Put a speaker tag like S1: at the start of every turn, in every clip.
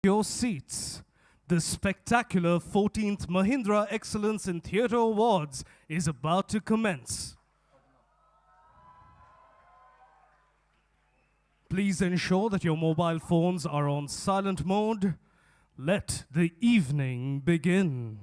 S1: your seats. The spectacular 14th Mahindra Excellence in Theatre Awards is about to commence. Please ensure that your mobile phones are on silent mode. Let the evening begin.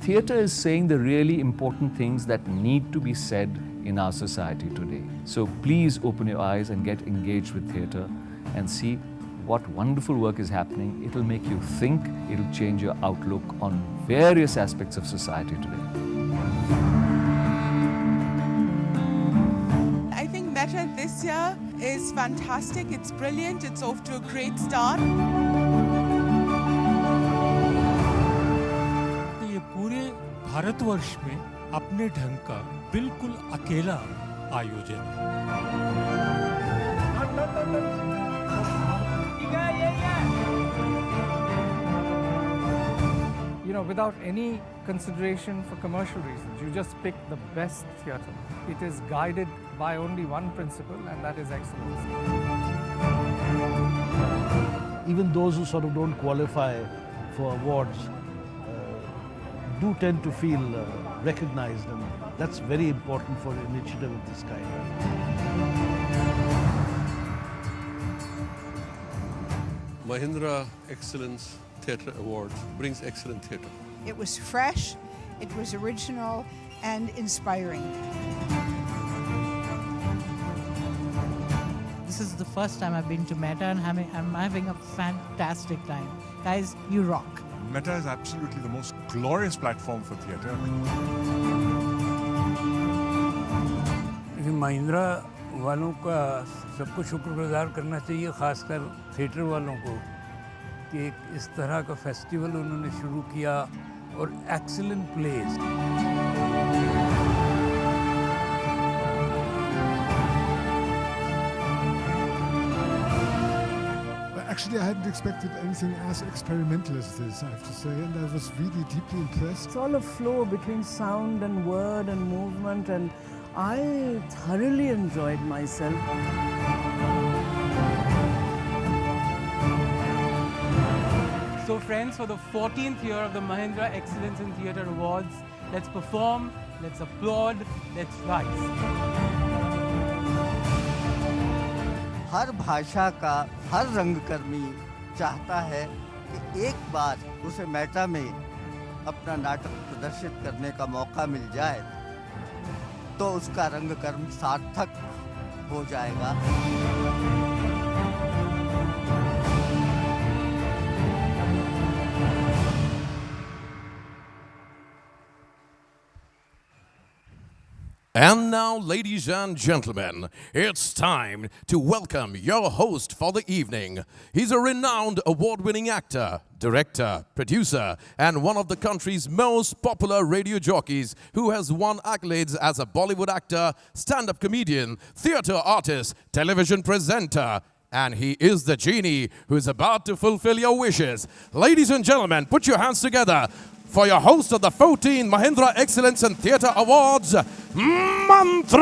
S2: Theatre is saying the really important things that need to be said in our society today. So please open your eyes and get engaged with theatre and see what wonderful work is happening. It'll make you think, it'll change your outlook on various aspects of society today.
S3: I think Meta this year is fantastic. It's brilliant. It's off to a great start.
S4: ये पूरे भारतवर्ष में अपने ढंग का बिल्कुल अकेला आयोजन है।
S5: You know, without any consideration for commercial reasons, you just pick the best theatre. It is guided by only one principle, and that is excellence.
S6: Even those who sort of don't qualify for awards do tend to feel recognized, and that's very important for an initiative of this kind.
S7: Mahindra Excellence Theatre Awards brings excellent theatre.
S8: It was fresh, it was original and inspiring.
S9: This is the first time I've been to Meta and I'm having a fantastic time. Guys, you rock.
S10: Meta is absolutely the most glorious platform for theatre.
S11: Mahindra वालों का सबको शुक्रगुजार करना चाहिए, खासकर theatre वालों को, कि एक इस तरह का फेस्टिवल उन्होंने शुरू किया और excellent place.
S12: Actually, I hadn't expected anything as experimental as this, I have to say, and I was really deeply impressed.
S13: It's all a flow between sound and word and movement, and I thoroughly enjoyed myself.
S14: So friends, for the 14th year of the Mahindra Excellence in Theatre Awards, let's perform, let's applaud, let's rise.
S15: हर भाषा का हर रंगकर्मी चाहता है कि एक बार उसे Meta में अपना नाटक प्रदर्शित करने का मौका मिल जाए तो उसका रंगकर्म सार्थक हो जाएगा.
S16: And now, ladies and gentlemen, it's time to welcome your host for the evening. He's a renowned award-winning actor, director, producer, and one of the country's most popular radio jockeys who has won accolades as a Bollywood actor, stand-up comedian, theater artist, television presenter, and he is the genie who is about to fulfill your wishes. Ladies and gentlemen, put your hands together for your host of the 14th Mahindra Excellence in Theatre Awards, Mantra!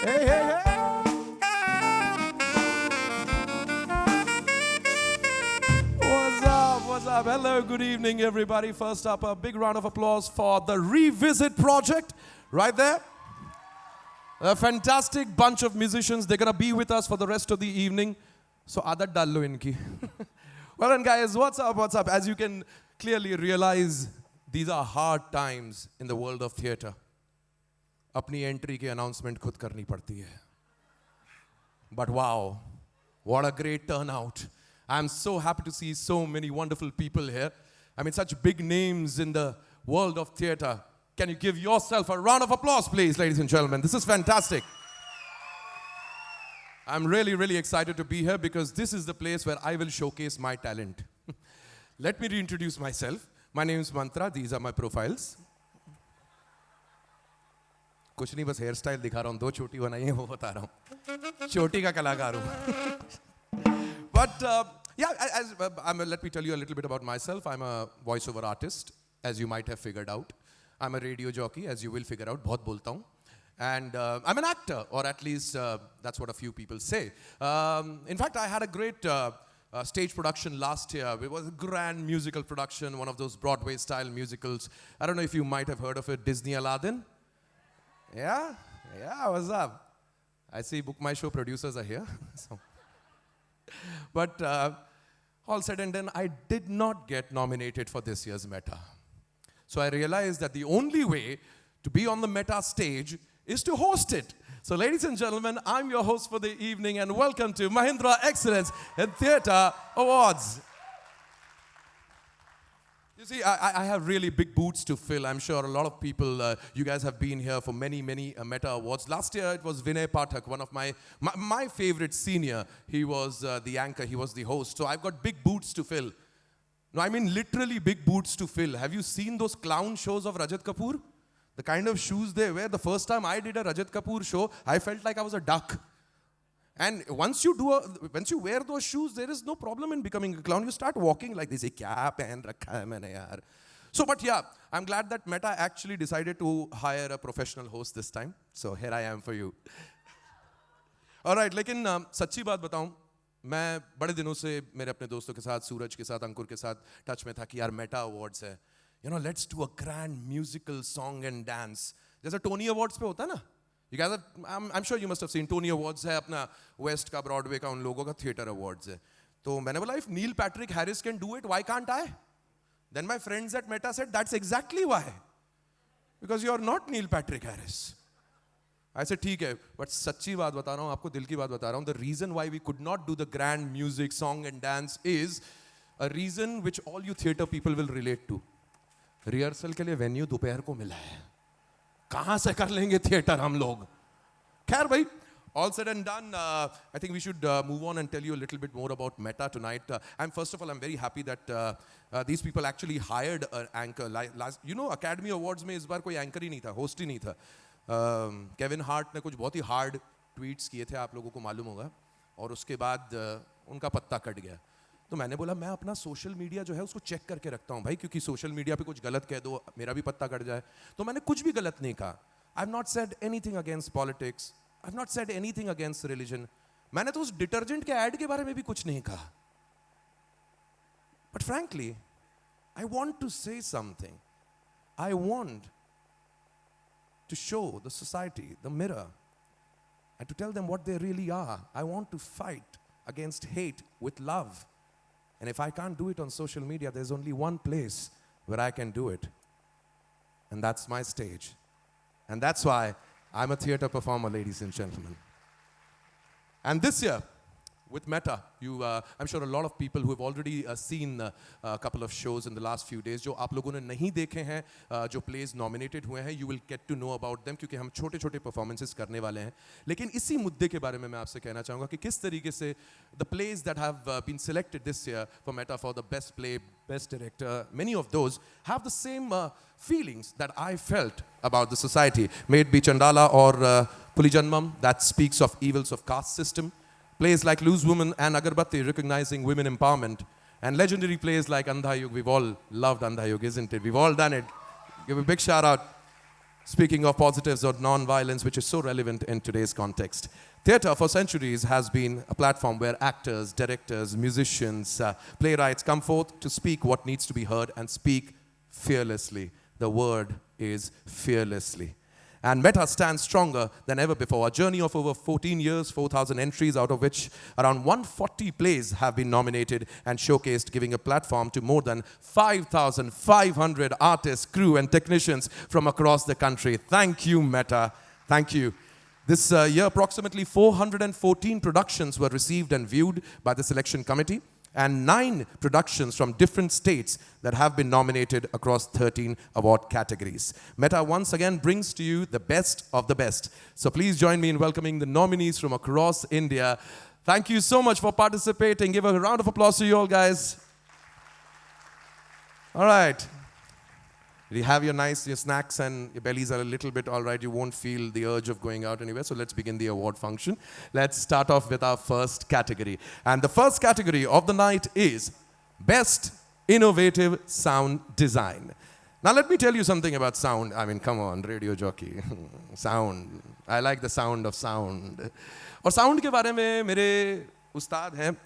S17: Hey, hey, hey! What's up? Hello, good evening, everybody. First up, a big round of applause for the Revisit Project, right there. A fantastic bunch of musicians. They're going to be with us for the rest of the evening. So, adat dal lo inki. Well then, guys, what's up, what's up? As you can clearly realize, these are hard times in the world of theatre. Apni entry ki announcement khud karni padti hai. But wow, what a great turnout. I'm so happy to see so many wonderful people here. I mean, such big names in the world of theatre. Can you give yourself a round of applause, please, ladies and gentlemen? This is fantastic. I'm really, really excited to be here because this is the place where I will showcase my talent. Let me reintroduce myself. My name is Mantra. These are my profiles. कुछ नहीं बस hair style दिखा रहा हूँ दो चोटी बनाई है वो बता रहा हूँ चोटी का कलाकार हूँ But let me tell you a little bit about myself. I'm a voiceover artist, as you might have figured out. I'm a radio jockey, as you will figure out. बहुत बोलता हूँ. And I'm an actor, or at least that's what a few people say. In fact, I had a great stage production last year. It was a grand musical production, one of those Broadway-style musicals. I don't know if you might have heard of it, Disney Aladdin. Yeah? Yeah, what's up? I see Book My Show producers are here. So. But all said and done, I did not get nominated for this year's Meta. So I realized that the only way to be on the Meta stage is to host it. So ladies and gentlemen, I'm your host for the evening and welcome to Mahindra Excellence in Theatre Awards. You see, I have really big boots to fill. I'm sure a lot of people, you guys have been here for many, many Meta Awards. Last year, it was Vinay Pathak, one of my favorite senior. He was the anchor, he was the host. So I've got big boots to fill. No, I mean literally big boots to fill. Have you seen those clown shows of Rajat Kapoor? The kind of shoes they wear. The first time I did a Rajat Kapoor show, I felt like I was a duck. And once you wear those shoes, there is no problem in becoming a clown. You start walking like this. Kya pehen rakha hai maine yaar? So, but yeah, I'm glad that Meta actually decided to hire a professional host this time. So here I am for you. All right, लेकिन सच्ची बात बताऊं, मैं बड़े दिनों से मेरे अपने दोस्तों के साथ, सूरज के साथ, अंकुर के साथ टच में था कि यार Meta Awards है. You know, let's do a grand musical song and dance. जैसे Tony Awards पे होता है ना? You guys are, I'm sure you must have seen Tony Awards है अपना West का Broadway का उन लोगों का Theatre Awards है. तो मैंने बोला if Neil Patrick Harris can do it, why can't I? Then my friends at Meta said that's exactly why. Because you're not Neil Patrick Harris. I said ठीक है, but सच्ची बात बता रहा हूँ आपको दिल की बात बता रहा हूँ. The reason why we could not do the grand music, song and dance is a reason which all you theatre people will relate to. Rehearsal के लिए वेन्यू दोपहर को मिला है. कहाँ से कर लेंगे थिएटर हम लोग? खैर भाई, all said and done, I think we should move on and tell you a little bit more about Meta tonight. First of all, I'm very happy that these people actually hired an anchor. You know, Academy Awards में इस बार कोई anchor ही नहीं था, host ही नहीं था. Kevin Hart ने कुछ बहुत ही hard tweets किए थे, आप लोगों को मालूम होगा. और उसके बाद उनका पत्ता कट गया. तो मैंने बोला मैं अपना सोशल मीडिया जो है उसको चेक करके रखता हूँ भाई, क्योंकि सोशल मीडिया पे कुछ गलत कह दो मेरा भी पत्ता कट जाए. तो मैंने कुछ भी गलत नहीं कहा. I've not said anything against politics. I've not said anything against religion. मैंने तो उस डिटर्जेंट के ऐड के बारे में भी कुछ नहीं कहा. But frankly, I want to say something. I want to show the society, the mirror, and to tell them what they really are. I want to fight against hate with love. And if I can't do it on social media, there's only one place where I can do it. And that's my stage. And that's why I'm a theatre performer, ladies and gentlemen. And this year, with Meta. I'm sure a lot of people who have already seen a couple of shows in the last few days, जो आप लोगों ने नहीं देखे हैं, जो plays nominated हुए हैं, you will get to know about them क्योंकि हम छोटे-छोटे performances करने वाले हैं. लेकिन इसी मुद्दे के बारे में मैं आपसे कहना चाहूँगा कि किस तरीके से the plays that have been selected this year for Meta for the best play, best director, many of those have the same feelings that I felt about the society. May it be Chandala or Pulijanmam, that speaks of evils of caste system. Plays like Loose Woman and Agarbatti recognizing women empowerment. And legendary plays like Andha Yug. We've all loved Andha Yug, isn't it? We've all done it. Give a big shout out. Speaking of positives of non-violence, which is so relevant in today's context. Theatre for centuries has been a platform where actors, directors, musicians, playwrights come forth to speak what needs to be heard and speak fearlessly. The word is fearlessly. And Meta stands stronger than ever before. A journey of over 14 years, 4,000 entries, out of which around 140 plays have been nominated and showcased, giving a platform to more than 5,500 artists, crew, and technicians from across the country. Thank you, Meta. Thank you. This year, approximately 414 productions were received and viewed by the selection committee, and 9 productions from different states that have been nominated across 13 award categories. Meta once again brings to you the best of the best. So please join me in welcoming the nominees from across India. Thank you so much for participating. Give a round of applause to you all, guys. All right. You have your snacks and your bellies are a little bit all right. You won't feel the urge of going out anywhere. So let's begin the award function. Let's start off with our first category. And the first category of the night is Best Innovative Sound Design. Now let me tell you something about sound. I mean, come on, radio jockey. Sound. I like the sound of sound. और sound के बारे में मेरे उस्ताद हैं.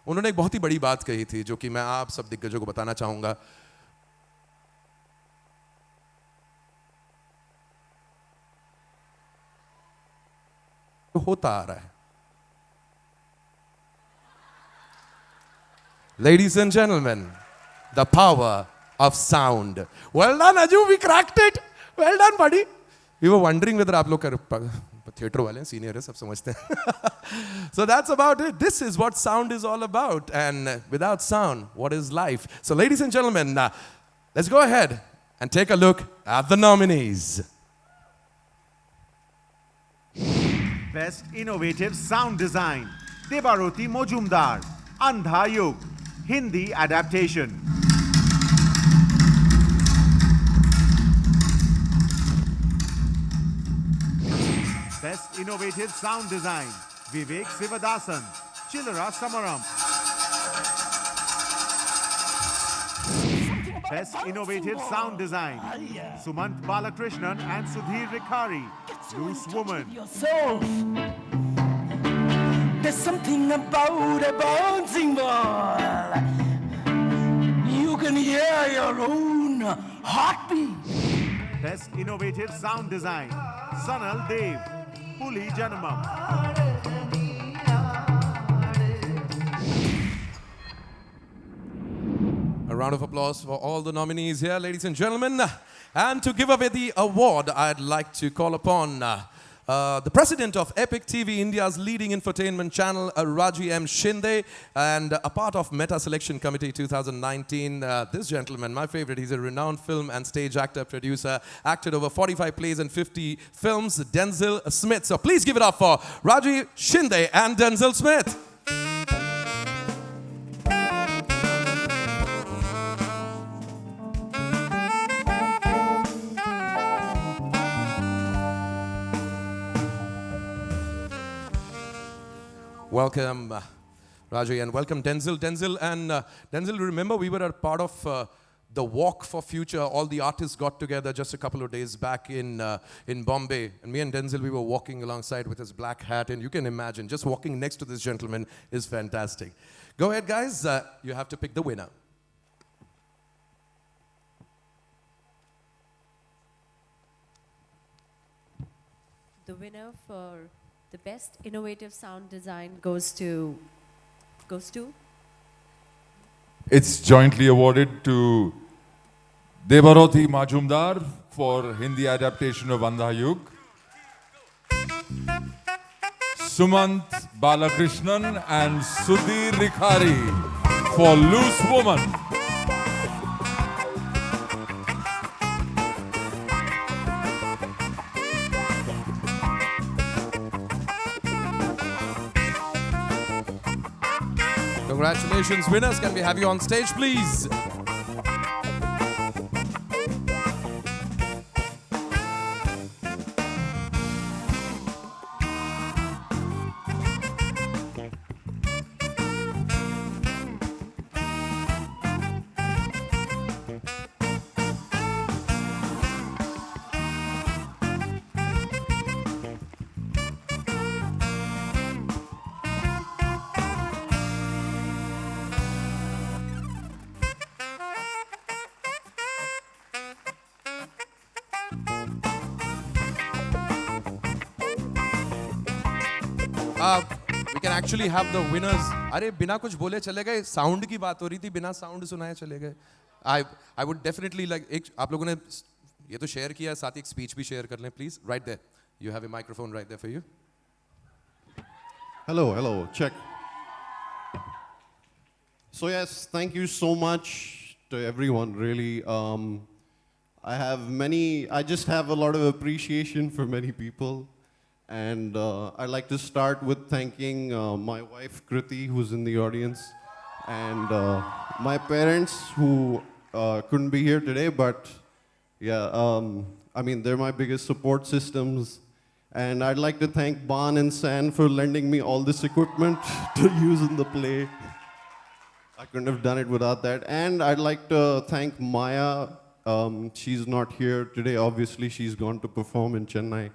S17: उन्होंने एक बहुत ही बड़ी बात कही थी जो कि मैं आप सब दिग्गजों को बताना चाहूँगा. होता आ रहा है. Ladies and gentlemen, the power of sound. Well done, Aju, we cracked it. Well done, buddy. We were wondering whether आप लोग theatre वाले हैं, senior है, सब समझते हैं. So that's about it. This is what sound is all about. And without sound, what is life? So ladies and gentlemen, let's go ahead and take a look at the nominees.
S18: Best Innovative Sound Design, Debaroti Mojumdar, Andha Yug, Hindi Adaptation. Best Innovative Sound Design, Vivek Sivadasan, Chillara Samaram. Best Innovative Sound Design, Sumant Balakrishnan and Sudhir Rikhari, Loose Woman.
S19: There's something about a bouncing ball. You can hear your own heartbeat.
S18: Best Innovative Sound Design, Sanal Dev, Puli Janamam.
S17: A round of applause for all the nominees here, ladies and gentlemen. And to give away the award, I'd like to call upon the president of Epic TV, India's leading infotainment channel, Raji M. Shinde, and a part of Meta Selection Committee 2019. This gentleman, my favorite, he's a renowned film and stage actor, producer, acted over 45 plays and 50 films, Denzel Smith. So please give it up for Raji Shinde and Denzel Smith. Welcome, Raji, and welcome, Denzel. Denzel, remember we were a part of the Walk for Future. All the artists got together just a couple of days back in Bombay. And me and Denzel, we were walking alongside with his black hat. And you can imagine, just walking next to this gentleman is fantastic. Go ahead, guys. You have to pick the winner.
S20: The winner for the Best Innovative Sound Design goes to...
S21: It's jointly awarded to Debaroti Majumdar for Hindi adaptation of Andha Yug. Sumant Balakrishnan and Sudhir Rikhari for Loose Woman.
S16: Congratulations, winners. Can we have you on stage, please? We can actually have the winners. अरे बिना कुछ बोले चले गए. Sound की बात हो रही थी, बिना sound सुनाए चले गए. I would definitely like. एक आप लोगों ने ये तो share किया, साथ ही एक speech भी share कर लें, please. Right there. You have a microphone right there for you.
S1: Hello, check. So yes, thank you so much to everyone, really. I just have a lot of appreciation for many people. And I'd like to start with thanking my wife, Kriti, who's in the audience, and my parents who couldn't be here today, but yeah, I mean, they're my biggest support systems. And I'd like to thank Ban and San for lending me all this equipment to use in the play. I couldn't have done it without that. And I'd like to thank Maya. She's not here today, obviously. She's gone to perform in Chennai.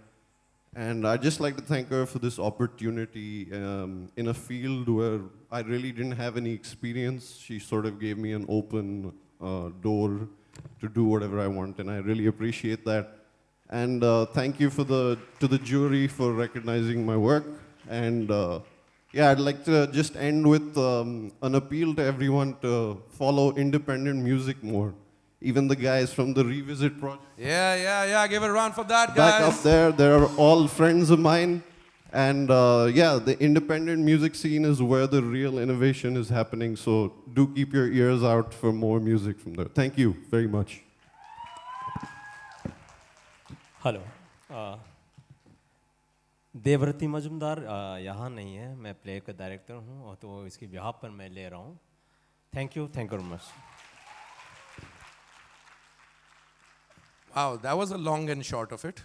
S1: And I'd just like to thank her for this opportunity in a field where I really didn't have any experience. She sort of gave me an open door to do whatever I want, and I really appreciate that. And thank you to the jury for recognizing my work. And yeah, I'd like to just end with an appeal to everyone to follow independent music more. Even the guys from the Revisit project.
S16: Yeah. Give a round for that, guys.
S1: Back up there, they're all friends of mine. And yeah, the independent music scene is where the real innovation is happening. So do keep your ears out for more music from there. Thank you very much.
S22: Hello Devarati Majumdar यहाँ नहीं है, मैं play का director हूँ और तो इसकी behalf पर मैं ले रहा हूँ. Thank you very much.
S16: Wow, that was a long and short of it.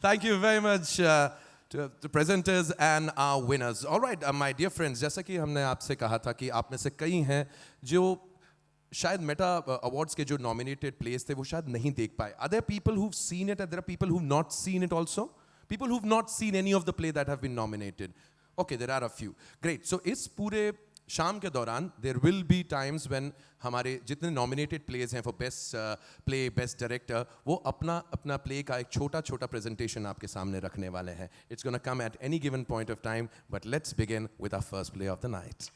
S16: Thank you very much to the presenters and our winners. All right, my dear friends, जैसा कि हमने आपसे कहा था कि आप में से कई हैं जो शायद मेटा अवार्ड्स के जो nominated plays थे वो शायद नहीं देख पाए. Are there people who've seen it and there are people who've not seen it also? People who've not seen any of the play that have been nominated. Okay, there are a few. Great. So इस पूरे शाम के दौरान there will be times when हमारे जितने nominated plays हैं for best play, best director, वो अपना play का एक छोटा presentation आपके सामने रखने वाले हैं. It's going to come at any given point of time, but let's begin with our first play of the night.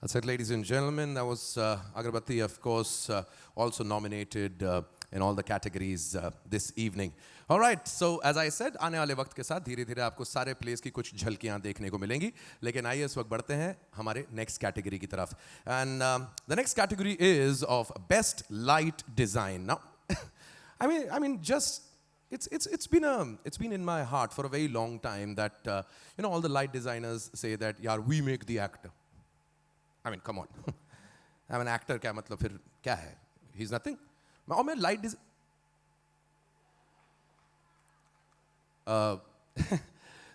S16: That's it, ladies and gentlemen. That was Agarbatti, of course, also nominated in all the categories this evening. All right, so as I said, आने वाले वक्त के साथ धीरे-धीरे आपको सारे place की कुछ झलकियाँ देखने को मिलेंगी. लेकिन आइए इस वक्त बढ़ते हैं हमारे next category की तरफ. And the next category is of best light design. Now, I mean, just it's been in my heart for a very long time that all the light designers say that यार we make the actor. I mean, come on. I'm an actor. क्या मतलब फिर क्या है? He's nothing. और मैं light design.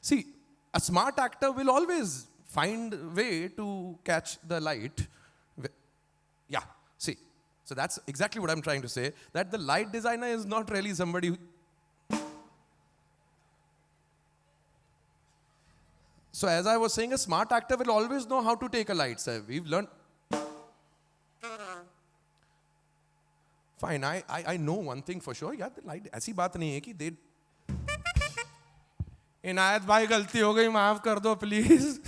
S16: See, a smart actor will always find a way to catch the light. Yeah, see. So that's exactly what I'm trying to say, that the light designer is not really somebody who... So as I was saying, a smart actor will always know how to take a light, sir. We've learned... Fine, I know one thing for sure. Yeah, the light, ऐसी बात नहीं है कि they... इनायत भाई गलती हो गई, माफ कर दो please.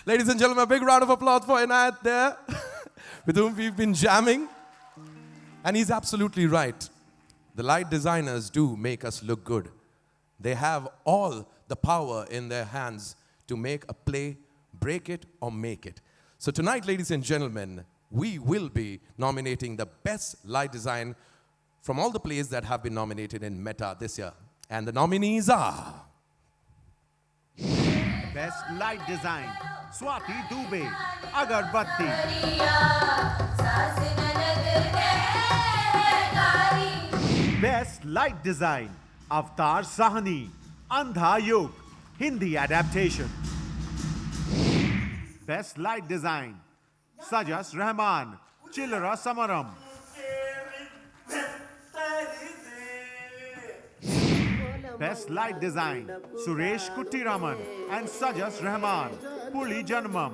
S16: Ladies and gentlemen, a big round of applause for Inayat there, with whom we've been jamming. And he's absolutely right. The light designers do make us look good. They have all the power in their hands to make a play, break it, or make it. So tonight, ladies and gentlemen, we will be nominating the best light design from all the plays that have been nominated in Meta this year. And the nominees are...
S18: Best Light Design, Swati Dubey, Agarbatti. Best Light Design, Avatar Sahani, Andha Yug, Hindi adaptation. Best Light Design, Sajas Rahman, Chillera Samaram. Best Light Design, Suresh Kuttiraman and Sajas Rahman, Puli Janmam.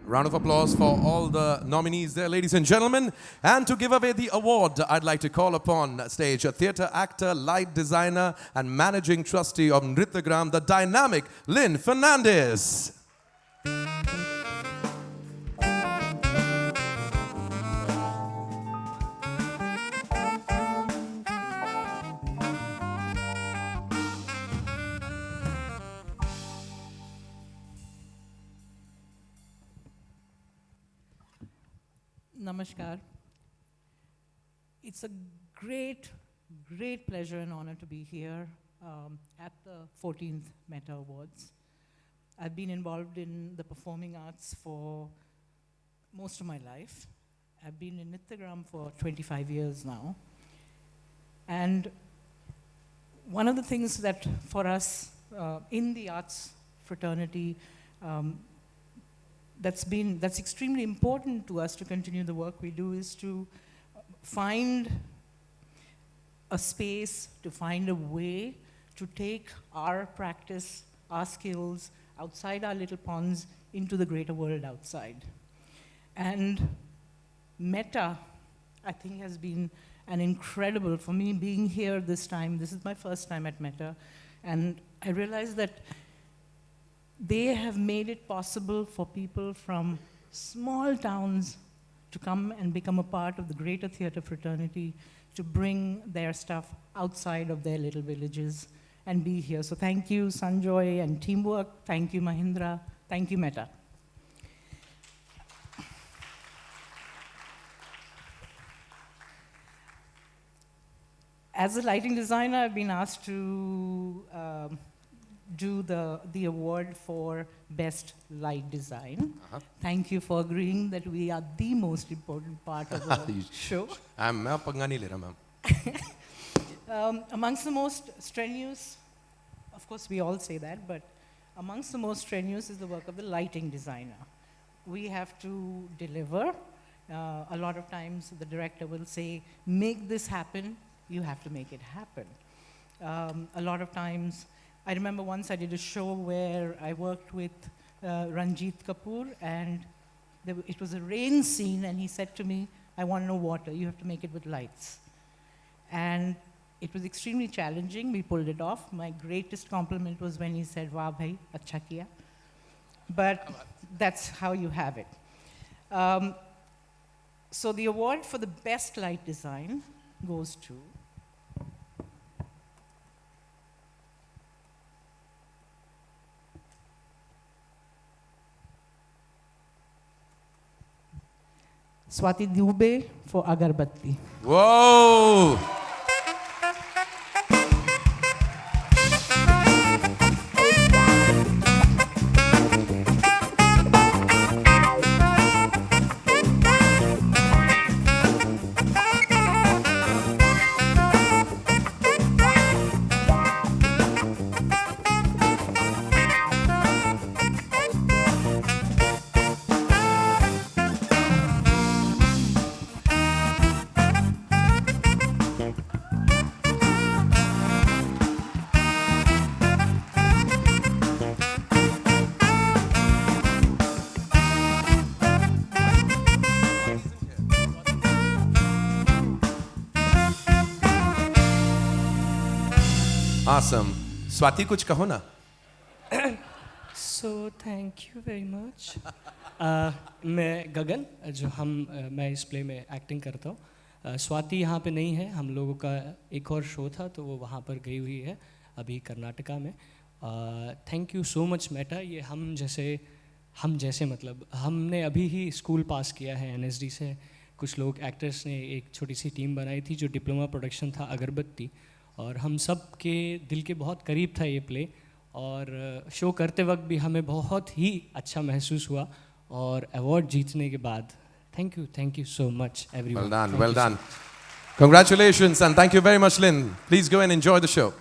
S16: Round of applause for all the nominees there, ladies and gentlemen. And to give away the award, I'd like to call upon stage a theatre actor, light designer, and managing trustee of Nrityagram, the dynamic Lynn Fernandez.
S9: Namaskar. It's a great pleasure and honor to be here at the 14th Meta Awards. I've been involved in the performing arts for most of my life. I've been in Nrityagram for 25 years now. And one of the things that for us in the arts fraternity that's extremely important to us to continue the work we do is to find a space, to find a way to take our practice, our skills outside our little ponds into the greater world outside. And Meta, I think, has been an incredible, for me being here this time, this is my first time at Meta, and I realized that they have made it possible for people from small towns to come and become a part of the greater theatre fraternity, to bring their stuff outside of their little villages and be here. So thank you, Sanjoy and Teamwork. Thank you, Mahindra. Thank you, Meta. As a lighting designer, I've been asked to do the award for Best Light Design. Thank you for agreeing that we are the most important part of the show.
S16: मैं पंगा नहीं ले रहा, ma'am.
S9: Amongst the most strenuous, of course we all say that, but amongst the most strenuous is the work of the lighting designer. We have to deliver. A lot of times the director will say, make this happen, you have to make it happen. A lot of times, I remember once I did a show where I worked with Ranjit Kapoor, and it was a rain scene, and he said to me, I want no water, you have to make it with lights. And it was extremely challenging. We pulled it off. My greatest compliment was when he said, "Wow, bhai, acha kiya." But that's how you have it. So the award for the best light design goes to Swati Dubey for Agarbatti.
S16: Whoa! Awesome. Swati कुछ कहो ना.
S2: So thank you very much. मैं गगन मैं इस play में acting करता हूँ. स्वाति यहाँ पे नहीं है. हम लोगों का एक और शो था तो वो वहाँ पर गई हुई है अभी कर्नाटका में. Thank you so much Meta. ये हम जैसे मतलब हमने अभी ही स्कूल पास किया है NSD से. कुछ लोग एक्टर्स ने एक छोटी सी टीम बनाई थी जो डिप्लोमा प्रोडक्शन था अगरबत्ती, और हम सब के दिल के बहुत करीब था ये प्ले, और शो करते वक्त भी हमें बहुत ही अच्छा महसूस हुआ, और अवार्ड जीतने के बाद thank you so much everyone.
S16: Well done. Congratulations and thank you very much, Lynn. Please go and enjoy the show.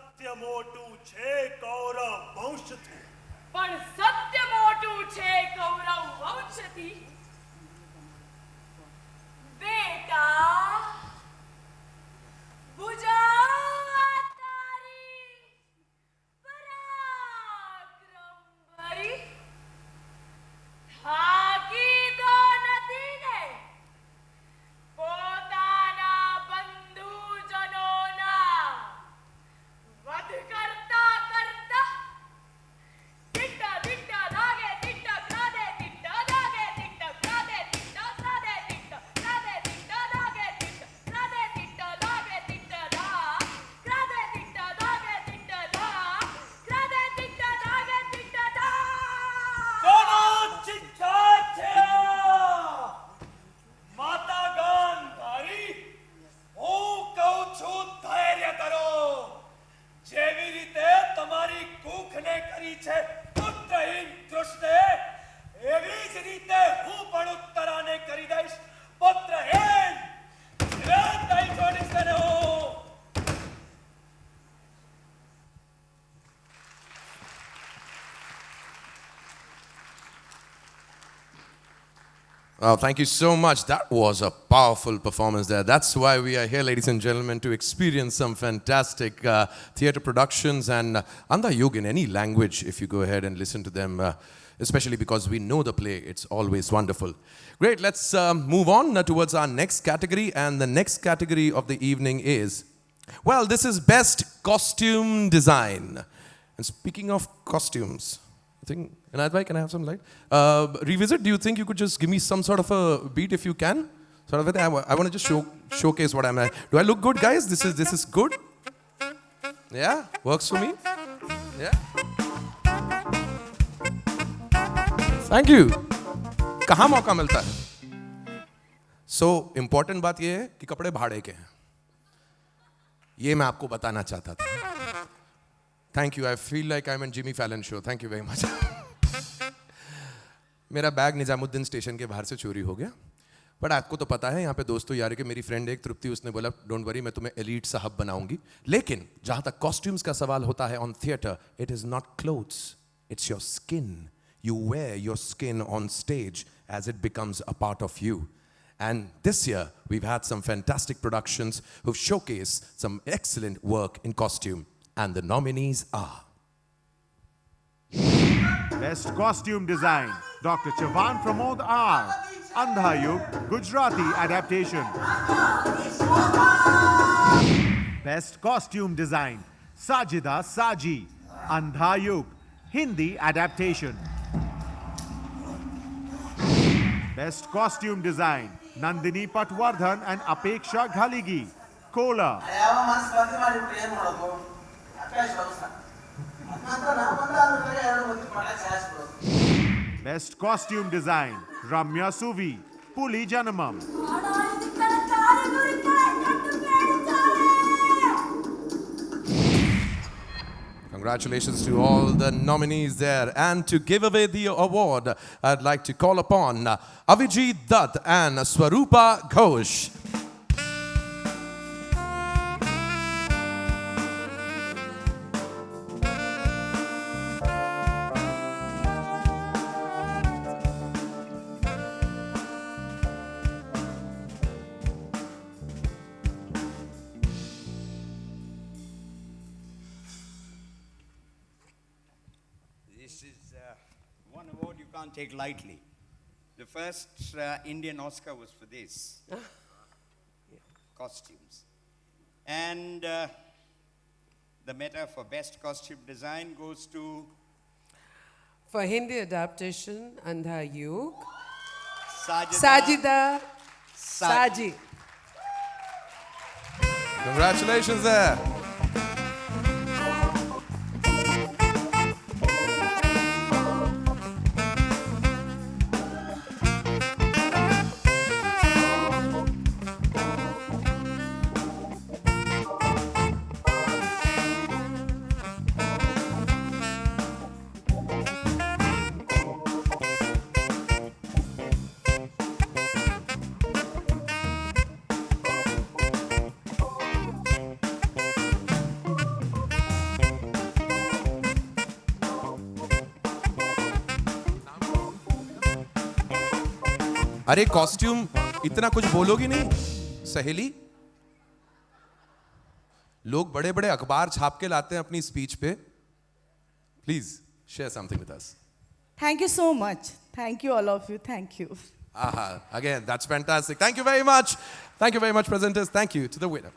S3: સત્ય મોટું છે કૌરવ વંશથી
S4: પણ સત્ય મોટું છે કૌરવ વંશથી બેટા ભુજા તારી પરાક્રમ ભરી થાકી તો નથી ને પોતાના બંધુજનોના વધ કરતા કરતા તિટ્ટા તિટ્ટા દાગે તિટ્ટા ક્રાદે તિટ્ટા દાગે તિટ્ટા ક્રાદે તિટ્ટા ક્રાદે તિટ્ટા ક્રાદે તિટ્ટા દાગે તિટ્ટા ક્રાદે તિટ્ટા દાગે તિટ્ટા દા ક્રાદે તિટ્ટા દાગે તિટ્ટા દા ક્રાદે તિટ્ટા દાગે તિટ્ટા દા
S3: કોનો ચિઠ્ઠા છે માતા ગાંધારી હું કહું છું ધૈર્ય કરો જેવી રીતે તમારી કુખને કરી છે પુત્રહીન કૃષ્ણે એવી જ રીતે હું પણ ઉત્તરાને કરી દઈશ પુત્રહીન જીવન દઈ છોડીશ તને હું
S16: Oh, thank you so much. That was a powerful performance there. That's why we are here, ladies and gentlemen, to experience some fantastic theatre productions and Andha Yug in any language, if you go ahead and listen to them, especially because we know the play. It's always wonderful. Great, let's move on towards our next category. And the next category of the evening is, well, this is Best Costume Design. And speaking of costumes, I think, Anand bhai, can I have some light? Revisit, do you think you could just give me some sort of a beat if you can? Sort of a thing. I want to just showcase what I'm at. Do I look good, guys? This is good? Yeah? Works for me? Yeah? Thank you. कहाँ मौका मिलता है? So, important बात ये है कि कपड़े भाड़े के हैं. ये मैं आपको बताना चाहता था. Thank you. I feel like I'm in Jimmy Fallon show. Thank you very much. मेरा बैग निजामुद्दीन स्टेशन के बाहर से चोरी हो गया. बट आपको तो पता है यहाँ पे दोस्तों यार के मेरी फ्रेंड एक तृप्ति उसने बोला डोंट वरी मैं तुम्हें एलीट सा हब बनाऊंगी. लेकिन जहाँ तक कॉस्ट्यूम्स का सवाल होता है on theatre it is not clothes it's your skin. You wear your skin on stage as it becomes a part of you. And this year, we've had some fantastic productions who've showcased some excellent work in costume. And the nominees are...
S18: Best Costume Design, Dr. Chavan Pramod R. Andha Yug, Gujarati Adaptation. Best Costume Design, Sajida Saji, Andha Yug, Hindi Adaptation. Best Costume Design, Nandini Patwardhan and Apeksha Ghaligi, Kola. Best Costume Design, Ramya Suvi, Puli Janamam.
S16: Congratulations to all the nominees there. And to give away the award, I'd like to call upon Avijit Dutt and Swarupa Ghosh.
S23: Take lightly. The first Indian Oscar was for this. Costumes. And the meta for best costume design goes to...
S24: For Hindi adaptation, Andha Yug.
S23: Sajida
S24: Saji.
S16: Congratulations there.
S17: अरे costume इतना कुछ बोलोगी नहीं सहेली? लोग बड़े बड़े अखबार छाप के लाते हैं अपनी स्पीच पे. Please share something with us.
S5: Thank you so much. Thank you, all of you. Thank you.
S17: Aha, again, that's fantastic. Thank you very much. Thank you very much, presenters. Thank you to the winner.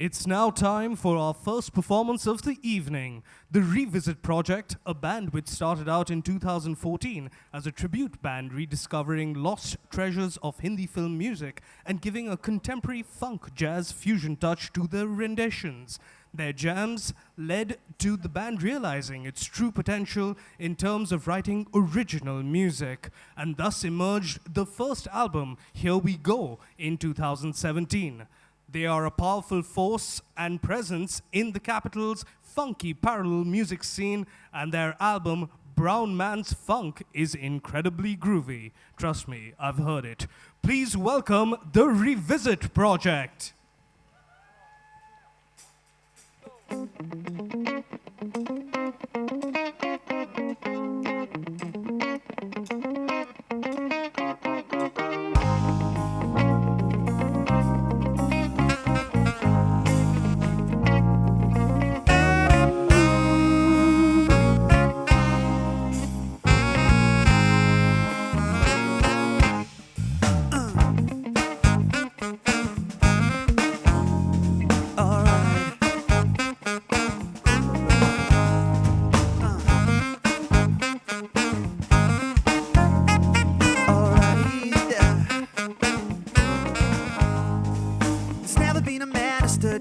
S6: It's now time for our first performance of the evening, the Revisit Project, a band which started out in 2014 as a tribute band rediscovering lost treasures of Hindi film music and giving a contemporary funk jazz fusion touch to their renditions. Their jams led to the band realizing its true potential in terms of writing original music, and thus emerged the first album, Here We Go, in 2017. They are a powerful force and presence in the capital's funky parallel music scene, and their album Brown Man's Funk is incredibly groovy. Trust me, I've heard it. Please welcome the Revisit Project.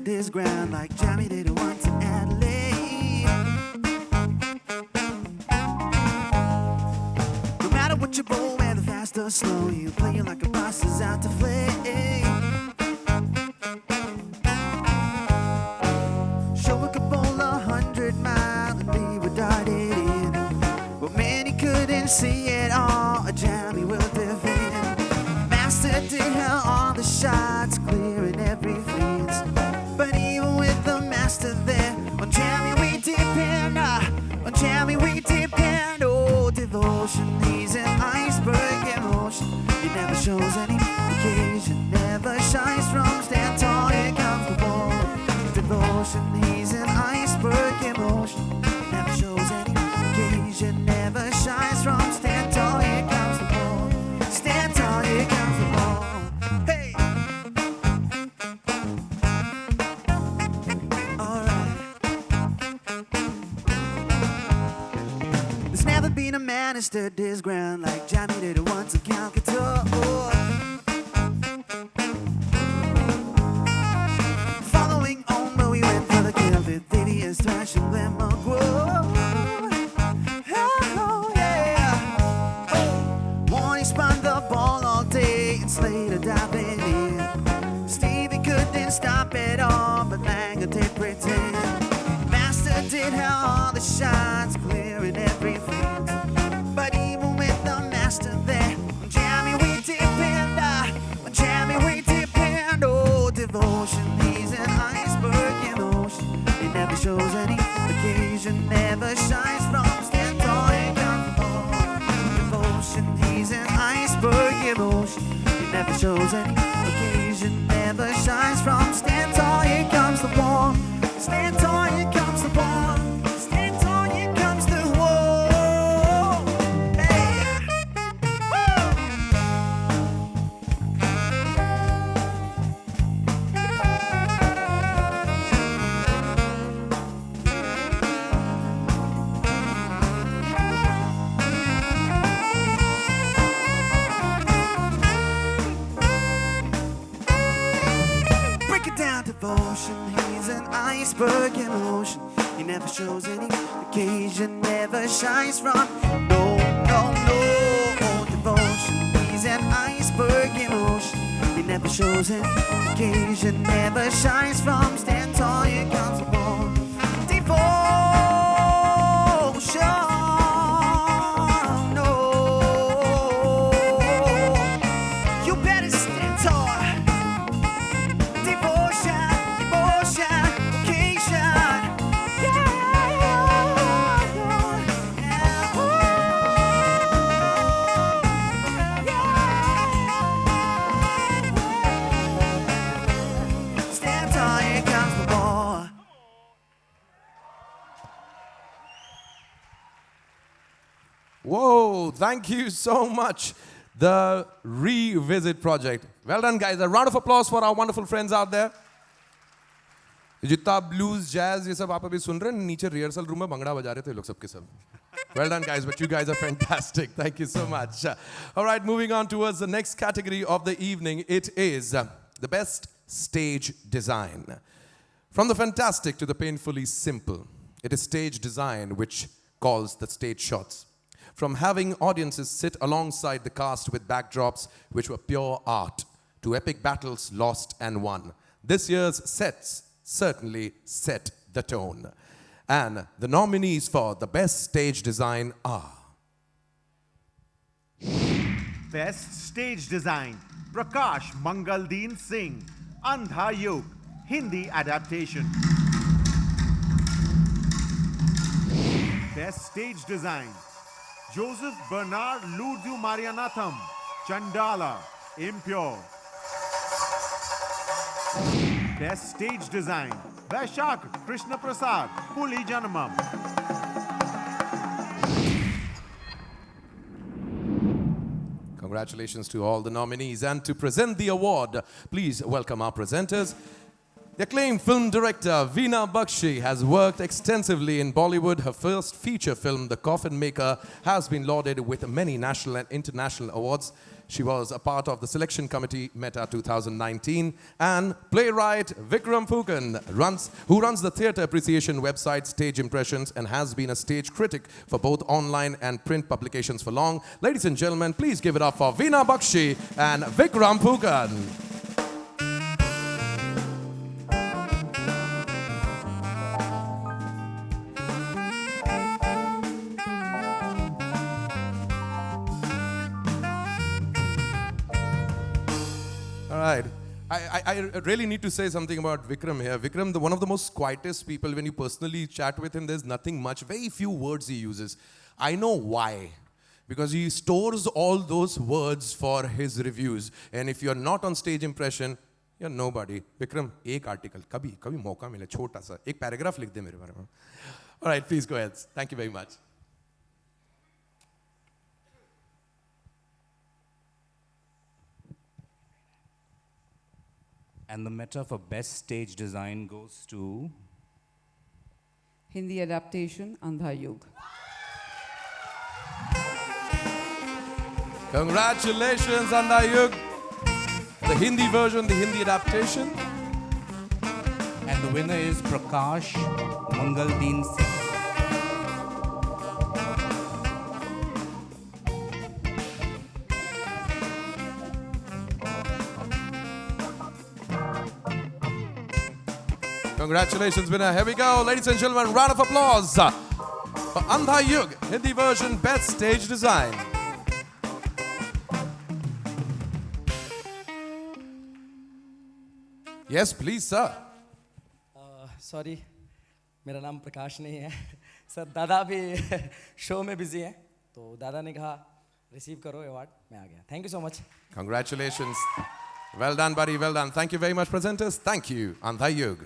S7: This ground like Jamie did it once in Adelaide. No matter what you bowl, whether fast or slow, you play it like a boss is out to play. Sure, we could bowl 100 miles and we were darted in, but many couldn't see it all. Jamie will defend. Master did hell all the shots, clearing every fence. But even with the master there, on Jamie we depend, on Jamie we depend. Oh, devotion, he's an iceberg emotion. He never shows any occasion, never shies from stand tall, here comes the ball. Devotion, he's an iceberg emotion. He never shows any occasion, never shies from stand tall, here comes the ball. Stand tall, here comes the ball. Hey! Been a man who stood his ground like Johnny did it once in Calcutta. Following on, but we went for the kill. With Vivian's thrashing them all grow. Oh, yeah. Oh. He spun the ball all day and Slater diving in. Stevie couldn't stop it all, but Langer did pretend. Master did have all the shots, clearing every fence. But even with the master there, on Jamie we depend, on Jamie we depend. Oh, devotion, he's an iceberg emotion. He never shows any occasion, never shines from stand tall, here comes the ball. Devotion, he's an iceberg emotion. He never shows any occasion, never shines from stand tall, here comes the ball. Stand tall, here comes the ball. Stand tall, here comes the wall. Hey. Break it down, devotion. He's an iceberg emotion. He never shows any occasion, never shines from. No, no, no devotion. He's an iceberg emotion. He never shows any occasion, never shines from. Stand tall, here comes the ball. Devotion. No, you better stand tall. Devotion, devotion. Okay.
S16: go. Thank you so much. The Revisit Project. Well done, guys. A round of applause for our wonderful friends out there. जितना blues, jazz ये सब आप अभी सुन रहे हैं नीचे rehearsal room में भंगड़ा बजा रहे थे लोग सबके सब. Well done, guys, but you guys are fantastic. Thank you so much. All right, moving on towards the next category of the evening. It is the best stage design. From the fantastic to the painfully simple, it is stage design which calls the stage shots. From having audiences sit alongside the cast with backdrops which were pure art, to epic battles lost and won, this year's sets certainly set the tone. And the nominees for the best stage design are...
S18: Best Stage Design, Prakash Mangaldeen Singh, Andha Yug, Hindi adaptation. Best Stage Design, Joseph Bernard Ludu Marianatham, Chandala, Impure. Best Stage Design, Vaishak Krishna Prasad, Puli Janamam.
S16: Congratulations to all the nominees. And to present the award, please welcome our presenters. The acclaimed film director Veena Bakshi has worked extensively in Bollywood. Her first feature film, The Coffin Maker, has been lauded with many national and international awards. She was a part of the selection committee Meta 2019. And playwright Vikram Phukan, who runs the theatre appreciation website Stage Impressions and has been a stage critic for both online and print publications for long. Ladies and gentlemen, please give it up for Veena Bakshi and Vikram Phukan. Right. I really need to say something about Vikram here. Vikram, one of the most quietest people, when you personally chat with him, there's nothing much, very few words he uses. I know why. Because he stores all those words for his reviews. And if you're not on Stage Impression, you're nobody. Vikram, एक article, कभी मौका मिले, छोटा सा, एक paragraph लिख दे मेरे बारे में. All right, please go ahead. Thank you very much.
S8: And the Meta for Best Stage Design goes to...
S24: Hindi adaptation, Andha Yug.
S16: Congratulations, Andha Yug. The Hindi version, the Hindi adaptation.
S8: And the winner is Prakash Mangaldeen Singh.
S16: Congratulations, winner. Here we go. Ladies and gentlemen, round of applause for Andha Yug, Hindi version, Best Stage Design. Yes, please, sir.
S10: Sorry, मेरा नाम प्रकाश नहीं है. Sir दादा अभी show में busy हैं, तो दादा ने कहा रिसीव करो अवार्ड, मैं आ गया. Thank you so much.
S16: Congratulations. Well done, buddy. Well done. Thank you very much, presenters. Thank you, Andha Yug.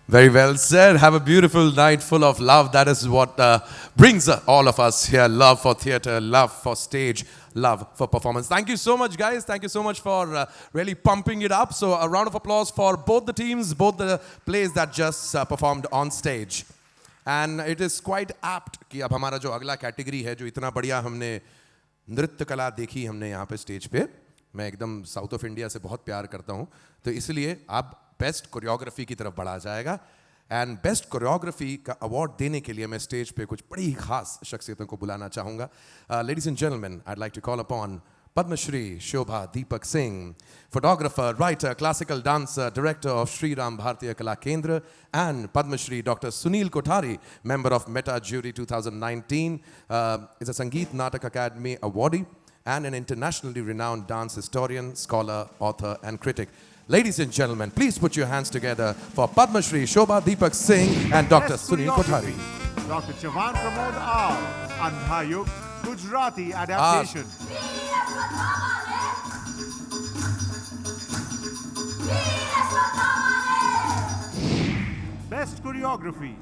S16: Very well said. Have a beautiful night full of love. That is what brings all of us here. Love for theatre, love for stage, love for performance. Thank you so much, guys. Thank you so much for really pumping it up. So a round of applause for both the teams, both the plays that just performed on stage. And it is quite apt कि अब हमारा जो अगला category है, जो इतना बढ़िया हमने नृत्य कला देखी हमने यहाँ पे स्टेज पे, मैं एकदम साउथ ऑफ इंडिया से बहुत प्यार करता हूँ, तो इसलिए अब बेस्ट कोरियोग्राफी की तरफ बढ़ा जाएगा. एंड बेस्ट कोरियोग्राफी का अवार्ड देने के लिए मैं स्टेज पे कुछ बड़ी खास शख्सियतों को बुलाना चाहूँगा. Ladies and gentleman, I'd like to call upon Padma Shri Shobha Deepak Singh, photographer, writer, classical dancer, director of Sri Ram Bharatiya Kala Kendra, and Padma Shri Dr. Sunil Kothari, member of Meta Jury 2019, is a Sangeet Natak Academy awardee and an internationally renowned dance historian, scholar, author, and critic. Ladies and gentlemen, please put your hands together for Padma Shri Shobha Deepak Singh and Dr. Sunil Kothari.
S18: Dr. Chavan Pramod R. Andha Yug, Gujarati adaptation. Best choreography,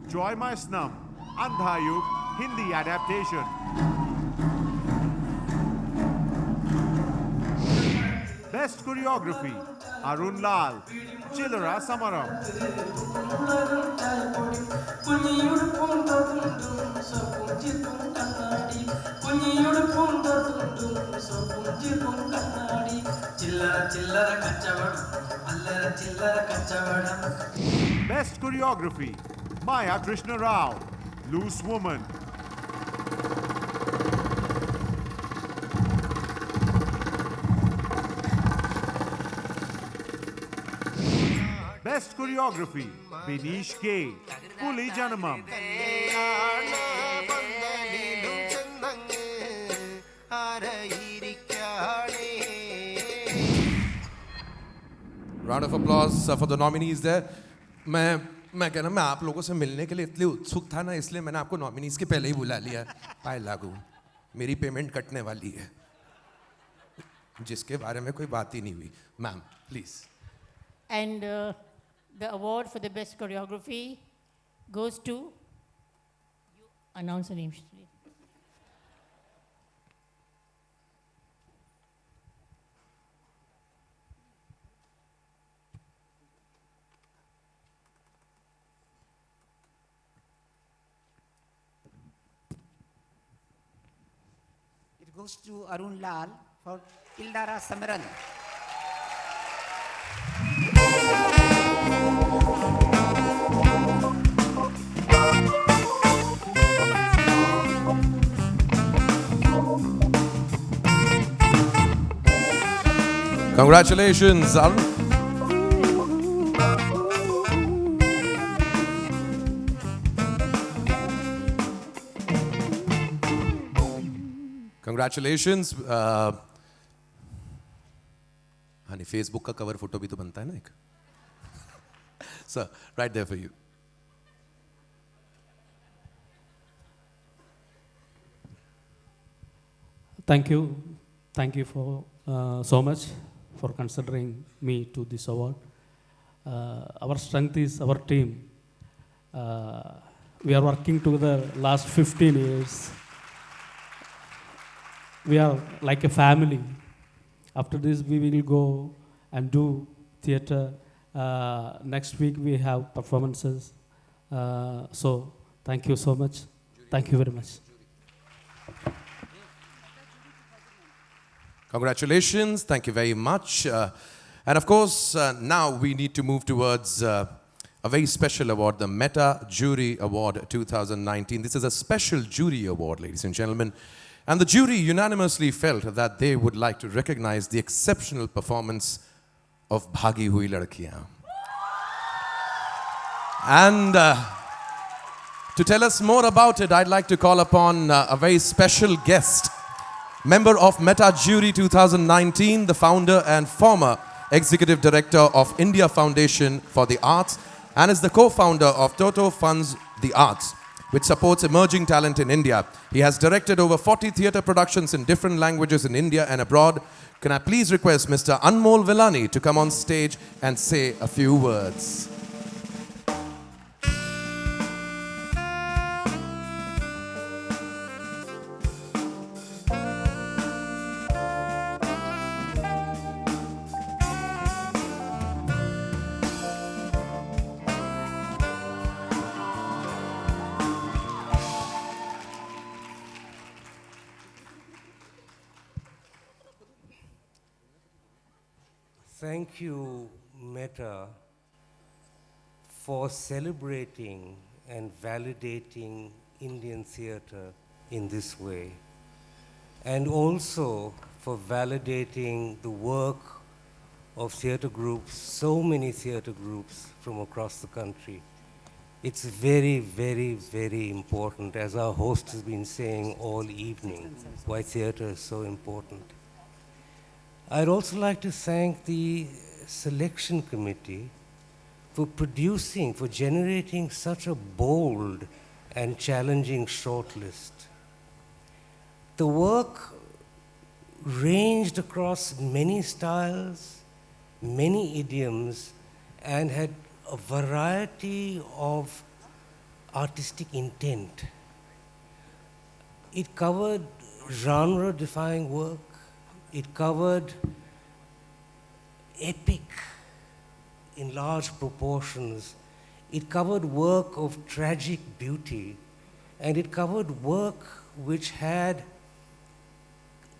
S18: Joy My Snum, Andha Yug, Hindi adaptation. Best choreography, Arun Lal, Chillara Samaram. Best choreography, Maya Krishna Rao, Loose Woman. Best choreography, Binish K, Puli Janamam.
S16: Round of applause for the nominees there. मैं कहना मैं आप लोगों से मिलने के लिए इतने उत्सुक था ना, इसलिए मैंने आपको नॉमिनीज के पहले ही बुला लिया. पाए लागू, मेरी पेमेंट कटने वाली है, जिसके बारे में कोई बात ही नहीं हुई. Ma'am please.
S11: And the award for the best choreography goes to, you announce the name, please.
S12: It goes to Arun Lal for Chillara Samaran.
S16: Congratulations, Arun. Congratulations. हाँ, Facebook का cover photo भी तो बनता है ना एक. Sir, right there for you.
S13: Thank you for so much for considering me to this award. Our strength is our team. We are working together last 15 years. We are like a family. After this, we will go and do theatre. Next week, we have performances. So, thank you so much. Thank you very much.
S16: Congratulations. Thank you very much. And of course, now we need to move towards a very special award, the Meta Jury Award 2019. This is a special jury award, ladies and gentlemen. And the jury unanimously felt that they would like to recognize the exceptional performance of Bhagi Hui Ladkiyan. And to tell us more about it, I'd like to call upon a very special guest, member of Meta Jury 2019, the founder and former executive director of India Foundation for the Arts, and is the co-founder of Toto Funds the Arts, which supports emerging talent in India. He has directed over 40 theatre productions in different languages in India and abroad. Can I please request Mr. Anmol Vellani to come on stage and say a few words?
S14: Thank you, Meta, for celebrating and validating Indian theatre in this way, and also for validating the work of theatre groups, so many theatre groups from across the country. It's very, very, very important, as our host has been saying all evening, why theatre is so important. I'd also like to thank the selection committee for producing, for generating such a bold and challenging shortlist. The work ranged across many styles, many idioms, and had a variety of artistic intent. It covered genre-defying work. It covered epic in large proportions. It covered work of tragic beauty. And it covered work which had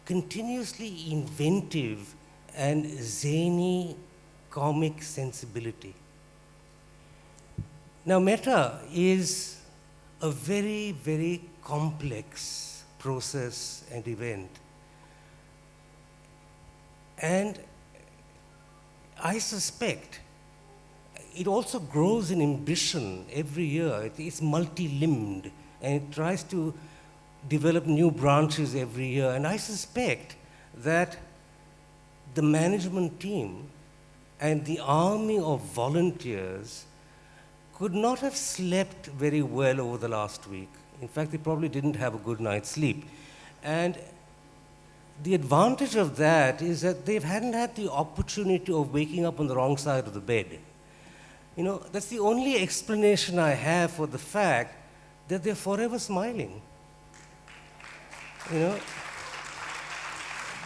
S14: continuously inventive and zany comic sensibility. Now, Meta is a very, very complex process and event. And I suspect it also grows in ambition every year. It's multi-limbed, and it tries to develop new branches every year. And I suspect that the management team and the army of volunteers could not have slept very well over the last week. In fact, they probably didn't have a good night's sleep. And the advantage of that is that they hadn't had the opportunity of waking up on the wrong side of the bed. You know, that's the only explanation I have for the fact that they're forever smiling. You know,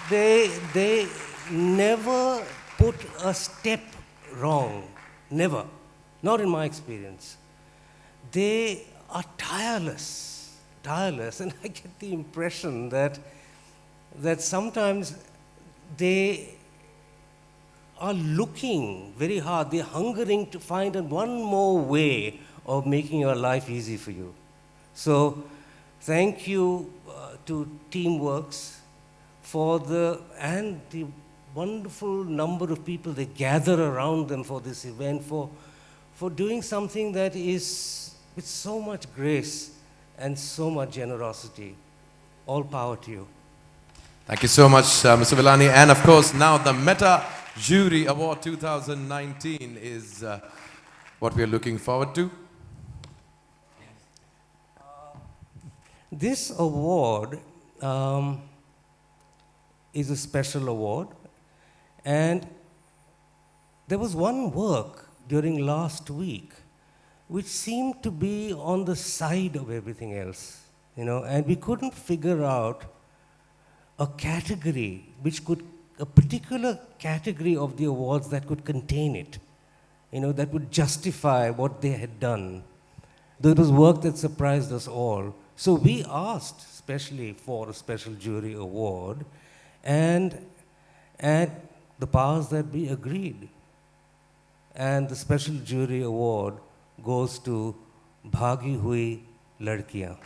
S14: they never put a step wrong, never. Not in my experience. They are tireless, and I get the impression that sometimes they are looking very hard, they're hungering to find one more way of making your life easy for you. So thank you to Teamworks for the wonderful number of people that gather around them for this event, for doing something that is with so much grace and so much generosity. All power to you.
S17: Thank you so much, Mr. Villani. And of course, now the Meta Jury Award 2019 is what we are looking forward to.
S14: This award is a special award, and there was one work during last week which seemed to be on the side of everything else, you know, and we couldn't figure out a category a particular category of the awards that could contain it, you know, that would justify what they had done. There was work that surprised us all. So we asked especially for a special jury award, and the powers that be agreed. And the special jury award goes to Bhagi Hui Ladkiyan.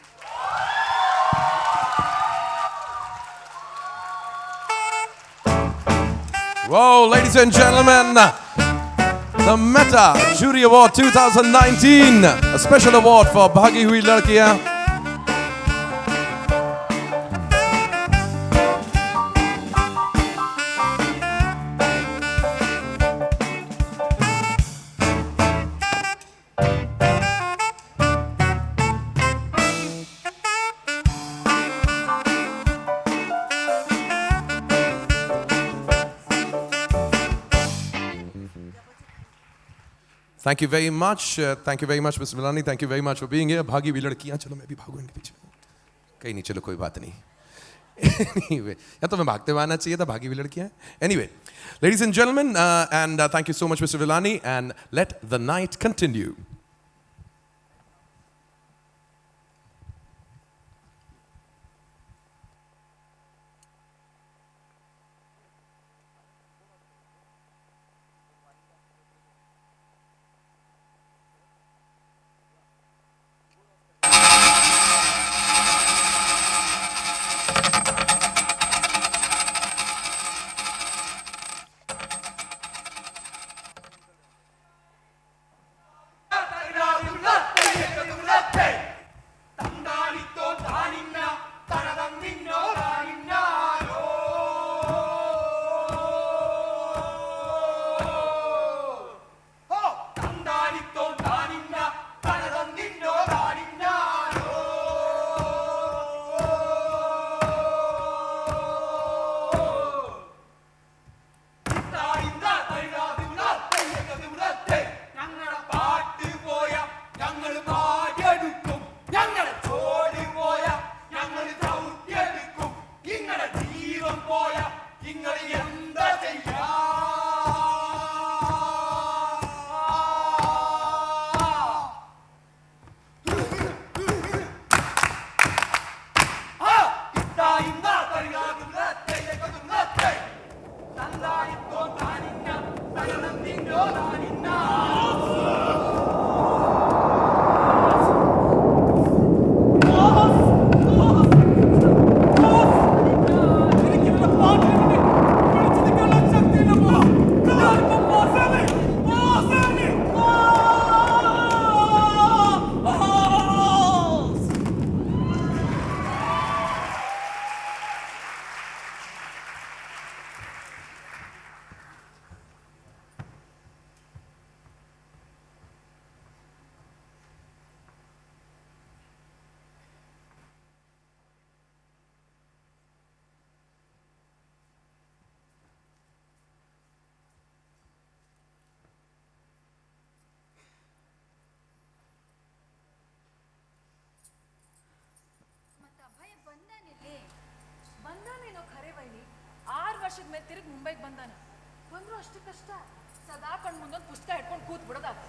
S17: Whoa, ladies and gentlemen, the Meta Jury Award 2019, a special award for Bhagi Hui Ladkiyan. Thank you very much. Thank you very much, Mr. Villani. Thank you very much for being here. Bhagi Hui Ladkiyan. चलो मैं भी भागूं इनके पीछे. कहीं नहीं, चलो कोई बात नहीं. Anyway, या तो मैं भागते हुए आना चाहिए था, भागी हुई लड़कियां. Anyway, ladies and gentlemen, and thank you so much, Mr. Villani, and let the night continue.
S4: ವರ್ಷದ ಮೇಲೆ ತಿರುಗಿ ಮುಂಬೈಗೆ ಬಂದಾನ. ಬಂದ್ರು ಅಷ್ಟಕ್ಕಷ್ಟ ಸದಾ ಕಣ್ ಮುಂದೊಂದು ಪುಸ್ತಕ ಹಿಡ್ಕೊಂಡು ಕೂತ್ ಬಿಡೋದಾತ.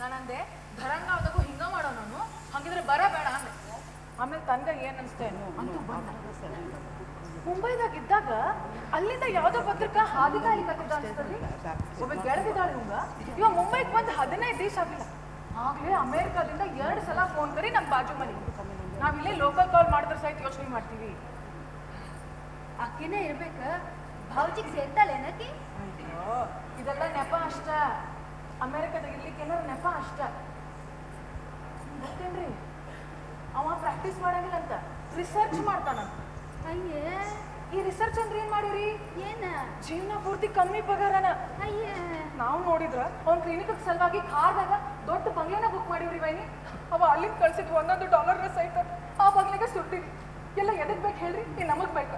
S4: ನಾನಂದೆ ಧರಂಗಾವದಾಗೂ ಹಿಂಗ ಮಾಡೋ ನಾನು, ಹಂಗಿದ್ರೆ ಬರಬೇಡ ಅಂದೆ. ಆಮೇಲೆ ತನ್ಗ ಏನ್ ಅನ್ಸ್ತೇನು ಅಂತೂ ಬಂದ. ಮುಂಬೈದಾಗ ಇದ್ದಾಗ ಅಲ್ಲಿಂದ ಯಾವ್ದೋ ಪತ್ರಕ ಹಾದಿಗಾಲಿ ಕತ್ತಿದ್ದ ಅನ್ಸ್ತದ್ರಿ. ಒಬ್ಬ ಗೆಳತಿದ್ದಾಳೆ ಇವ ಮುಂಬೈಗೆ ಬಂದು 15 ದಿವಸ ಆಗಿಲ್ಲ. ಆಗ್ಲೇ ಅಮೇರಿಕಾದಿಂದ 2 ಸಲ ಫೋನ್ ಕರಿ ನಮ್ ಬಾಜು ಮನೆ. ನಾವಿಲ್ಲೇ ಲೋಕಲ್ ಕಾಲ್ ಮಾಡಿದ್ರೆ ಸಹಿತ ಯೋಚನೆ ಮಾಡ್ತೀವಿ.
S15: ಅಕ್ಕಿನೇ ಇರ್ಬೇಕ, ಭಾವಚಿಗೆ ಸೇರ್ತಾಳೇನಕಿ?
S4: ಇದೆಲ್ಲ ನೆಪ ಅಷ್ಟ. ಅಮೇರಿಕಾದಾಗ ಇರ್ಲಿಕ್ಕೆ ಏನಾರ ನೆಪ ಅಷ್ಟ. ಗೊತ್ತೇನ್ರಿ, ಅವ ಪ್ರಾಕ್ಟೀಸ್ ಮಾಡಂಗಿಲ್ಲ ಅಂತ ರಿಸರ್ಚ್ ಮಾಡ್ತಾನ.
S15: ಅಯ್ಯೇ,
S4: ಈ ರಿಸರ್ಚ್ ಅಂದ್ರೆ ಏನ್ ಮಾಡಿರಿ?
S15: ಏನ?
S4: ಜೀವನ ಪೂರ್ತಿ ಕಮ್ಮಿ ಪಗಾರನ.
S15: ಅಯ್ಯೇ,
S4: ನಾವು ನೋಡಿದ್ರ ಅವ್ನ ಕ್ಲಿನಿಕ್ ಸಲುವಾಗಿ ಕಾರ್ದಾಗ ದೊಡ್ಡ ಬಂಗ್ಲೆನ ಬುಕ್ ಮಾಡಿವ್ರಿ ಬೈನಿ. ಅವ ಅಲ್ಲಿಂದ ಕಳ್ಸಿದ್ $1 ಸಹಿತ ಆ ಬಂಗ್ಲೆಗೆ ಸುಟ್ಟಿವಿ. ಎಲ್ಲ ಎದಕ್ ಬೇಕು ಹೇಳ್ರಿ? ಈ ನಮಗ್ ಬೇಕ.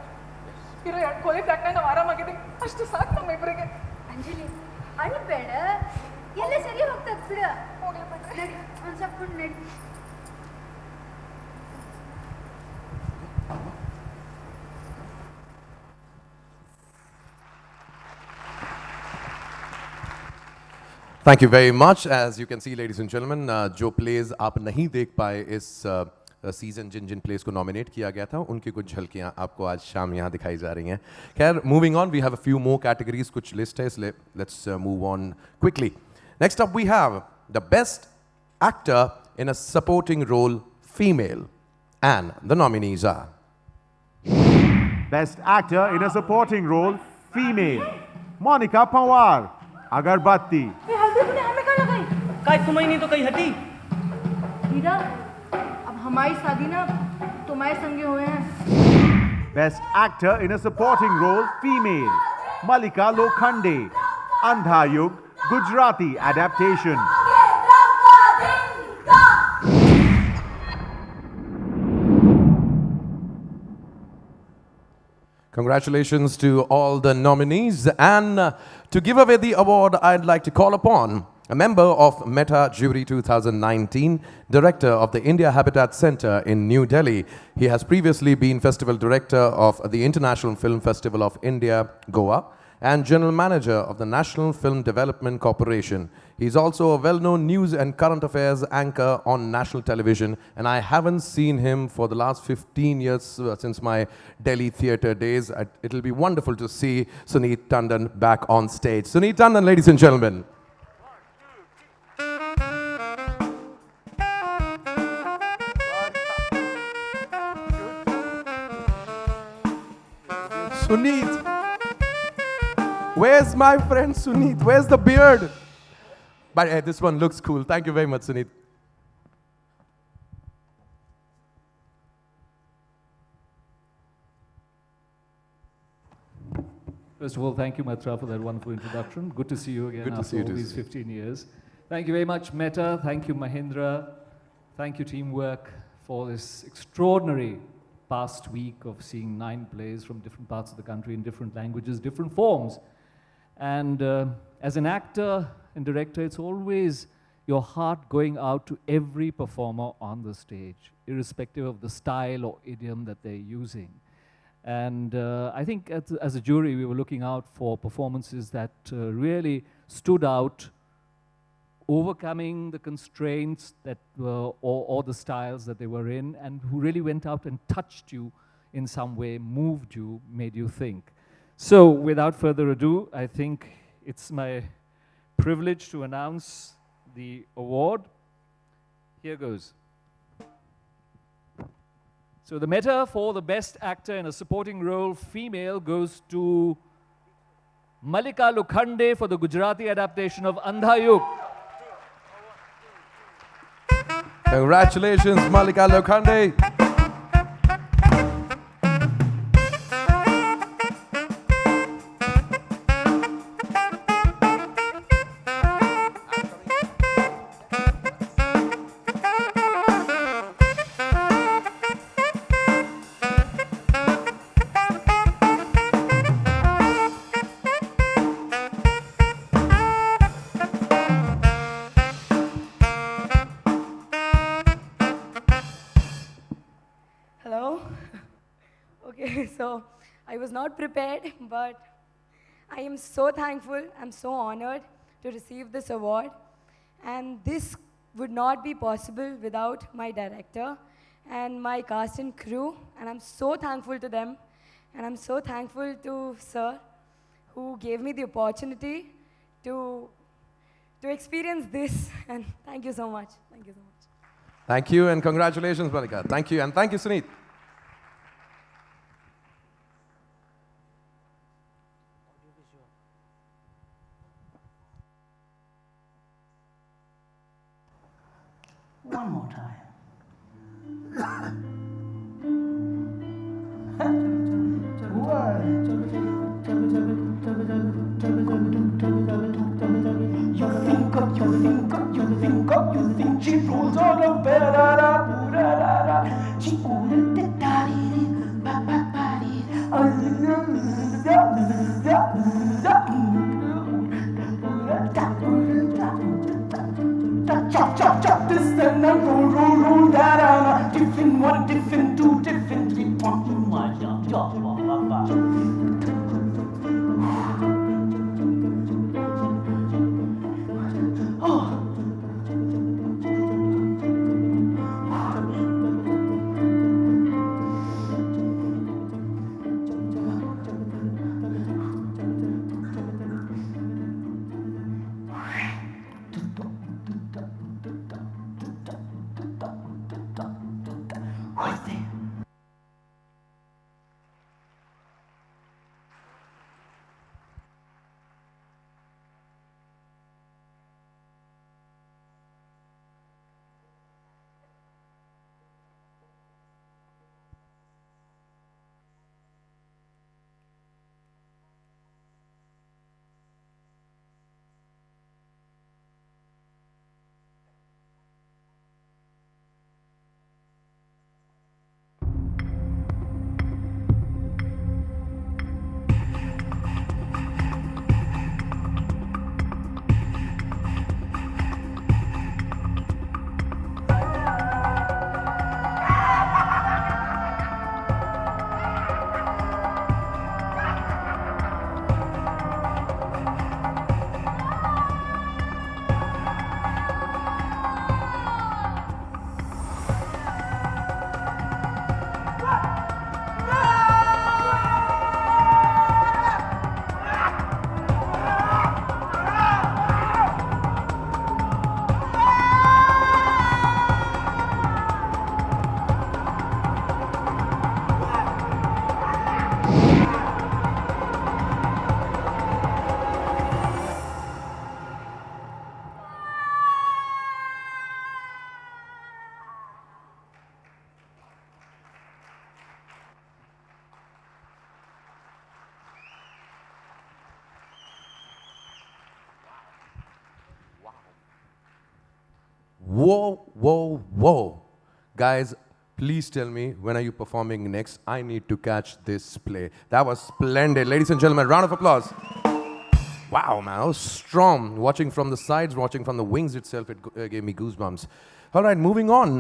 S4: ಇರೋ 2 ಕೋಳಿ ಫ್ಯಾಕ್ಟ್ರಿ ನಾವು ಆರಾಮಾಗಿದ್ದೀವಿ, ಅಷ್ಟು ಸಾಕು ನಮ್ಮ ಇಬ್ಬರಿಗೆ.
S15: ಅಂಜಲಿ ಅಳ್ಬೇಡ, ಎಲ್ಲ ಸರಿ ಹೋಗ್ತದ ಬಿಡ. ನಡಿ ಒಂದ್ ಸ್ವಲ್ಪ ನಡಿ.
S16: Thank you very much. As you can see, ladies and gentlemen, जो plays आप नहीं देख पाए इस सीजन जिन प्लेस को नॉमिनेट किया गया था, उनकी कुछ झलकियां आपको आज शाम यहाँ दिखाई जा रही हैं. खैर, moving on, we have a few more categories, कुछ लिस्ट है, इसलिए let's move on quickly. Next up we have the best actor in a supporting role female, and the nominees are
S18: Best Actor in a Supporting Role Female, Monica Pawar, Agarbatti.
S4: ये हल्दी तूने हमें कहाँ लगाई?
S10: काय सुनाई नहीं तो कहीं हटी.
S4: हीरा, अब हमारी शादी ना तुम्हारे संगे हुए हैं.
S18: Best Actor in a Supporting Role Female, Malika Lokhande, Andha Yug, Gujarati Adaptation.
S16: Congratulations to all the nominees. And to give away the award, I'd like to call upon a member of Meta Jury 2019, director of the India Habitat Center in New Delhi. He has previously been festival director of the International Film Festival of India, Goa, and general manager of the National Film Development Corporation. He's also a well-known news and current affairs anchor on national television, and I haven't seen him for the last 15 years since my Delhi theatre days. It'll be wonderful to see Suneet Tandon back on stage. Suneet Tandon, ladies and gentlemen. Suneet! Where's my friend Suneet? Where's the beard? But this one looks cool. Thank you very much, Suneet.
S19: First of all, thank you, Matra, for that wonderful introduction. Good to see you again
S16: Good to
S19: after
S16: see you
S19: all
S16: too,
S19: these
S16: sir.
S19: 15 years. Thank you very much, Meta. Thank you, Mahindra. Thank you, Teamwork, for this extraordinary past week of seeing 9 plays from different parts of the country in different languages, different forms. And as an actor and director, it's always your heart going out to every performer on the stage, irrespective of the style or idiom that they're using. And I think as a jury, we were looking out for performances that really stood out, overcoming the constraints that were, or the styles that they were in, and who really went out and touched you in some way, moved you, made you think. So without further ado, I think it's my privilege to announce the award. Here goes. So the Meta for the Best Actor in a Supporting Role Female goes to Malika Lokhande for the Gujarati adaptation of Andha Yug.
S16: Congratulations, Malika Lokhande.
S4: Hello. Okay, so
S1: I was not prepared, but I am so thankful. I'm so honored to receive this award. And this would not be possible without my director and my cast and crew. And I'm so thankful to them. And I'm so thankful to Sir, who gave me the opportunity to experience this. And thank you so much. Thank you so much.
S16: Thank you and congratulations, Malika. Thank you and thank you, Suneet.
S9: One more time.
S7: You think she rolls on a bed, she wouldn't chop, chop, chop this, then roll that, different one, different two, different three, one, two, one, chop, chop,
S16: Whoa, whoa, whoa. Guys, please tell me, when are you performing next? I need to catch this play. That was splendid. Ladies and gentlemen, round of applause. Wow, man, that was strong. Watching from the sides, watching from the wings itself, it gave me goosebumps. All right, moving on.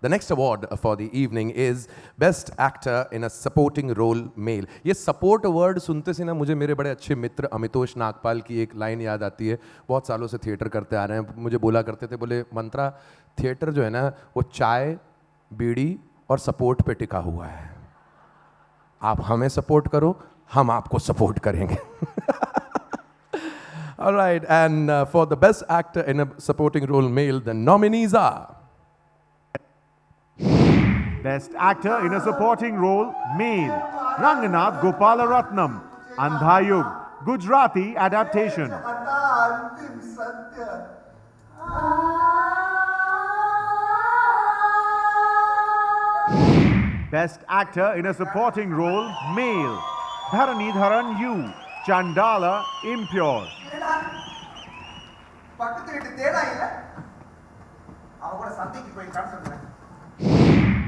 S16: The next award for the evening is Best Actor in a Supporting Role Male. ये support award सुनते से ना मुझे मेरे बड़े अच्छे मित्र अमितोष नागपाल की एक लाइन याद आती है. बहुत सालों से थिएटर करते आ रहे हैं. मुझे बोला करते थे, बोले मंत्रा थिएटर जो है ना वो चाय, बीड़ी और सपोर्ट पे टिका हुआ है. आप हमें सपोर्ट करो, हम आपको सपोर्ट करेंगे. All right, and for the Best Actor in a Supporting Role Male, the nominees are
S18: Best Actor in a Supporting Role, Male, Ranganath Gopalaratnam, Andhayug, Gujarati Adaptation. Best Actor in a Supporting Role, Male, Dharanidharan Yu, Chandala Impure.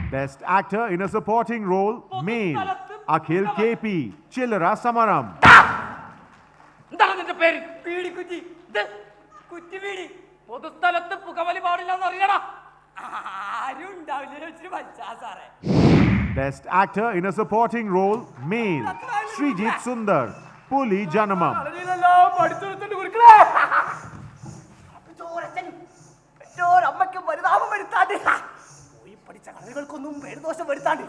S18: Best Actor in a Supporting Role, Male, Akhil KP, Chillera Samaram. Best Actor in a Supporting Role, Male, Srijit Sundar, Puli Janamam.
S2: അമ്മയ്ക്ക് പരിതാപം വരുത്താണ്ട് പോയി പഠിച്ച കളികൾക്കൊന്നും പേരുദോഷം വരുത്താണ്ട്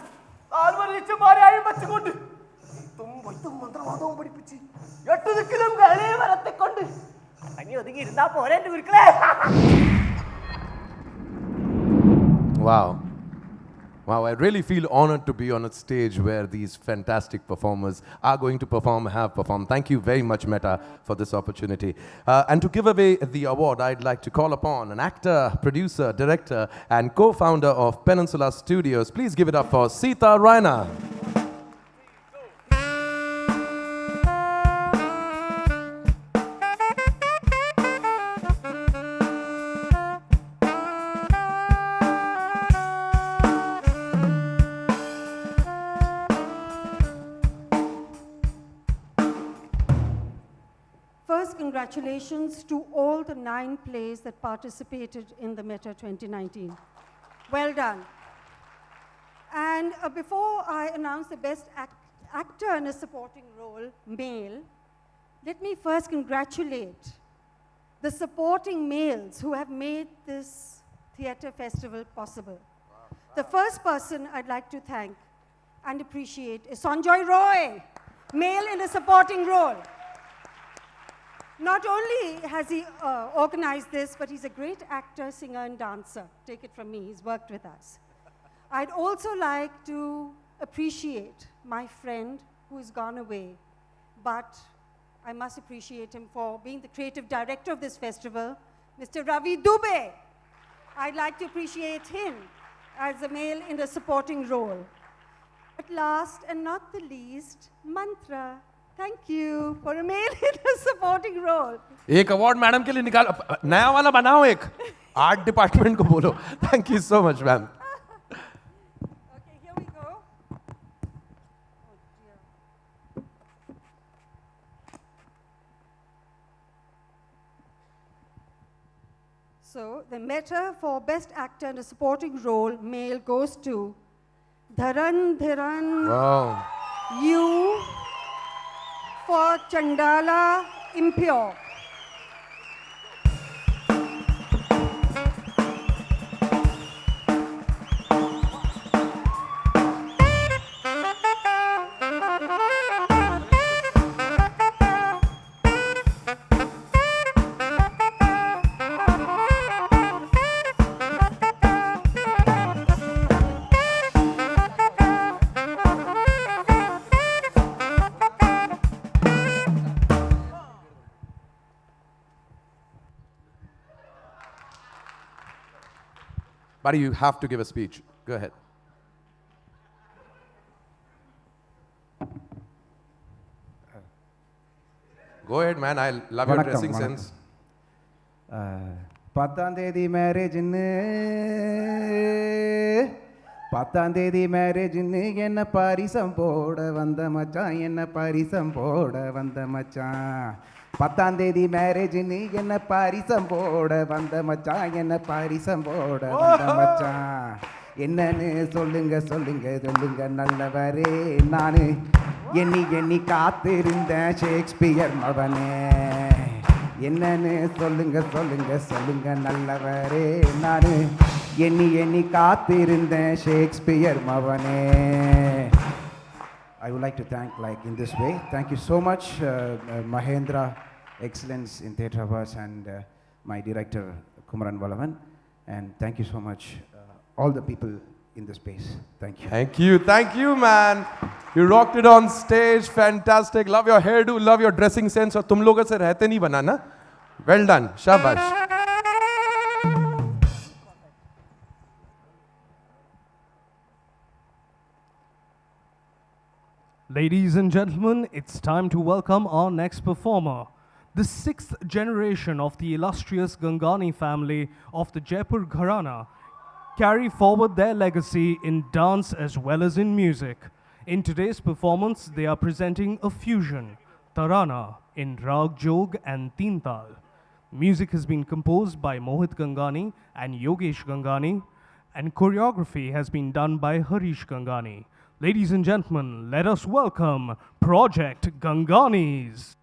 S2: ആൽവരച്ചമാരെയും വെച്ചുകൊണ്ട് പൊയ്ത്തും മന്ത്രവാദവും പഠിപ്പിച്ച് 8 ദിക്കിലും കളി വരത്തിക്കൊണ്ട് അടങ്ങി ഒതുങ്ങി ഇരുന്നാ പോരെ എന്റെ ഗുരുക്കളെ.
S16: Wow. Wow, I really feel honored to be on a stage where these fantastic performers are going to perform, have performed. Thank you very much, Meta, for this opportunity. And to give away the award, I'd like to call upon an actor, producer, director, and co-founder of Peninsula Studios. Please give it up for Sita Raina.
S20: First, congratulations to all the 9 plays that participated in the Meta 2019. Well done. And before I announce the best actor in a supporting role, male, let me first congratulate the supporting males who have made this theatre festival possible. The first person I'd like to thank and appreciate is Sanjoy Roy, male in a supporting role. Not only has he organized this, but he's a great actor, singer, and dancer. Take it from me, he's worked with us. I'd also like to appreciate my friend who has gone away, but I must appreciate him for being the creative director of this festival, Mr. Ravi Dubey. I'd like to appreciate him as a male in a supporting role. But last and not the least, Mantra. Thank you for a male in a supporting role.
S16: एक award madam के लिए निकाल, नया वाला बनाओ एक, art department को बोलो. Thank you so much, ma'am.
S20: Okay, here we go. Oh dear. So the Meta for Best Actor in a Supporting Role, male, goes to Dharan Dhiran.
S16: Wow.
S20: You for Chandala Impure.
S16: Buddy, you have to give a speech. Go ahead. Go ahead, man. I love your dressing sense.
S21: பத்தாம் தேதி மேரேஜ்னு என்ன பரிசம் போட வந்த மச்சான், என்ன பரிசம் போட வந்த மச்சான். 10ஆம் தேதி மேரேஜ்னு என்ன பரிசம் போட வந்த மச்சான், என்ன பரிசம் போட வந்த மச்சான். என்னன்னு சொல்லுங்க சொல்லுங்க சொல்லுங்க நல்லவரே, நான் எண்ணி எண்ணி காத்திருந்தேன் ஷேக்ஸ்பியர் மகனே. என்னன்னு சொல்லுங்க சொல்லுங்க சொல்லுங்க நல்லவரே, நான் எண்ணி எண்ணி காத்திருந்தேன் ஷேக்ஸ்பியர் மகனே. I would like to thank in this way. Thank you so much, Mahendra, Excellence in Theatre Awards, and my director, Kumaran Valavan. And thank you so much, all the people in the space. Thank you.
S16: Thank you, man. You rocked it on stage, fantastic. Love your hairdo, love your dressing sense. और तुम लोगों से रहते नहीं बना ना? Well done, शाबाश.
S6: Ladies and gentlemen, it's time to welcome our next performer. The 6th generation of the illustrious Gangani family of the Jaipur Gharana carry forward their legacy in dance as well as in music. In today's performance, they are presenting a fusion, Tarana, in Rag Jog and Tintal. Music has been composed by Mohit Gangani and Yogesh Gangani, and choreography has been done by Harish Gangani. Ladies and gentlemen, let us welcome Project Ganganis.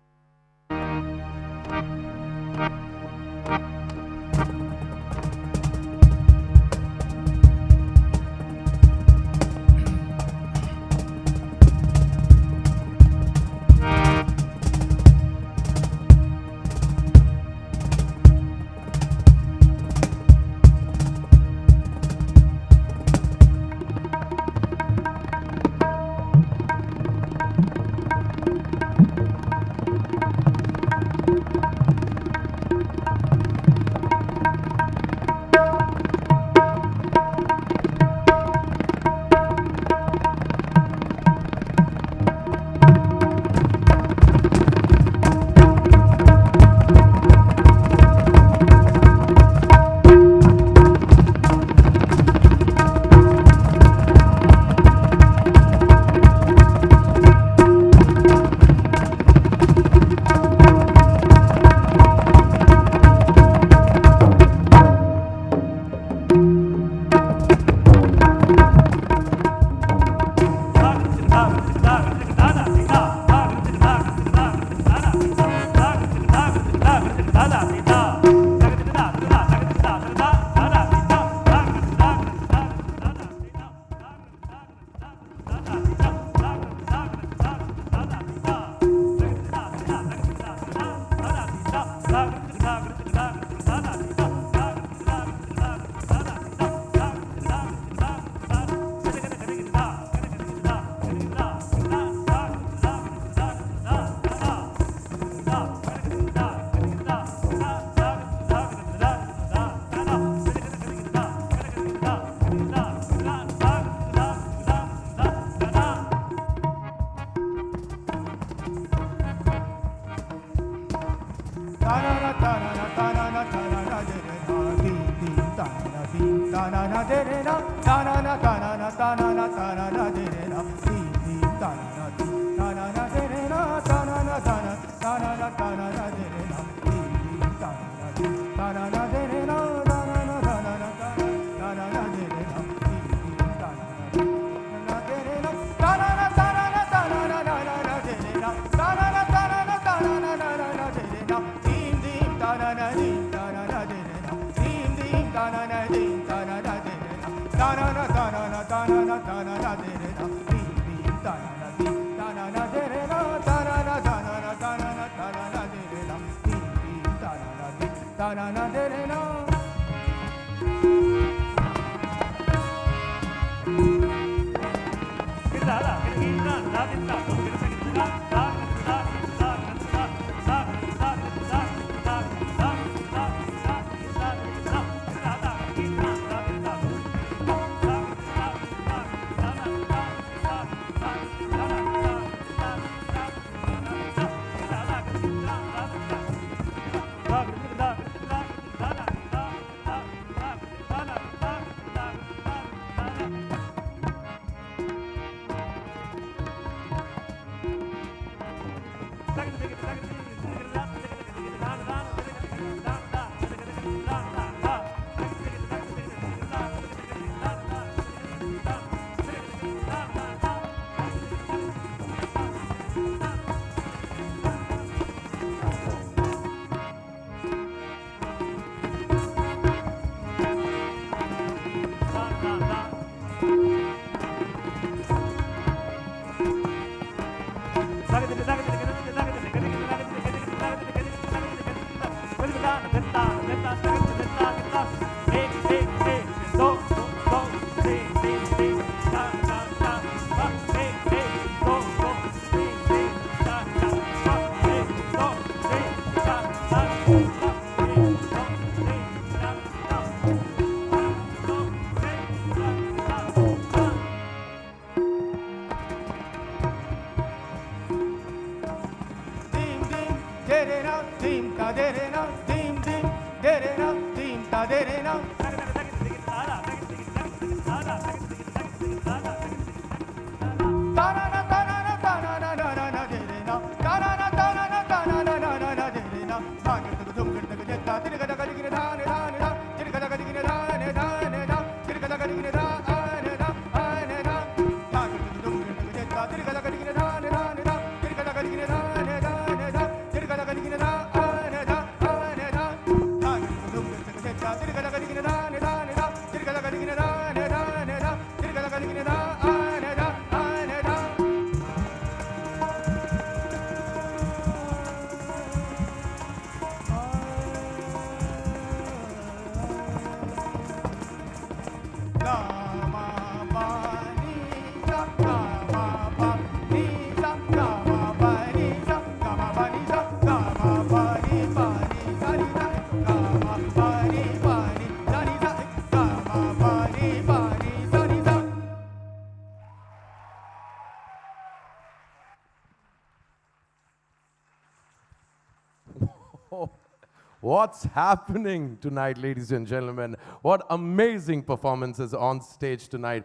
S16: What's happening tonight, ladies and gentlemen? What amazing performances on stage tonight.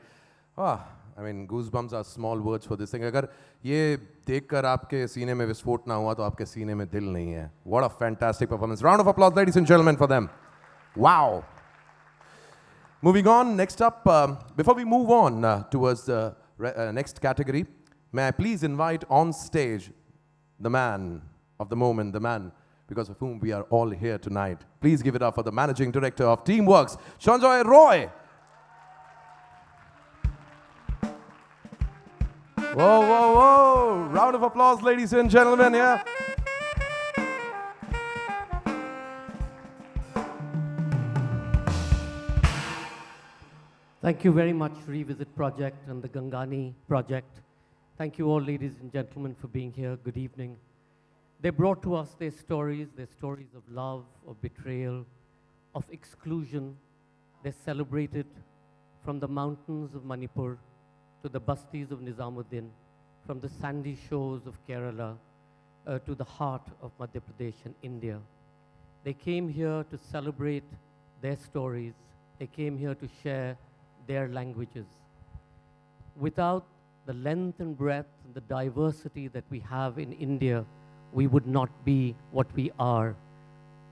S16: Ah, I mean, goosebumps are small words for this thing. अगर ये देखकर आपके सीने में विस्फोट ना हुआ तो आपके सीने में दिल नहीं है. What a fantastic performance. Round of applause, ladies and gentlemen, for them. Wow. Moving on, next up, before we move on towards the next category, may I please invite on stage the man of the moment, the man because of whom we are all here tonight. Please give it up for the Managing Director of Teamworks, Sanjoy Roy. Whoa, whoa, whoa. Round of applause, ladies and gentlemen, yeah.
S3: Thank you very much, Revisit Project and the Gangani Project. Thank you all, ladies and gentlemen, for being here. Good evening. They brought to us their stories of love, of betrayal, of exclusion. They celebrated from the mountains of Manipur to the bastis of Nizamuddin, from the sandy shores of Kerala to the heart of Madhya Pradesh and India. They came here to celebrate their stories. They came here to share their languages. Without the length and breadth and the diversity that we have in India, we would not be what we are.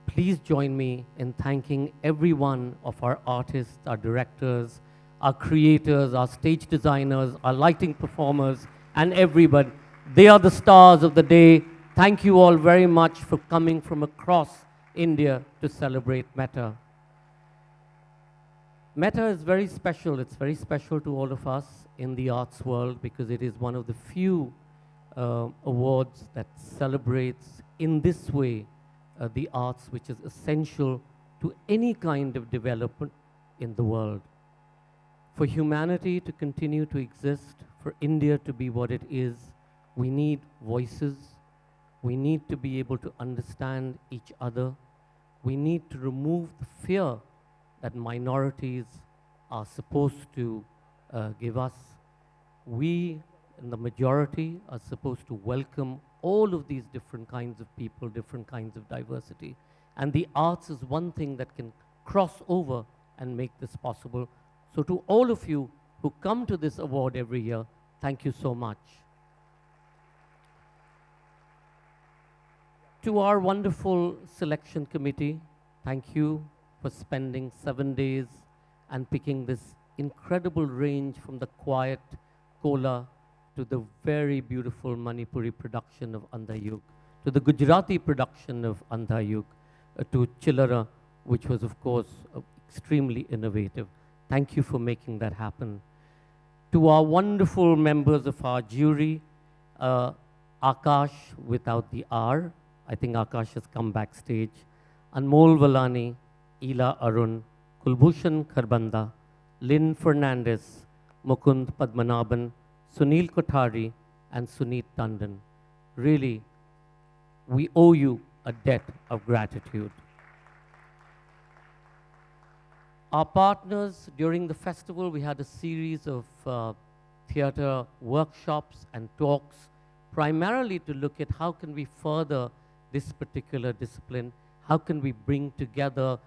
S3: Please join me in thanking every one of our artists, our directors, our creators, our stage designers, our lighting performers, and everybody. They are the stars of the day. Thank you all very much for coming from across India to celebrate Meta. Meta is very special. It's very special to all of us in the arts world because it is one of the few awards that celebrates in this way the arts, which is essential to any kind of development in the world. For humanity to continue to exist, for India to be what it is, we need voices. We need to be able to understand each other. We need to remove the fear that minorities are supposed to give us. We, in the majority, are supposed to welcome all of these different kinds of people, different kinds of diversity. And the arts is one thing that can cross over and make this possible. So to all of you who come to this award every year, thank you so much. To our wonderful selection committee, thank you for spending 7 days and picking this incredible range from the quiet Kola to the very beautiful Manipuri production of Andhayuk, to the Gujarati production of Andhayuk, to Chillara, which was, of course, extremely innovative. Thank you for making that happen. To our wonderful members of our jury, Akash without the R, I think Akash has come backstage, Anmol Valani, Ila Arun, Kulbhushan Kharbanda, Lynn Fernandez, Mukund Padmanabhan, Sunil Kothari, and Suneet Tandon. Really, we owe you a debt of gratitude. Our partners, during the festival, we had a series of theatre workshops and talks, primarily to look at how can we further this particular discipline, how can we bring together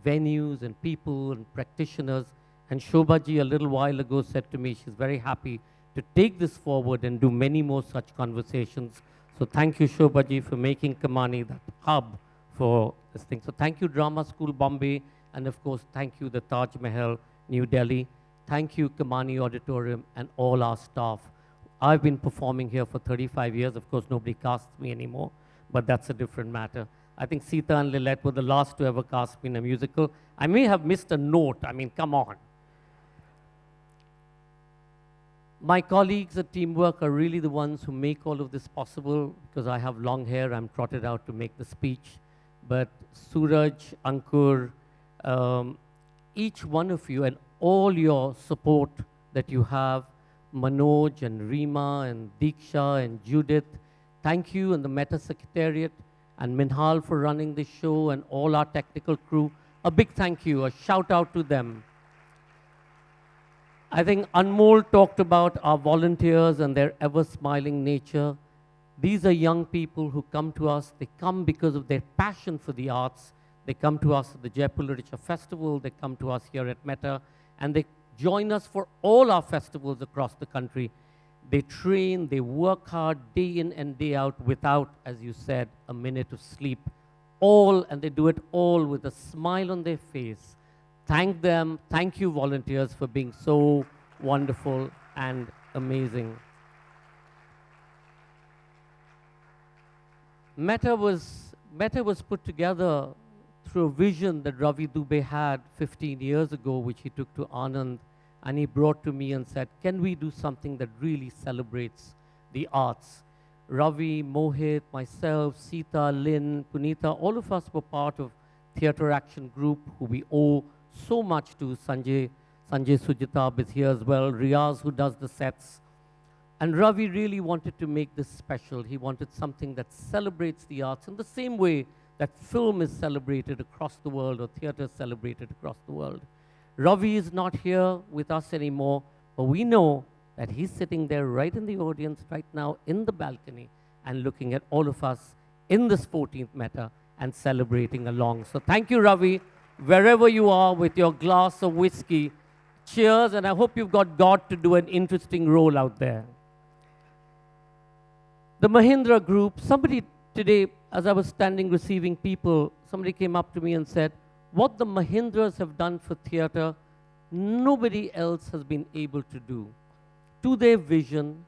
S3: venues and people and practitioners. And Shobhaji a little while ago said to me she's very happy to take this forward and do many more such conversations. So thank you, Shobhaji, for making Kamani that hub for this thing. So thank you, Drama School Bombay, and of course, thank you, the Taj Mahal, New Delhi. Thank you, Kamani Auditorium, and all our staff. I've been performing here for 35 years. Of course, nobody casts me anymore, but that's a different matter. I think Sita and Lilette were the last to ever cast me in a musical. I may have missed a note. I mean, come on. My colleagues at Teamwork are really the ones who make all of this possible. Because I have long hair, I'm trotted out to make the speech. But Suraj, Ankur, each one of you and all your support that you have, Manoj and Rima and Diksha and Judith, thank you, and the Meta Secretariat, and Minhal for running this show, and all our technical crew. A big thank you, a shout out to them. I think Anmol talked about our volunteers and their ever-smiling nature. These are young people who come to us. They come because of their passion for the arts. They come to us at the Jaipur Literature Festival. They come to us here at Meta. And they join us for all our festivals across the country. They train, they work hard day in and day out without, as you said, a minute of sleep. All, and they do it all with a smile on their face. Thank them. Thank you, volunteers, for being so wonderful and amazing. Meta was put together through a vision that Ravi Dubey had 15 years ago, which he took to Anand, and he brought to me and said, can we do something that really celebrates the arts? Ravi, Mohit, myself, Sita, Lynn, Punita, all of us were part of Theatre Action Group, who we owe so much to. Sanjay Sujitab is here as well, Riaz, who does the sets. And Ravi really wanted to make this special. He wanted something that celebrates the arts in the same way that film is celebrated across the world or theatre is celebrated across the world. Ravi is not here with us anymore, but we know that he's sitting there right in the audience right now in the balcony and looking at all of us in this 14th Meta and celebrating along. So thank you, Ravi, wherever you are with your glass of whiskey. Cheers, and I hope you've got God to do an interesting role out there. The Mahindra Group, somebody today, as I was standing receiving people, somebody came up to me and said, what the Mahindras have done for theatre, nobody else has been able to do. To their vision,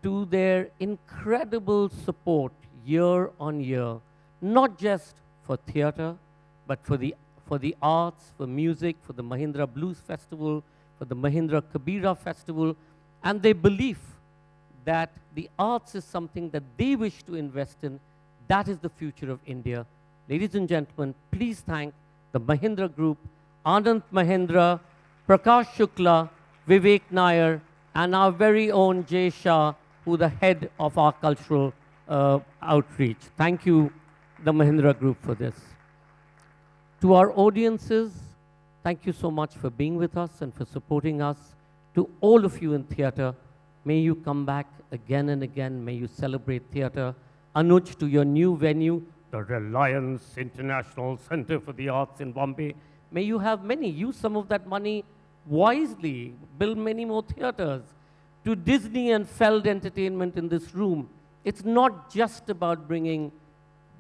S3: to their incredible support year on year, not just for theatre, but for the arts, for music, for the Mahindra Blues Festival, for the Mahindra Kabira Festival, and their belief that the arts is something that they wish to invest in. That is the future of India. Ladies and gentlemen, please thank the Mahindra Group, Anand Mahindra, Prakash Shukla, Vivek Nair, and our very own Jay Shah, who is the head of our cultural outreach. Thank you, the Mahindra Group, for this. To our audiences, thank you so much for being with us and for supporting us. To all of you in theatre, may you come back again and again. May you celebrate theatre. Anuj, to your new venue, the Reliance International Center for the Arts in Bombay. May you have many. Use some of that money wisely. Build many more theatres. To Disney and Feld Entertainment in this room, it's not just about bringing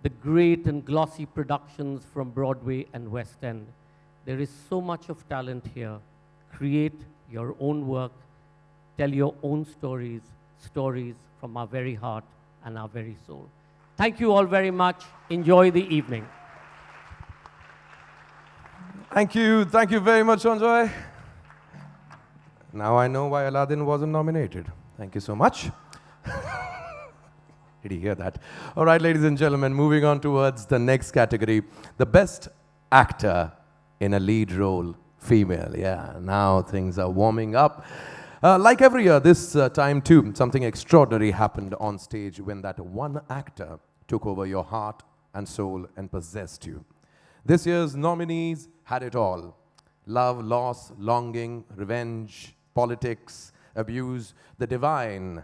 S3: the great and glossy productions from Broadway and West End. There is so much of talent here. Create your own work. Tell your own stories, stories from our very heart and our very soul. Thank you all very much. Enjoy the evening.
S17: Thank you very much, Sanjoy. Now I know why Aladdin wasn't nominated. Thank you so much. Did you hear that? All right, ladies and gentlemen, moving on towards the next category, the best actor in a lead role, female. Yeah, now things are warming up. Like every year, this time too, something extraordinary happened on stage when that one actor took over your heart and soul and possessed you. This year's nominees had it all. Love, loss, longing, revenge, politics, abuse, the divine.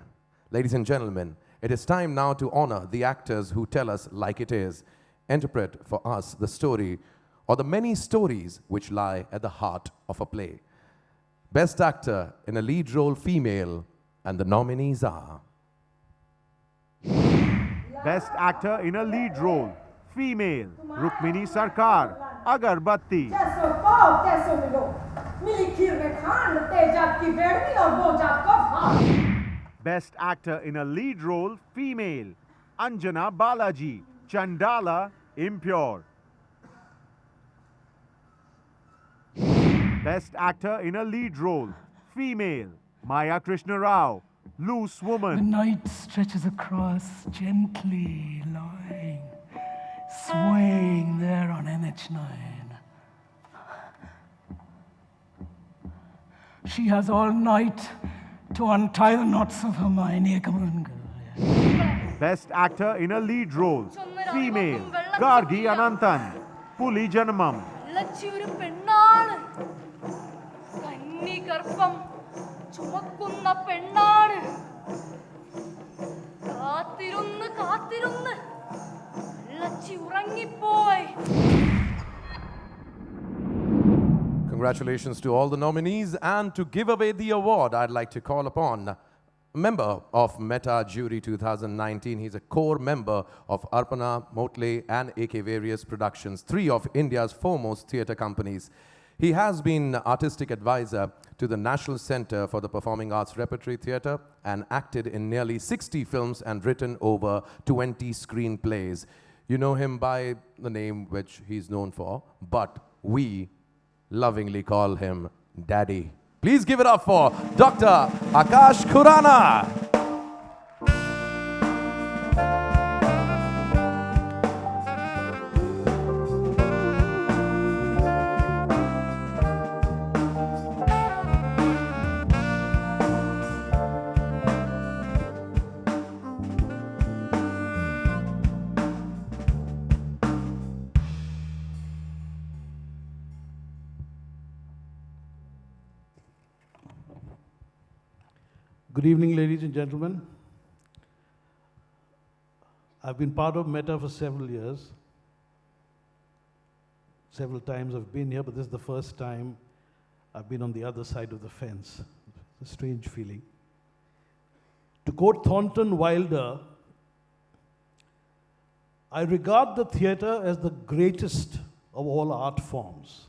S17: Ladies and gentlemen, it is time now to honor the actors who tell us like it is, interpret for us the story or the many stories which lie at the heart of a play. Best actor in a lead role, female, and the nominees are...
S18: Best actor in a lead role, female, Rukmini Sarkar, Agarbatti. Best actor in a lead role, female, Anjana Balaji, Chandala, Impure. Best actor in a lead role, female, Maya Krishna Rao, Loose Woman.
S5: The night stretches across, gently lying, swaying there on MH9. She has all night to untie the knots of her mind. Come on, girl.
S18: Best actor in a lead role, female, Gargi Ananthan, Puli Janamam.
S4: കന്നിഗർഭം ചുമക്കുന്ന പെണ്ണാണ് കാത്തിരുന്ന്
S16: Congratulations to all the nominees. And to give away the award, I'd like to call upon a member of Meta Jury 2019. He's a core member of Arpana, Motley, and AK Various Productions, three of India's foremost theatre companies. He has been artistic advisor to the National Centre for the Performing Arts Repertory Theatre and acted in nearly 60 films and written over 20 screenplays. You know him by the name which he's known for, but we lovingly call him Daddy. Please give it up for Dr. Akash Khurana.
S5: Good evening, ladies and gentlemen. I've been part of Meta for several years. Several times I've been here, but this is the first time I've been on the other side of the fence. It's a strange feeling. To quote Thornton Wilder, I regard the theatre as the greatest of all art forms.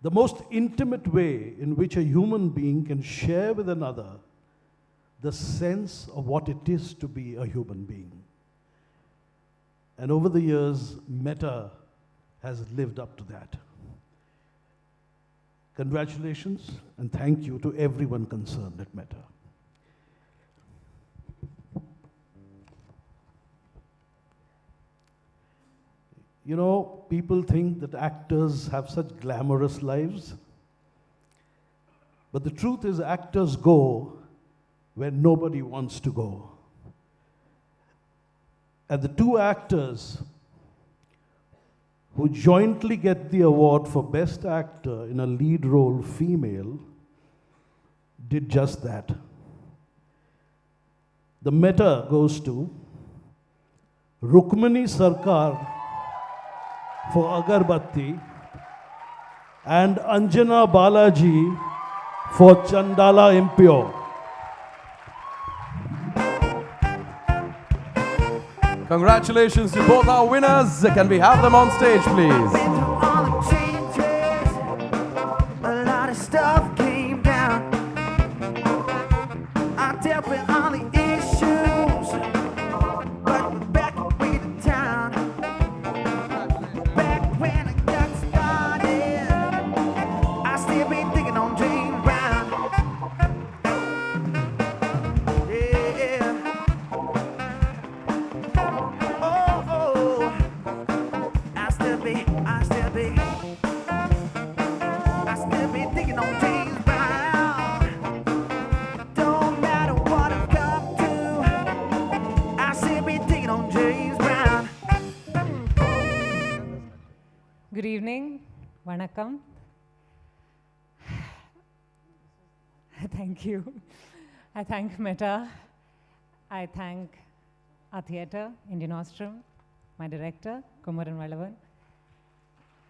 S5: The most intimate way in which a human being can share with another the sense of what it is to be a human being. And over the years, Meta has lived up to that. Congratulations and thank you to everyone concerned at Meta. You know, people think that actors have such glamorous lives. But the truth is, actors go where nobody wants to go. And the two actors who jointly get the award for Best Actor in a Lead Role Female did just that. The Meta goes to Rukmini Sarkar for Agarbatti and Anjana Balaji for Chandala Impure.
S16: Congratulations to both our winners. Can we have them on stage, please?
S7: A lot of stuff came down. I dealt with all the issues, but we're back with the town. Back when I got started, I still been thinking on James Brown. Yeah. Oh, I still be thinking on James Brown. Don't matter what I've come to, I still be thinking on James Brown.
S8: Good evening, Vanakkam. Thank you. I thank Meta. I thank our theatre, Indian Ostrom, my director, Kumaran Valavan.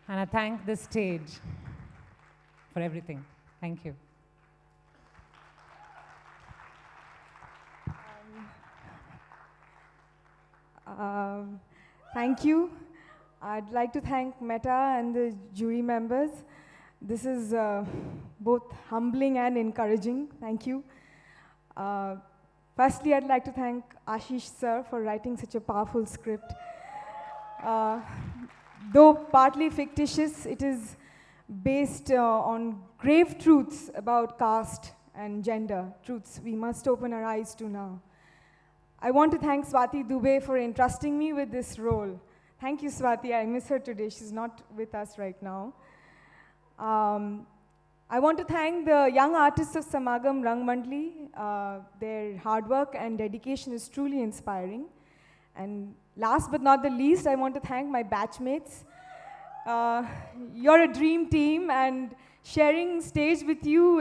S8: And I thank this stage for everything. Thank you.
S1: Thank you. I'd like to thank Meta and the jury members. This is both humbling and encouraging. Thank you. Firstly, I'd like to thank Ashish sir for writing such a powerful script. Though partly fictitious, it is based on grave truths about caste and gender, truths we must open our eyes to now. I want to thank Swati Dubey for entrusting me with this role. Thank you, Swati. I miss her today. She's not with us right now. I want to thank the young artists of Samagam Rangmandli. Their hard work and dedication is truly inspiring. And last but not the least, I want to thank my batchmates. You're a dream team, and sharing stage with you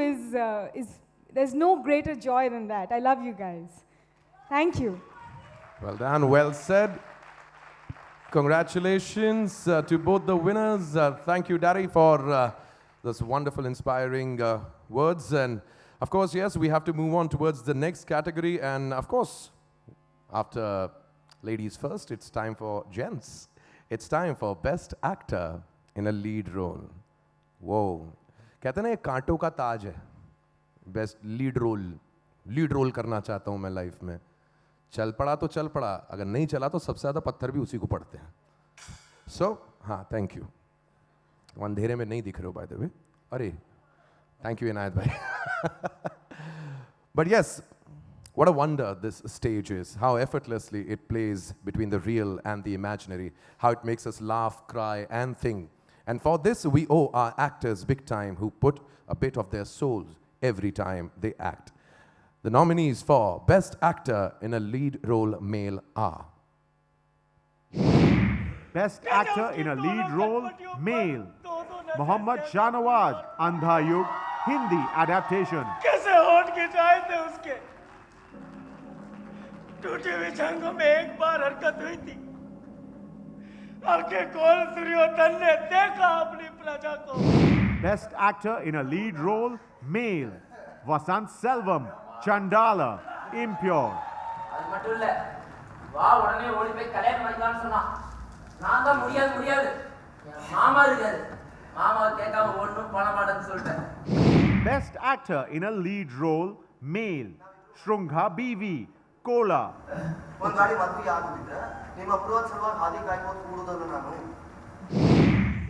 S1: there's no greater joy than that. I love you guys. Thank you.
S16: Well done, well said. Congratulations to both the winners. Thank you, Dari, for those wonderful, inspiring words. And of course, yes, we have to move on towards the next category. And of course, after ladies first, it's time for gents. It's time for Best Actor in a Lead Role. Whoa. कहते हैं ना ये कांटों का ताज है. Best lead role करना चाहता हूँ मैं लाइफ में. चल पड़ा तो चल पड़ा, अगर नहीं चला तो सबसे ज़्यादा पत्थर भी उसी को पड़ते हैं. So, हाँ, thank you. अंधेरे में नहीं दिख रहे हो by the way. अरे, thank you Inayat bhai. But yes, what a wonder this stage is, how effortlessly it plays between the real and the imaginary, how it makes us laugh, cry, and think. And for this, we owe our actors big time who put a bit of their souls every time they act. The nominees for Best Actor in a Lead Role Male are
S18: Best Actor in a Lead Role Male, Mohammad Shahnawaz, Andha Yug, Hindi adaptation.
S2: कैसे होठ गिराए थे उसके? टूटी हुई जंगों में एक बार हरकत हुई थी. आंखें खोल दुर्योधन ने देखा अपनी प्रजा को.
S18: Best Actor in a Lead Role Male, Vasant Selvam, Chandala, Impure.
S11: அதுமட்டுல்ல வா உடனே ஓடி போய் கல்யாணம் பண்ணிக்கலாம்னு சொன்னா. நான் தான் முடியாது. என் மாமா இருக்காரு. மாமா கேட்காம ஒண்ணும் பண்ண மாட்டேன்னு சொல்லிட்டேன்.
S18: Best Actor in a Lead Role Male, Shrungha BV, Kola.
S22: ಒಂದು ಗಾಡಿ ಮದುವೆ ಆಗ್ಬಿಟ್ಟಿದ್ರೆ ನಿಮ್ಮ ಅಪ್ರೂವಲ್ ಸಲುವಾಗಿ ಹಾದಿ ಕಾಯ್ಬೋದು ಕೂಡುದಲ್ಲ ನಾನು.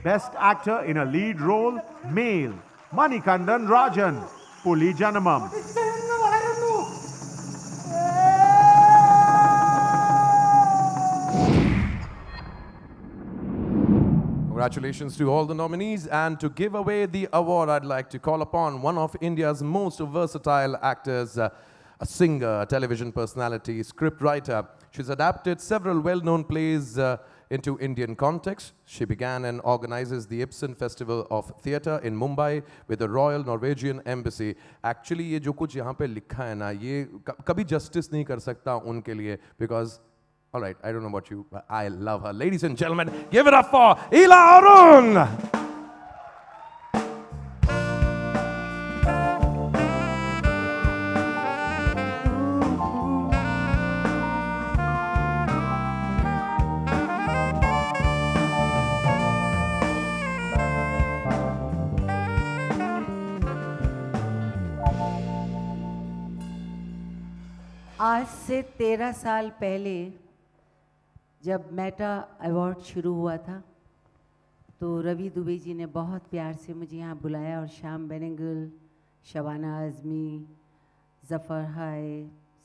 S18: Best Actor in a Lead Role Male, Manikandan Rajan, Puli Janamam.
S16: Congratulations to all the nominees, and to give away the award, I'd like to call upon one of India's most versatile actors, a singer, a television personality, scriptwriter. She's adapted several well-known plays into Indian context. She began and organizes the Ibsen Festival of Theatre in Mumbai with the Royal Norwegian Embassy. Actually, ये जो कुछ यहाँ पे लिखा है ना, ये कभी justice नहीं कर सकता उनके लिए, because all right, I don't know about you, but I love her. Ladies and gentlemen, give it up for Ila Arun!
S23: आज से 13 साल पहले जब मेटा अवार्ड शुरू हुआ था तो रवि दुबे जी ने बहुत प्यार से मुझे यहाँ बुलाया और श्याम बेनेगल, शबाना आज़मी, ज़फ़र हाय,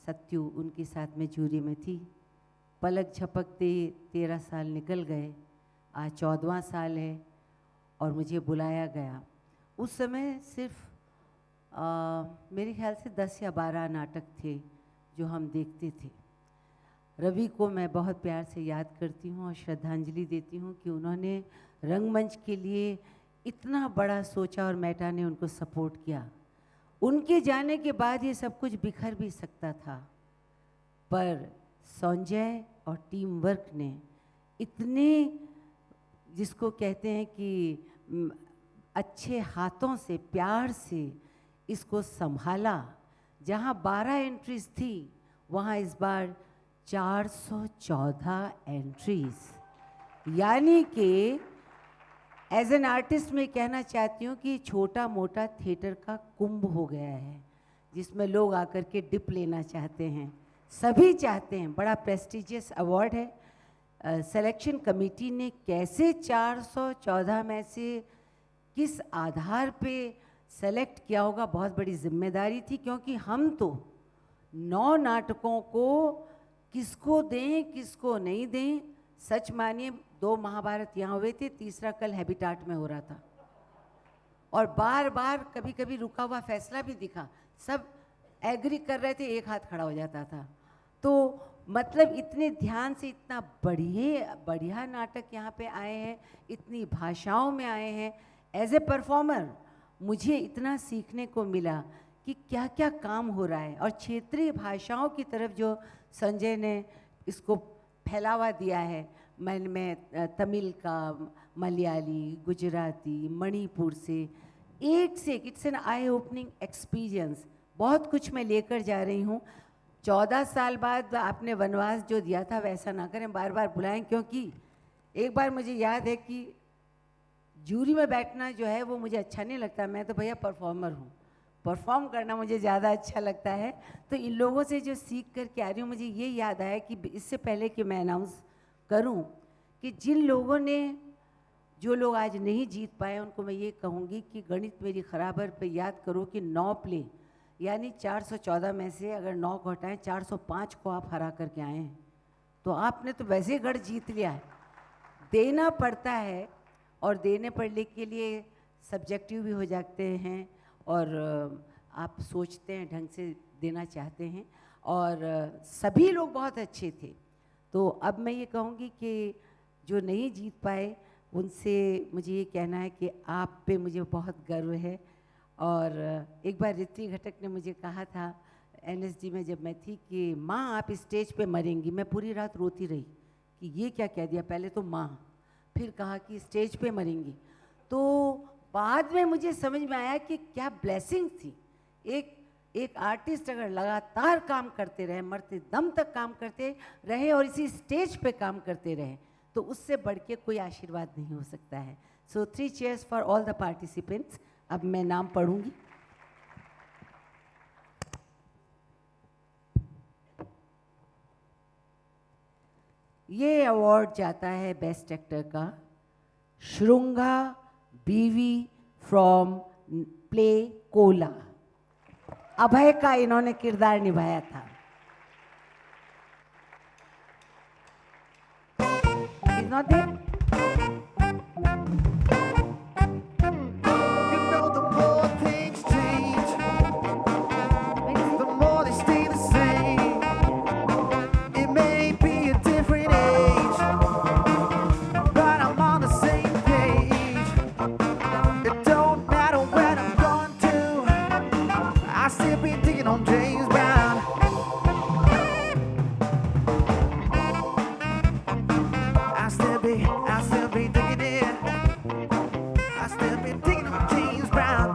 S23: सत्यू उनके साथ में जूरी में थी. पलक झपकते 13 साल निकल गए. आज 14वां साल है और मुझे बुलाया गया. उस समय सिर्फ मेरे ख्याल से 10 या 12 नाटक थे जो हम देखते थे. रवि को मैं बहुत प्यार से याद करती हूँ और श्रद्धांजलि देती हूँ कि उन्होंने रंगमंच के लिए इतना बड़ा सोचा और मेटा ने उनको सपोर्ट किया. उनके जाने के बाद ये सब कुछ बिखर भी सकता था, पर संजय और टीम वर्क ने इतने, जिसको कहते हैं कि अच्छे हाथों से प्यार से इसको संभाला. जहाँ 12 एंट्रीज थी वहाँ इस बार 414 एंट्रीज. यानी कि एज एन आर्टिस्ट मैं कहना चाहती हूँ कि छोटा मोटा थिएटर का कुंभ हो गया है जिसमें लोग आकर के डिप लेना चाहते हैं. सभी चाहते हैं. बड़ा प्रेस्टिजियस अवार्ड है. सिलेक्शन कमेटी ने कैसे 414 में से किस आधार पे सेलेक्ट किया होगा, बहुत बड़ी जिम्मेदारी थी, क्योंकि हम तो 9 नाटकों को किसको दें किसको नहीं दें. सच मानिए 2 महाभारत यहाँ हुए थे, तीसरा कल हैबिटाट में हो रहा था और बार बार कभी कभी रुका हुआ फैसला भी दिखा. सब एग्री कर रहे थे, एक हाथ खड़ा हो जाता था. तो मतलब इतने ध्यान से इतना बढ़िया नाटक यहाँ पे आए हैं, इतनी भाषाओं में आए हैं. एज ए परफॉर्मर मुझे इतना सीखने को मिला कि क्या क्या काम हो रहा है. और क्षेत्रीय भाषाओं की तरफ जो संजय ने इसको फैलावा दिया है, मैं तमिल का, मलयाली, गुजराती, मणिपुर से एक से एक, it's an I opening experience. बहुत कुछ मैं लेकर जा रही हूँ। 14 साल बाद आपने वनवास जो दिया था वैसा ना करें, बार बार बुलाएं, क्योंकि एक बार मुझे याद है कि जूरी में बैठना जो है वो मुझे अच्छा नहीं लगता। मैं तो भैया परफॉर्मर हूँ, परफॉर्म करना मुझे ज़्यादा अच्छा लगता है। तो इन लोगों से जो सीख कर के आ रही हूँ, मुझे ये याद आया कि इससे पहले कि मैं अनाउंस करूँ कि जिन लोगों ने, जो लोग आज नहीं जीत पाए, उनको मैं ये कहूँगी कि गणित मेरी खराबर पे याद करो कि 9 प्ले यानी 414 में से अगर 9 को हटाएं 405 को आप हरा करके आए हैं, तो आपने तो वैसे गढ़ जीत लिया है। देना पड़ता है और देने पड़ने के लिए सब्जेक्टिव भी हो जाते हैं और आप सोचते हैं ढंग से देना चाहते हैं, और सभी लोग बहुत अच्छे थे। तो अब मैं ये कहूँगी कि जो नहीं जीत पाए उनसे मुझे ये कहना है कि आप पे मुझे बहुत गर्व है। और एक बार ऋत्वी घटक ने मुझे कहा था NSD में जब मैं थी कि माँ आप स्टेज पे मरेंगी। मैं पूरी रात रोती रही कि ये क्या कह दिया, पहले तो माँ, फिर कहा कि स्टेज पे मरेंगी। तो बाद में मुझे समझ में आया कि क्या ब्लेसिंग थी। एक आर्टिस्ट अगर लगातार काम करते रहे, मरते दम तक काम करते रहे और इसी स्टेज पे काम करते रहे, तो उससे बढ़ के कोई आशीर्वाद नहीं हो सकता है। सो 3 cheers for all the participants. अब मैं नाम पढ़ूंगी। ये अवार्ड जाता है बेस्ट एक्टर का श्रृंगा बीवी फ्रॉम प्ले कोला। अभय का इन्होंने किरदार निभाया था। He's not there?
S7: You know, the more things change, the more they stay the same. It may be a different age, but I'm on the same page. It don't matter when I'm gone to, I still be digging on James Brown. I still be digging it. I still be digging on James Brown.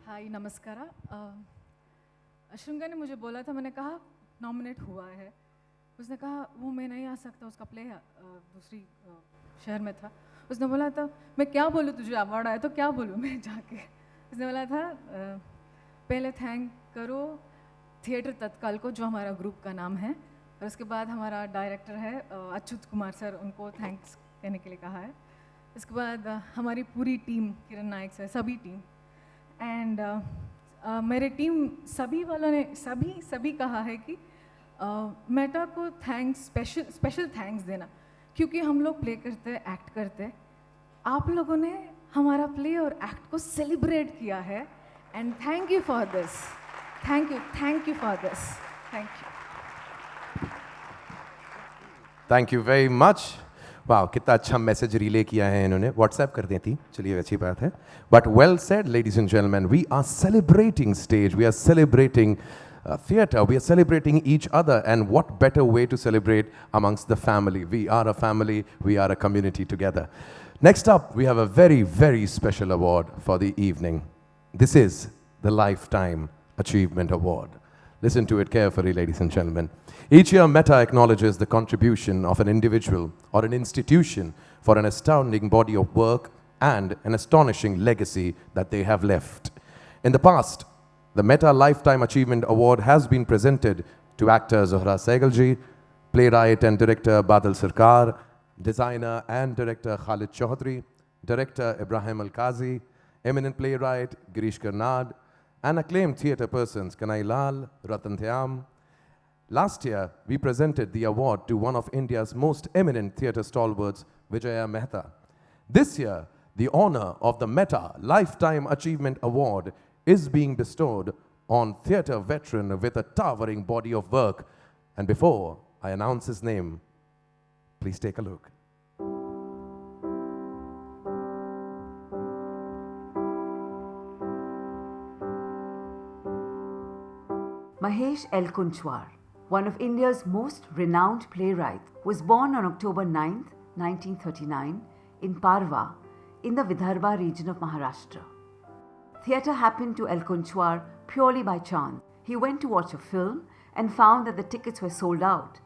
S12: हाय नमस्कार। श्रृंगा ने मुझे बोला था, मैंने कहा nominate हुआ है। उसने कहा वो मैं नहीं आ सकता, उसका प्ले दूसरी शहर में था। उसने बोला था मैं क्या बोलूँ, तुझे अवार्ड आया तो क्या बोलूँ मैं जाके। उसने बोला था पहले थैंक करो थिएटर तत्काल को, जो हमारा ग्रुप का नाम है, और उसके बाद हमारा डायरेक्टर है अच्युत कुमार सर, उनको थैंक्स कहने के लिए कहा है। इसके बाद हमारी पूरी टीम, किरण नायक सर, सभी टीम, एंड मेरे टीम सभी वालों ने सभी कहा है कि मेटा को थैंक्स, स्पेशल थैंक्स देना, क्योंकि हम लोग प्ले करते हैं, एक्ट करते हैं। आप लोगों ने हमारा प्ले और एक्ट को सेलिब्रेट किया है, and thank you for this, thank you for this, thank you.
S16: Thank you very much. वाह, कितना अच्छा मैसेज रिले किया है इन्होंने। व्हाट्सएप कर देती, चलिए अच्छी बात है। But well said ladies and gentlemen, we are celebrating stage, we are celebrating theatre, we are celebrating each other, and what better way to celebrate amongst the family. We are a family, we are a community together. Next up, we have a very, very special award for the evening. This is the Lifetime Achievement Award. Listen to it carefully, ladies and gentlemen. Each year, Meta acknowledges the contribution of an individual or an institution for an astounding body of work and an astonishing legacy that they have left. In the past, the Meta Lifetime Achievement Award has been presented to actor Zohra Saigalji, playwright and director Badal Sarkar, designer and director Khalid Chaudhry, director Ibrahim Al-Qazi, eminent playwright Girish Karnad, and acclaimed theatre persons Kanai Lal, Ratan Thyam. Last year, we presented the award to one of India's most eminent theatre stalwarts, Vijaya Mehta. This year, the honor of the Meta Lifetime Achievement Award is being bestowed on theatre veteran with a towering body of work. And before I announce his name, please take a look.
S13: Mahesh Elkunchwar, one of India's most renowned playwrights, was born on October 9th, 1939, in Parva, in the Vidarbha region of Maharashtra. Theatre happened to Elkunchwar purely by chance. He went to watch a film and found that the tickets were sold out,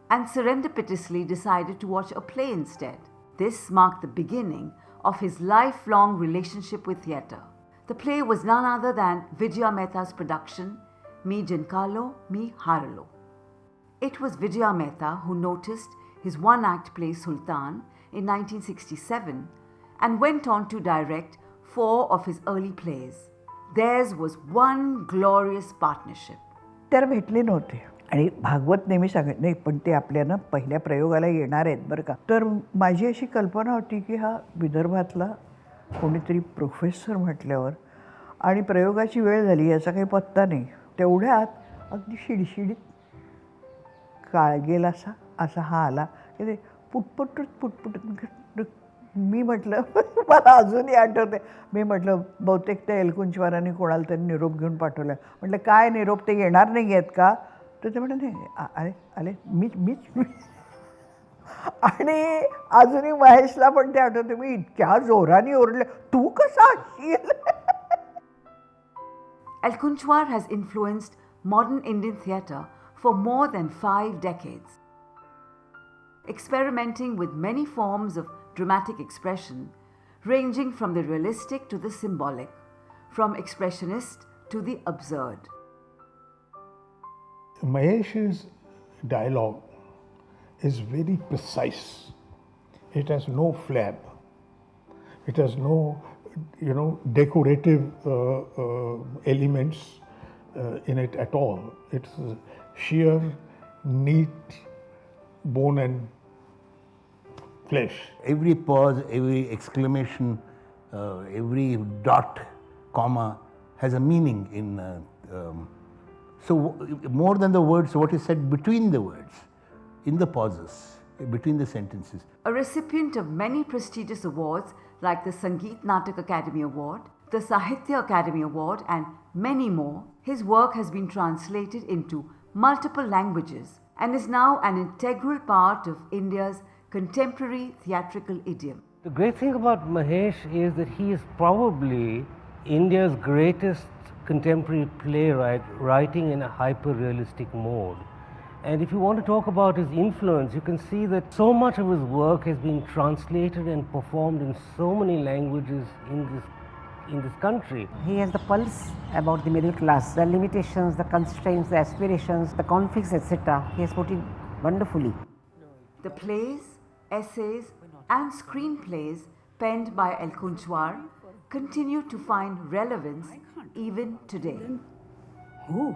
S13: and serendipitously decided to watch a play instead. This marked the beginning of his lifelong relationship with theatre. The play was none other than Vijaya Mehta's production, Mi Jinkalo, Mi Haralo. It was Vijaya Mehta who noticed his one-act play Sultan in 1967 and went on to direct 4 of his early plays. Theirs was one glorious partnership.
S10: तर भेटले नव्हते आणि भागवत नेहमी सांगत नाही पण ते आपल्याला पहिल्या प्रयोगाला येणार आहेत बरं का. तर माझी अशी कल्पना होती की हा विदर्भातला कोणीतरी प्रोफेसर म्हटल्यावर आणि प्रयोगाची वेळ झाली याचा काही पत्ता नाही. तेवढ्यात अगदी शिडशिडीत काळगेला असा हा आला की ते पुटपुट मी म्हटलं मला अजूनही आठवते. मी म्हटलं बहुतेक त्या एलकुंचवारांनी कोणाला तरी निरोप घेऊन पाठवला. म्हटलं काय निरोप, ते येणार नाही आहेत का? तर ते म्हटलं नाही आले मीच आणि अजूनही महेशला पण ते आठवते. मी इतक्या जोराने ओरडले, तू कसा असशील?
S13: Elkunchwar has influenced modern Indian theatre for more than 5 decades. Experimenting with many forms of dramatic expression, ranging from the realistic to the symbolic, from expressionist to the absurd.
S5: Mahesh's dialogue is very precise. It has no flab. It has no, decorative elements in it at all. It's sheer, neat bone and flesh.
S14: Every pause, every exclamation, every dot, comma has a meaning in. So more than the words, what is said between the words, in the pauses, between the sentences.
S13: A recipient of many prestigious awards like the Sangeet Natak Academy Award, the Sahitya Academy Award, and many more, his work has been translated into multiple languages and is now an integral part of India's contemporary theatrical idiom.
S15: The great thing about Mahesh is that he is probably India's greatest contemporary playwright, writing in a hyper-realistic mode. And if you want to talk about his influence, you can see that so much of his work has been translated and performed in so many languages in this country.
S24: He has the pulse about the middle class, the limitations, the constraints, the aspirations, the conflicts, etc. He has put it wonderfully.
S13: The plays, essays, and screenplays penned by Elkunchwar continue to find relevance even today.
S25: Who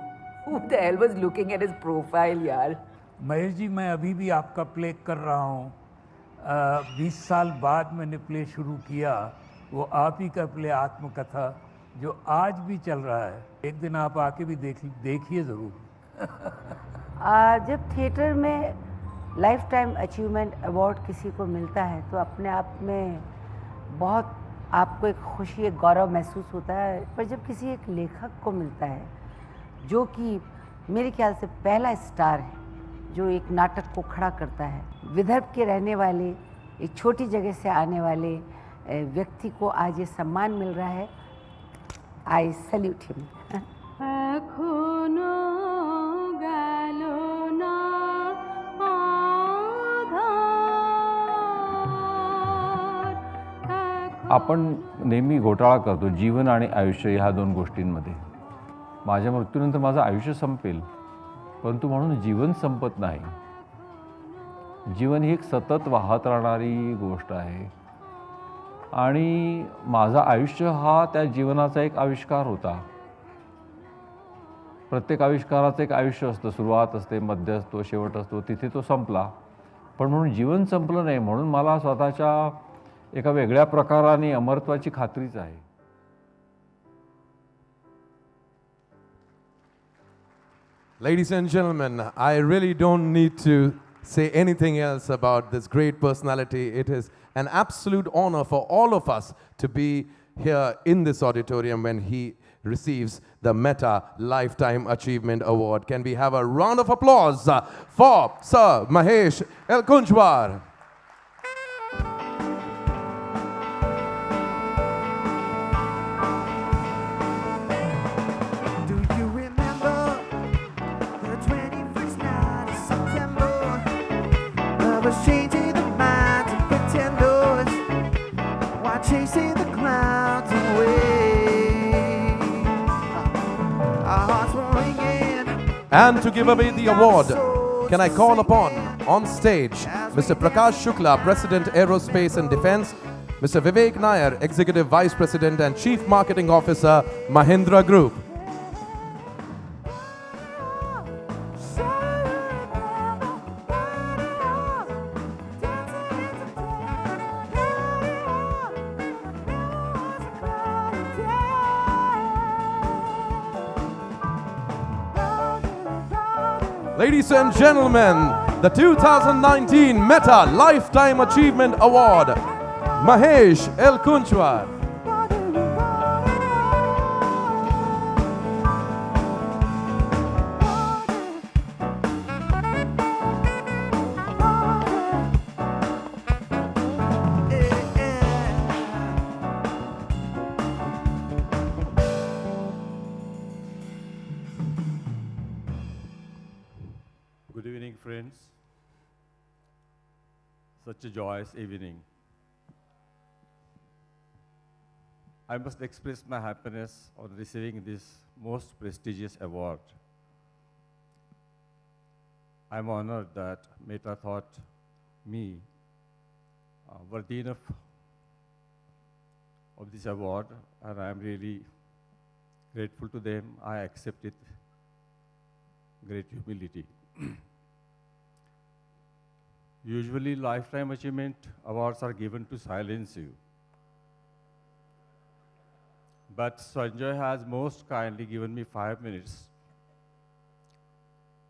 S25: the hell was looking at his profile, यार?
S26: महेश जी, मैं अभी भी आपका play कर रहा हूँ. 20 साल बाद मैंने प्ले शुरू किया. वो आप ही का प्ले आत्मकथा जो आज भी चल रहा है. एक दिन आप आके भी देखिए ज़रूर.
S23: जब थिएटर में लाइफ टाइम अचीवमेंट अवार्ड किसी को मिलता है तो अपने आप में बहुत आपको एक खुशी, एक गौरव महसूस होता है. पर जब किसी एक लेखक को मिलता है जो कि मेरे ख्याल से पहला स्टार है, जो एक नाटक को खड़ा करता है, विदर्भ के रहने वाले, एक छोटी जगह से आने वाले व्यक्ति को आज ये सम्मान मिल रहा है, आई सैल्यूट हिम.
S27: आपण नेहमी घोटाळा करतो जीवन आणि आयुष्य ह्या दोन गोष्टींमध्ये. माझ्या मृत्यूनंतर माझं आयुष्य संपेल, परंतु म्हणून जीवन संपत नाही. जीवन ही एक सतत वाहत राहणारी गोष्ट आहे आणि माझं आयुष्य हा त्या जीवनाचा एक आविष्कार होता. प्रत्येक आविष्काराचं एक आयुष्य असतं, सुरुवात असते, मध्य असतो, शेवट असतो, तिथे तो संपला. पण म्हणून जीवन संपलं नाही, म्हणून मला स्वतःच्या एका वेगळ्या प्रकाराने अमरत्वाची खात्रीच आहे.
S17: Ladies and gentlemen, I really don't need to say anything else about this great personality. It is an absolute honor for all of us to be here in this auditorium when he receives the Meta Lifetime Achievement Award. Can we have a round of applause for Sir Mahesh Elkunchwar?
S16: And to give away the award, can I call upon on stage Mr. Prakash Shukla, President Aerospace and Defense, Mr. Vivek Nair, Executive Vice President and Chief Marketing Officer, Mahindra Group. Ladies and gentlemen, the 2019 Meta Lifetime Achievement Award, Mahesh Elkunchwar.
S3: Good evening, friends. Such a joyous evening. I must express my happiness on receiving this most prestigious award. I'm honored that Meta thought me worthy enough of this award, and I'm really grateful to them. I accept it great humility. Usually, Lifetime Achievement Awards are given to silence you. But Sanjay has most kindly given me 5 minutes.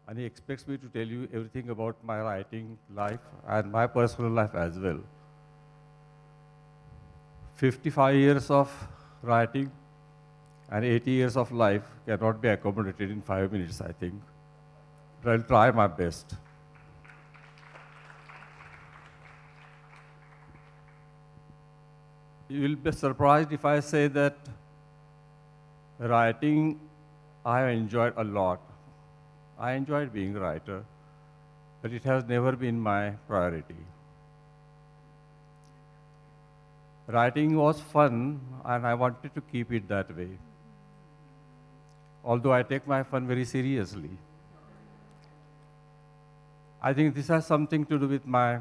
S3: And he expects me to tell you everything about my writing life and my personal life as well. 55 years of writing and 80 years of life cannot be accommodated in 5 minutes, I think. But I'll try my best. You will be surprised if I say that writing I have enjoyed a lot. I enjoyed being a writer, but it has never been my priority. Writing was fun, and I wanted to keep it that way. Although I take my fun very seriously. I think this has something to do with my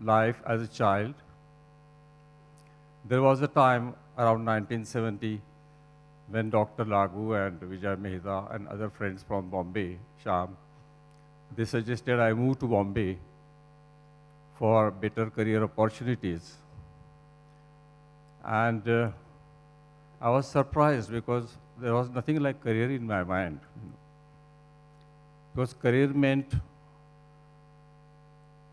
S3: life as a child. There was a time around 1970 when Dr. Lagu and Vijay Mehta and other friends from Bombay, Sham, they suggested I move to Bombay for better career opportunities. And I was surprised because there was nothing like career in my mind. Because career meant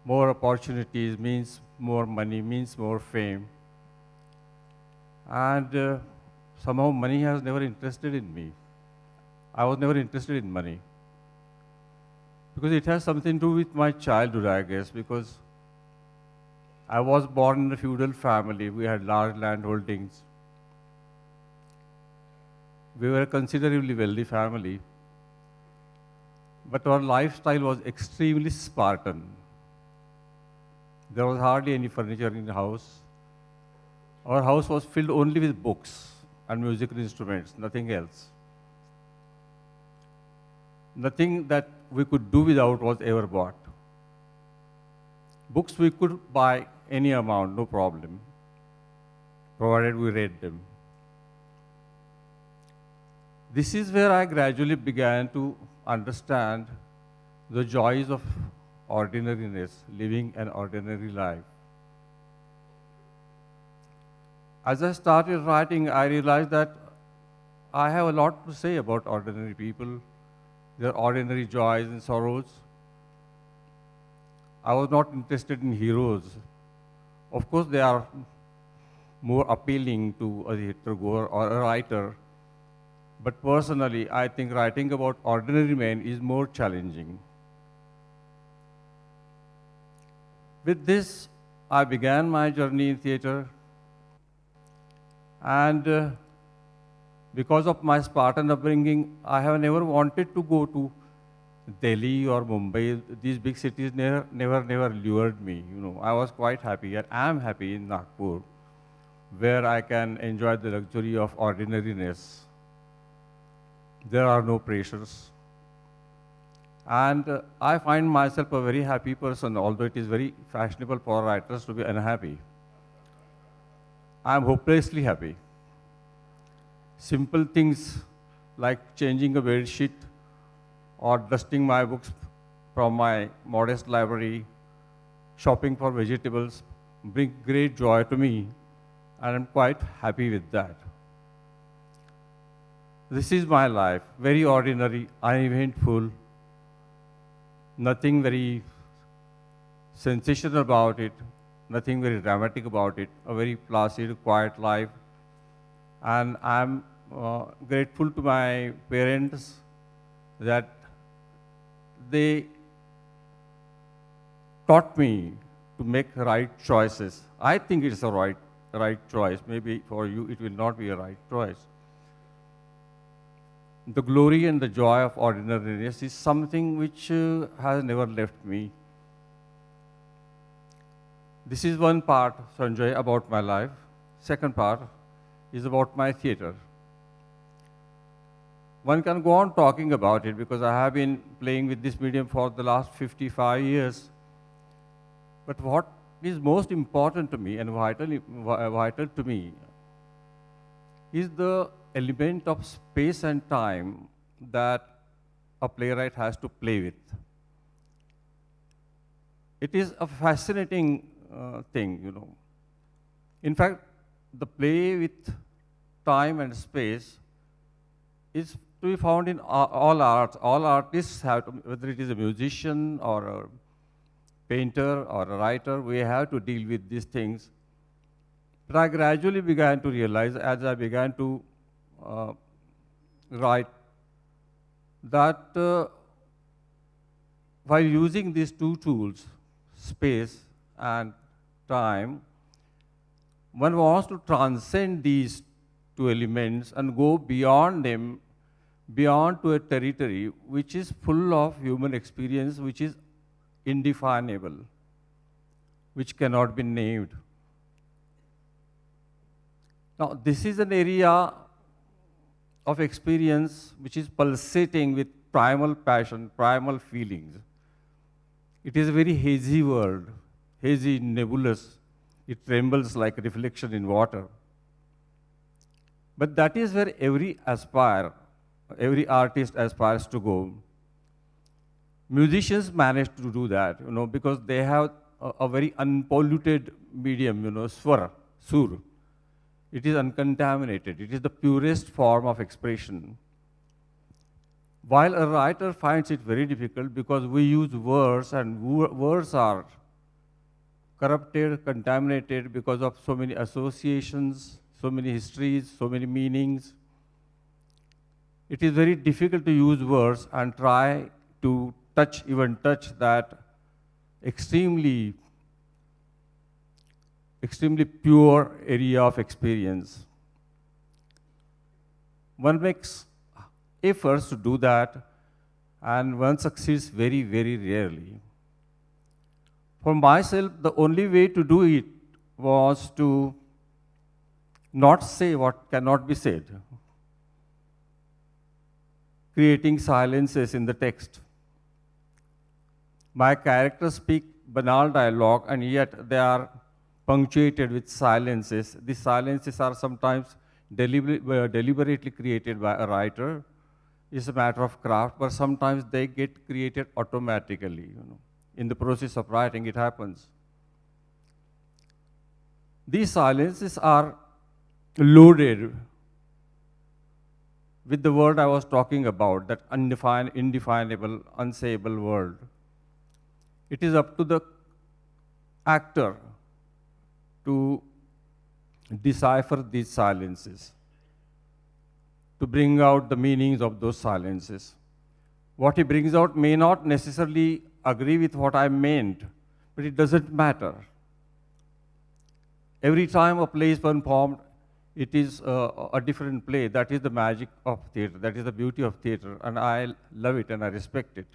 S3: more opportunities, means more money, means more fame. And somehow money has never interested in me. I was never interested in money. Because it has something to do with my childhood, I guess, because I was born in a feudal family. We had large land holdings. We were a considerably wealthy family. But our lifestyle was extremely Spartan. There was hardly any furniture in the house. Our house was filled only with books and musical instruments, nothing else. Nothing that we could do without was ever bought. Books we could buy any amount, no problem, provided we read them. This is where I gradually began to understand the joys of ordinariness, living an ordinary life. As I started writing, I realized that I have a lot to say about ordinary people, their ordinary joys and sorrows. I was not interested in heroes. Of course, they are more appealing to a theatergoer or a writer. But personally, I think writing about ordinary men is more challenging. With this, I began my journey in theater. And because of my Spartan upbringing, I have never wanted to go to Delhi or Mumbai. These big cities never lured me. You know, I was quite happy, and I am happy in Nagpur, where I can enjoy the luxury of ordinariness. There are no pressures. And I find myself a very happy person, although it is very fashionable for writers to be unhappy. I am hopelessly happy. Simple things like changing a bed sheet or dusting my books from my modest library, shopping for vegetables, bring great joy to me, and I'm quite happy with that. This is my life, very ordinary, uneventful, nothing very sensational about it, nothing very dramatic about it, a very placid, quiet life. And I'm grateful to my parents that they taught me to make right choices. I think it's a right choice. Maybe for you it will not be a right choice. The glory and the joy of ordinariness is something which has never left me. This is one part, Sanjay, about my life. Second part is about my theatre. One can go on talking about it because I have been playing with this medium for the last 55 years. But what is most important to me and vital to me is the element of space and time that a playwright has to play with. It is a fascinating thing, you know. In fact, the play with time and space is to be found in all arts. All artists have to, whether it is a musician or a painter or a writer, we have to deal with these things. But I gradually began to realize, as I began to write, that while using these two tools, space and time, one wants to transcend these two elements and go beyond them, beyond to a territory which is full of human experience, which is indefinable, which cannot be named. Now, this is an area of experience which is pulsating with primal passion, primal feelings. It is a very hazy world, hazy, nebulous. It trembles like a reflection in water. But that is where every artist aspires to go. Musicians manage to do that, you know, because they have a very unpolluted medium, you know, swar, sur. It is uncontaminated. It is the purest form of expression. While a writer finds it very difficult because we use words, and words are corrupted, contaminated because of so many associations, so many histories, so many meanings. It is very difficult to use words and try to touch that extremely pure area of experience. One makes efforts to do that, and one succeeds very, very rarely. For myself, the only way to do it was to not say what cannot be said, creating silences in the text. My characters speak banal dialogue, and yet they are punctuated with silences. These silences are sometimes deliberately created by a writer. It's a matter of craft, but sometimes they get created automatically. You know. In the process of writing, it happens. These silences are loaded with the word I was talking about, that indefinable, unsayable word. It is up to the actor to decipher these silences, to bring out the meanings of those silences. What he brings out may not necessarily agree with what I meant, but it doesn't matter. Every time a play is performed, it is a different play. That is the magic of theatre. That is the beauty of theatre, and I love it and I respect it.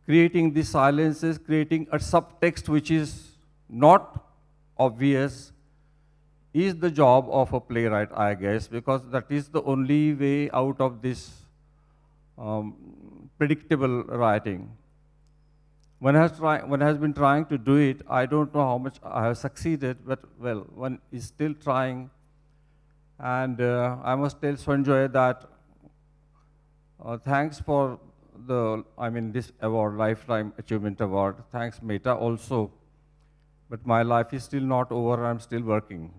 S3: Creating these silences, creating a subtext which is not obvious, is the job of a playwright, I guess, because that is the only way out of this predictable writing. When I has been trying to do it, I don't know how much I have succeeded, but well, one is still trying. And I must tell Sanjoy that thanks for this award, Lifetime Achievement Award. Thanks Meta also. But my life is still not over, I'm still working.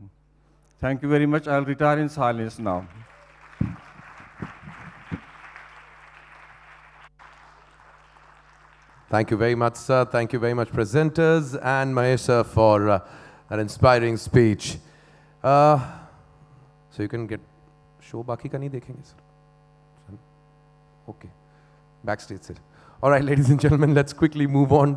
S3: Thank you very much. I'll retire in silence now.
S16: Thank you very much, sir. Thank you very much, presenters, and Mahesh sir, for an inspiring speech. So you can get show baki ka nahi dekhenge, sir? Okay. Backstage, sir. All right, ladies and gentlemen, let's quickly move on.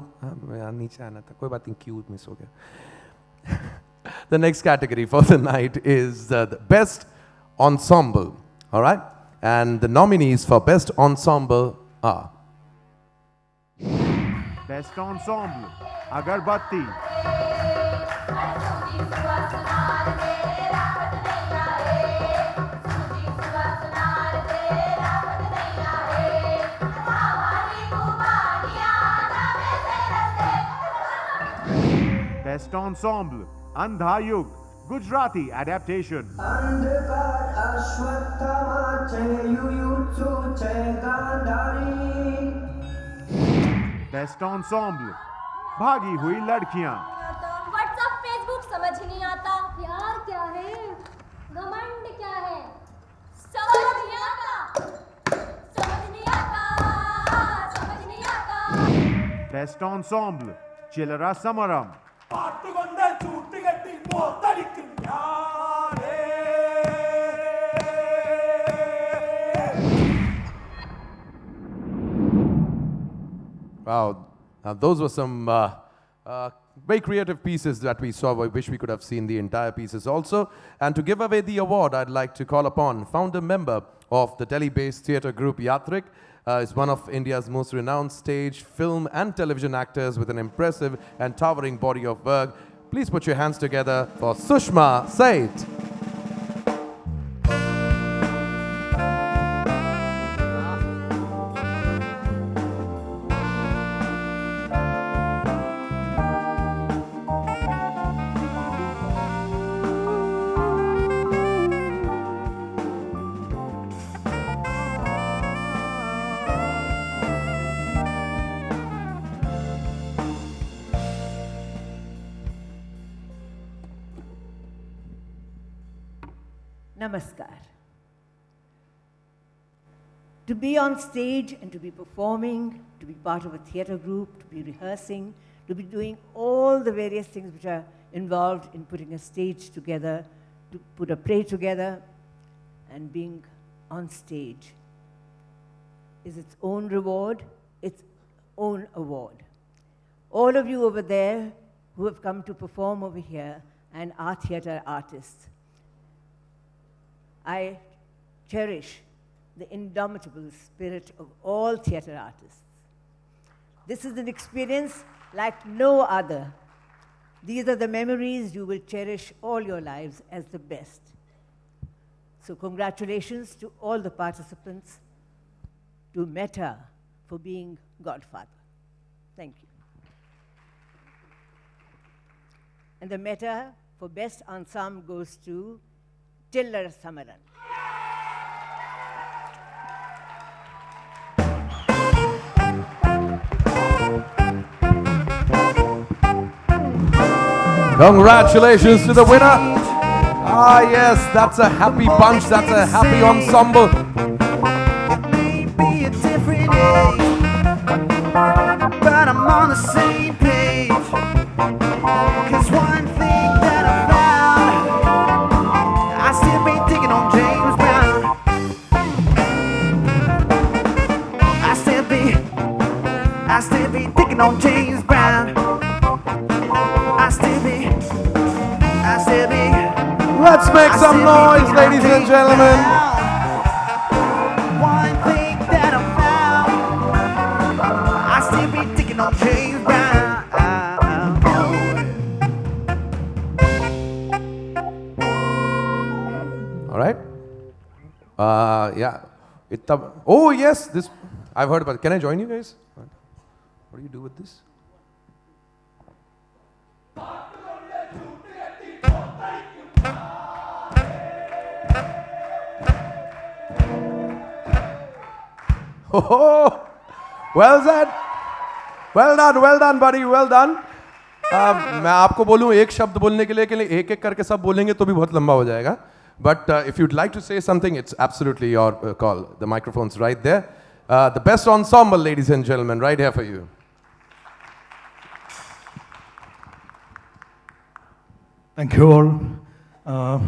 S16: The next category for the night is the Best Ensemble. All right? And the nominees for Best Ensemble are
S18: Best Ensemble, Agarbatti. Best Ensemble, Andha Gujarati adaptation. Best Ensemble, Bhagi Hui Ladkiyan.
S4: WhatsApp, Facebook समझ ही नहीं आता। प्यार क्या है? घमंड क्या है? समझ नहीं आता। समझ नहीं आता। समझ नहीं आता।
S18: Best Ensemble, Chillara Samaram.
S16: Wow, now those were some very creative pieces that we saw. I wish we could have seen the entire pieces also. And to give away the award, I'd like to call upon founder member of the Delhi-based theatre group Yatrik. Is one of India's most renowned stage, film and television actors with an impressive and towering body of work. Please put your hands together for Sushma Saith.
S6: Namaskar. To be on stage and to be performing, to be part of a theatre group, to be rehearsing, to be doing all the various things which are involved in putting a stage together, to put a play together, and being on stage is its own reward, its own award. All of you over there who have come to perform over here and are theatre artists, I cherish the indomitable spirit of all theatre artists. This is an experience like no other. These are the memories you will cherish all your lives as the best. So congratulations to all the participants, to Meta for being godfather. Thank you. And the Meta for best ensemble goes to Chillara Samaram.
S16: Congratulations to the winner. Ah yes, that's a happy bunch, that's a happy ensemble.
S7: Be a different age, but I'm on the same page. 'Cause one thing that I found, I still be thinking on James Brown. I still be thinking on James Brown. I still be.
S16: Let's make some noise, ladies and gentlemen.
S7: One thing that I found, I still be thinking on James Brown.
S17: All right? Yeah. Oh, yes, this, I've heard about it. Can I join you guys? What do you do with this? Oh, well said. Well done, buddy, well done. मैं आपको बोलूं एक शब्द बोलने के लिए एक एक करके सब बोलेंगे तो भी बहुत लंबा हो जाएगा. But if you'd like to say something, it's absolutely your call. The microphone's right there. The best ensemble, ladies and gentlemen, right here for you.
S1: Thank you all.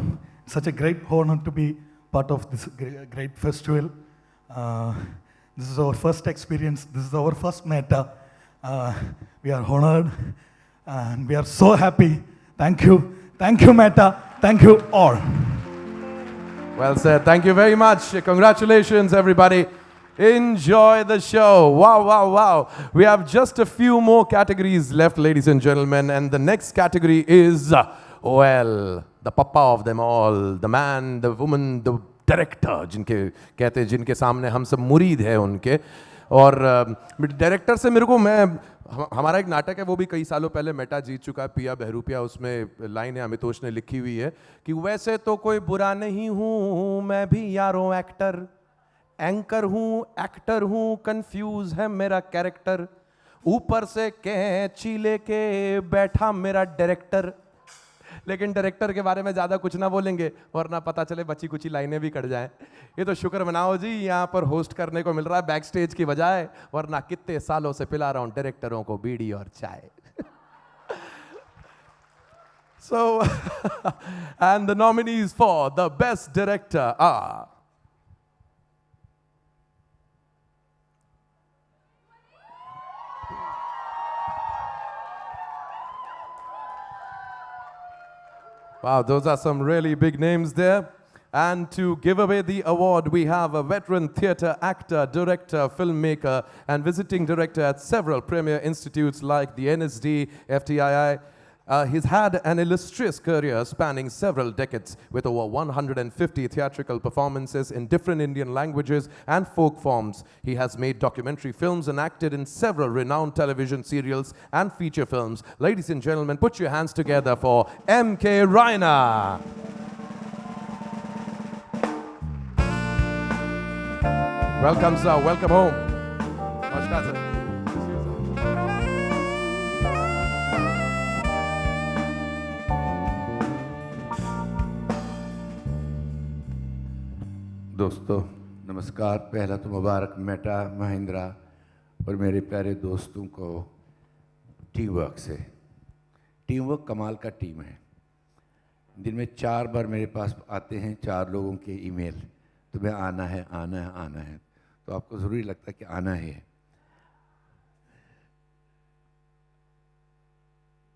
S1: Such a great honor to be part of this great festival. This is our first experience. This is our first Meta. We are honored and we are so happy. Thank you. Thank you, Meta. Thank you all.
S17: Well said. Thank you very much. Congratulations, everybody. Enjoy the show. Wow, wow, wow. We have just a few more categories left, ladies and gentlemen. And the next category is, well, the papa of them all, the man, the woman, the director जिनके कहते हैं, जिनके सामने हम सब मुरीद हैं उनके. और डायरेक्टर से मेरे को हमारा एक नाटक है, वो भी कई सालों पहले मेटा जीत चुका है, पिया बहरूपिया. उसमें लाइन है, अमितोष ने लिखी हुई है कि वैसे तो कोई बुरा नहीं हूँ मैं भी यारों एक्टर, एंकर हूँ एक्टर हूँ, कंफ्यूज है मेरा कैरेक्टर, ऊपर से कैंची लेके बैठा मेरा डायरेक्टर. लेकिन डायरेक्टर के बारे में ज़्यादा कुछ ना बोलेंगे वरना पता चले बची कुछ लाइनें भी कट जाएं. ये तो शुक्र मनाओ जी, यहाँ पर होस्ट करने को मिल रहा है बैक स्टेज की बजाय, वरना कितने सालों से पिला रहा हूँ डायरेक्टरों को बीड़ी और चाय. So, and the nominees for the best director are wow, those are some really big names there. And to give away the award, we have a veteran theatre actor, director, filmmaker, and visiting director at several premier institutes like the NSD, FTII. He's had an illustrious career spanning several decades with over 150 theatrical performances in different Indian languages and folk forms. He has made documentary films and acted in several renowned television serials and feature films. Ladies and gentlemen, put your hands together for M.K. Raina. Welcome, sir. Welcome home. Namaskar, sir.
S2: दोस्तों नमस्कार. पहला तो मुबारक Meta, Mahindra और मेरे प्यारे दोस्तों को team work से. टीम वर्क कमाल का टीम है. दिन में 4 बार मेरे पास आते हैं 4 लोगों के ईमेल, तुम्हें आना है आना है आना है, तो आपको ज़रूरी लगता है कि आना है.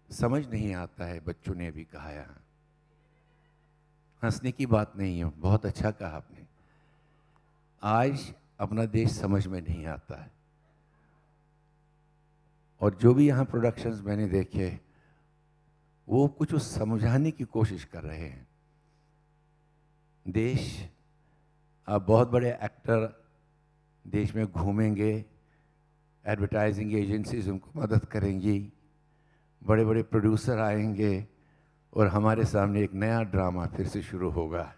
S2: समझ नहीं आता है, बच्चों ने भी कहा यहाँ, हंसने की बात नहीं है, बहुत अच्छा कहा आपने. आज अपना देश समझ में नहीं आता है, और जो भी यहाँ प्रोडक्शंस मैंने देखे वो कुछ समझाने की कोशिश कर रहे हैं. देश, आप बहुत बड़े एक्टर देश में घूमेंगे, एडवर्टाइजिंग एजेंसीज उनको मदद करेंगी, बड़े बड़े प्रोड्यूसर आएंगे और हमारे सामने एक नया ड्रामा फिर से शुरू होगा.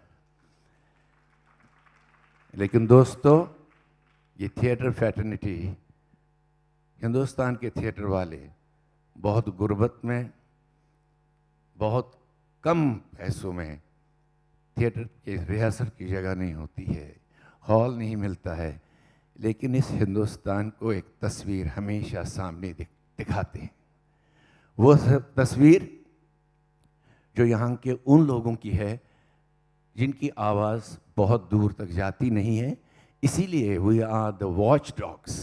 S2: लेकिन दोस्तों, ये थिएटर फैटर्निटी, हिंदुस्तान के थिएटर वाले बहुत गुर्बत में, बहुत कम पैसों में थिएटर के रिहर्सल की जगह नहीं होती है, हॉल नहीं मिलता है, लेकिन इस हिंदुस्तान को एक तस्वीर हमेशा सामने दिखाते हैं. वो तस्वीर जो यहाँ के उन लोगों की है जिनकी आवाज़ बहुत दूर तक जाती नहीं है. इसीलिए we are the watch dogs,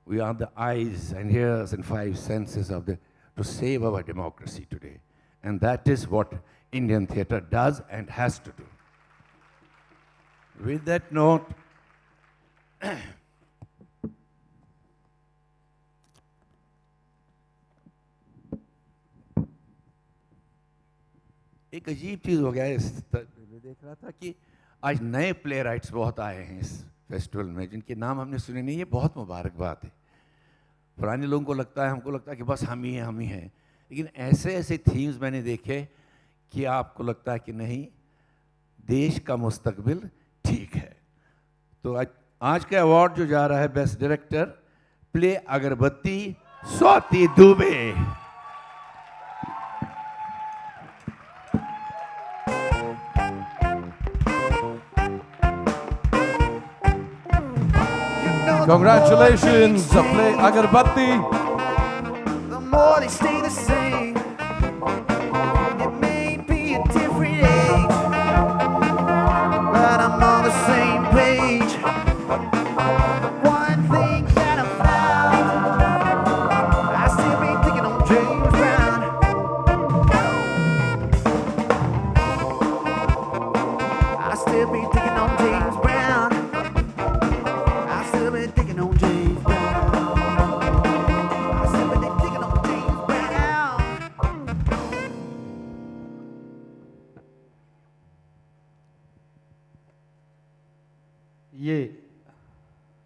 S2: we are the eyes and ears and 5 senses of the to save our democracy today, and that is what Indian theatre does and has to do. With that note, एक अजीब चीज़ हो गया है देख रहा था कि आज नए प्ले राइट्स बहुत आए हैं इस फेस्टिवल में जिनके नाम हमने सुने नहीं। ये बहुत मुबारक बात है। पुराने लोगों को लगता है, हमको लगता है कि बस हम ही हैं, लेकिन ऐसे ऐसे थीम्स मैंने देखे कि आपको लगता है कि नहीं, देश का मुस्तकबिल ठीक है। तो आज का अवार्ड जो जा रहा है बेस्ट डायरेक्टर प्ले अगरबत्ती, Swati Dubey.
S16: Congratulations, play Agarbatti.
S7: The more they stay the same, it may be a different age, but I'm on the same page. One thing that I found, I still be thinking on James Brown. I still be thinking on James Brown. I still be thinking on James Brown. I still be thinking on James Brown.
S8: ये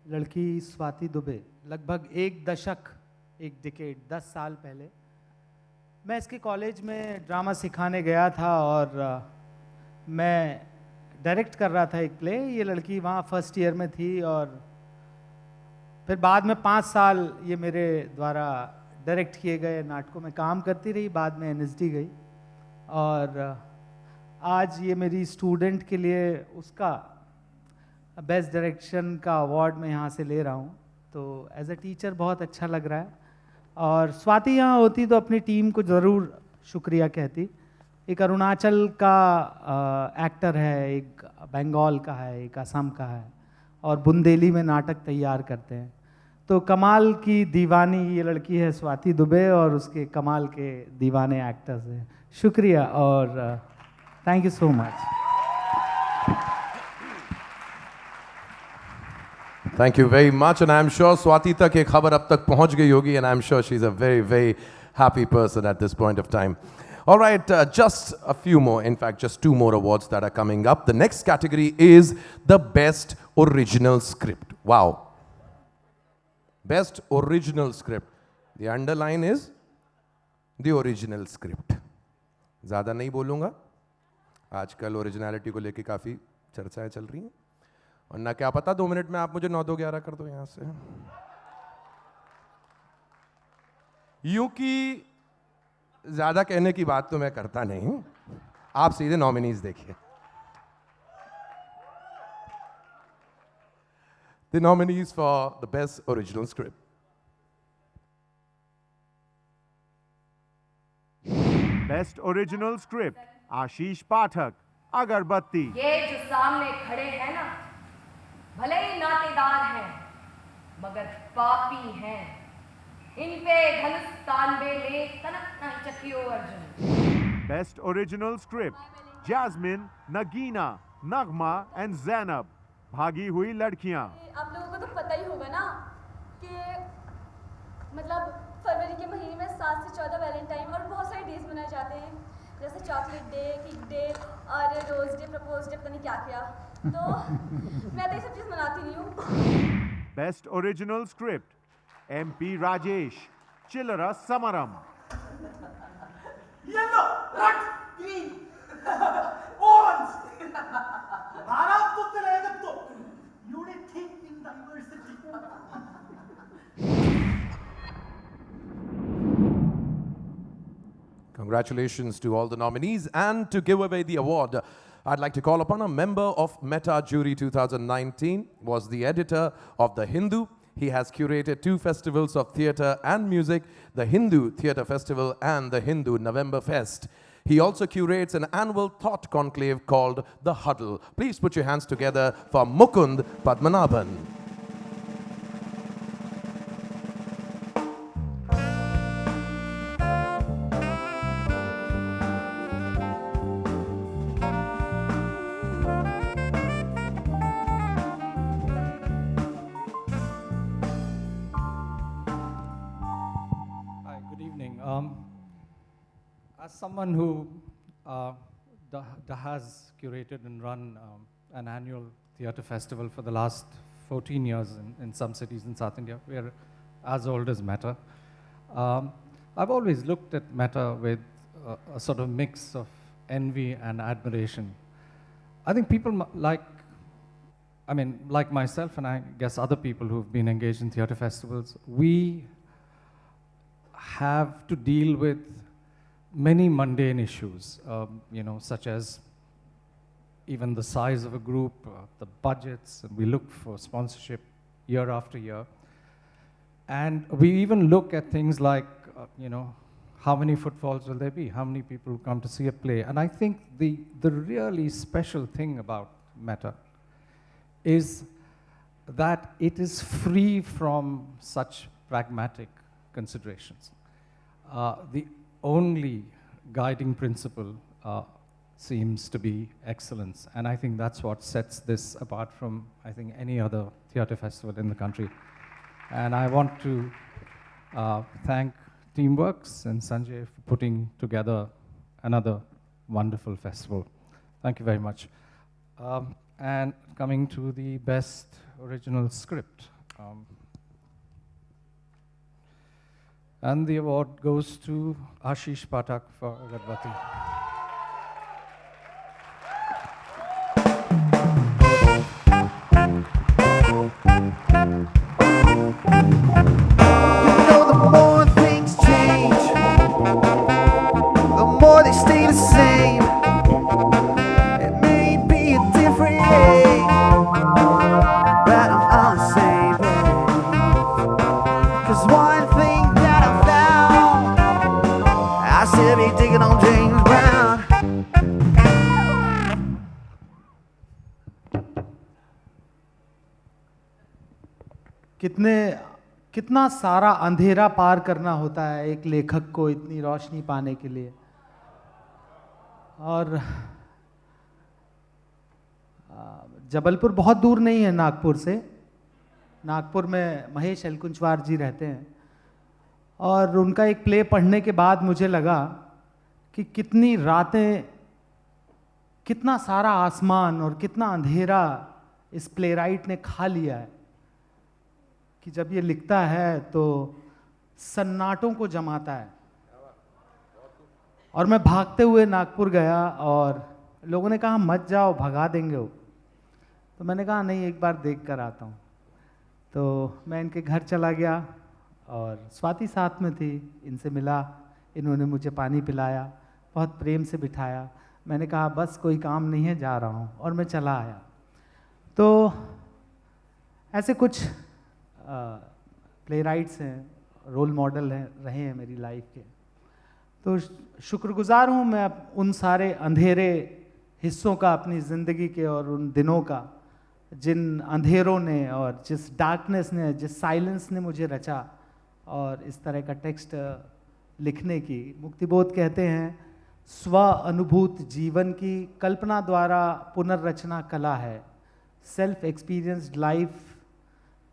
S8: लड़की स्वाति दुबे लगभग एक दशक, एक decade, 10 साल पहले मैं इसके कॉलेज में ड्रामा सिखाने गया था और मैं डायरेक्ट कर रहा था एक प्ले। ये लड़की वहाँ फर्स्ट ईयर में थी और फिर बाद में 5 साल ये मेरे द्वारा डायरेक्ट किए गए नाटकों में काम करती रही। बाद में NSD गई और आज ये मेरी स्टूडेंट के लिए उसका बेस्ट डायरेक्शन का अवार्ड मैं यहाँ से ले रहा हूँ। तो एज अ टीचर बहुत अच्छा लग रहा है। और स्वाति यहाँ होती तो अपनी टीम को ज़रूर शुक्रिया कहती। एक अरुणाचल का एक्टर है, एक बंगाल का है, एक असम का है और बुंदेली में नाटक तैयार करते हैं। तो कमाल की दीवानी ये लड़की है स्वाति दुबे और उसके कमाल के दीवाने एक्टर्स हैं। शुक्रिया और thank you so much.
S16: Thank you very much, and I'm sure Swati tak ye khabar ab tak pahunch gayi hogi, and I'm sure she's a very, very happy person at this point of time. All right, just a few more, in fact, just 2 more awards that are coming up. The next category is the Best Original Script. Wow. Best Original Script. The underline is the original script. ज़्यादा नहीं बोलूँगा, आजकल originality को लेके काफ़ी चर्चाएं चल रही हैं और ना क्या पता 2 मिनट में आप मुझे 9-2-11 कर दो यहाँ से। यूं कि ज़्यादा कहने की बात तो मैं करता नहीं हूँ, आप सीधे नॉमिनीज देखिए। The nominees for the Best Original Script.
S18: Best Original Script, Ashish Pathak, Agarbatti.
S25: ये जो सामने खड़े हैं ना, भले ही नातेदार हैं, मगर पापी हैं। इन पे धनुष तानबे ले तनक नहीं चकियो Arjun.
S18: Best Original Script, Jasmine, Nagina, Nagma and Zainab, भागी हुई लड़कियां।
S4: आप लोगों को तो पता ही होगा ना कि मतलब फरवरी के महीने में 7 से 14 वैलेंटाइन और बहुत सारे डेज मनाए जाते हैं, जैसे चॉकलेट डे, केक डे और रोज डे, प्रपोज डे, पता नहीं क्या क्या। तो मैं तो ये सब चीज़ मनाती नहीं हूँ।
S18: Best Original Script, MP Rajesh, Chillera Samaram.
S9: Yellow, red, green, orange. Unity in diversity.
S16: Congratulations to all the nominees, and to give away the award, I'd like to call upon a member of Meta Jury 2019, was the editor of The Hindu. He has curated 2 festivals of theatre and music, the Hindu Theatre Festival and the Hindu November Fest. He also curates an annual thought conclave called The Huddle. Please put your hands together for Mukund Padmanabhan.
S11: Hi, good evening. As someone who
S8: has curated and run an annual theatre festival for the last 14 years in some cities in South India. We are as old as Meta. I've always looked at Meta with a sort of mix of envy and admiration. I think people like myself and I guess other people who've been engaged in theatre festivals, we have to deal with many mundane issues, such as even the size of a group, the budgets, and we look for sponsorship year after year. And we even look at things like, how many footfalls will there be? How many people who come to see a play? And I think the really special thing about Meta is that it is free from such pragmatic considerations. The only guiding principle seems to be excellence. And I think that's what sets this apart from, I think, any other theatre festival in the country. And I want to thank Teamworks and Sanjay for putting together another wonderful festival. Thank you very much. And coming to the best original script. And the award goes to Ashish Pathak for Gadvati.
S7: The more things change, the more they stay the same. It may be a different age, but I'm on the same page. 'Cause one thing that I found, I still be digging on James Brown.
S8: कितना सारा अंधेरा पार करना होता है एक लेखक को इतनी रोशनी पाने के लिए। और जबलपुर बहुत दूर नहीं है नागपुर से। नागपुर में महेश एलकुंचवार जी रहते हैं और उनका एक प्ले पढ़ने के बाद मुझे लगा कि कितनी रातें, कितना सारा आसमान और कितना अंधेरा इस प्लेराइट ने खा लिया है कि जब ये लिखता है तो सन्नाटों को जमाता है। और मैं भागते हुए नागपुर गया और लोगों ने कहा मत जाओ, भगा देंगे वो। तो मैंने कहा नहीं, एक बार देख कर आता हूँ। तो मैं इनके घर चला गया और स्वाति साथ में थी, इनसे मिला, इन्होंने मुझे पानी पिलाया, बहुत प्रेम से बिठाया। मैंने कहा बस कोई काम नहीं है, जा रहा हूँ, और मैं चला आया। तो ऐसे कुछ प्ले राइट्स हैं, रोल मॉडल हैं, रहे हैं मेरी लाइफ के। तो शुक्रगुजार हूँ मैं उन सारे अंधेरे हिस्सों का अपनी ज़िंदगी के और उन दिनों का जिन अंधेरों ने और जिस डार्कनेस ने, जिस साइलेंस ने मुझे रचा और इस तरह का टेक्स्ट लिखने की। मुक्तिबोध कहते हैं स्व अनुभूत जीवन की कल्पना द्वारा पुनर्रचना कला है। Self experienced life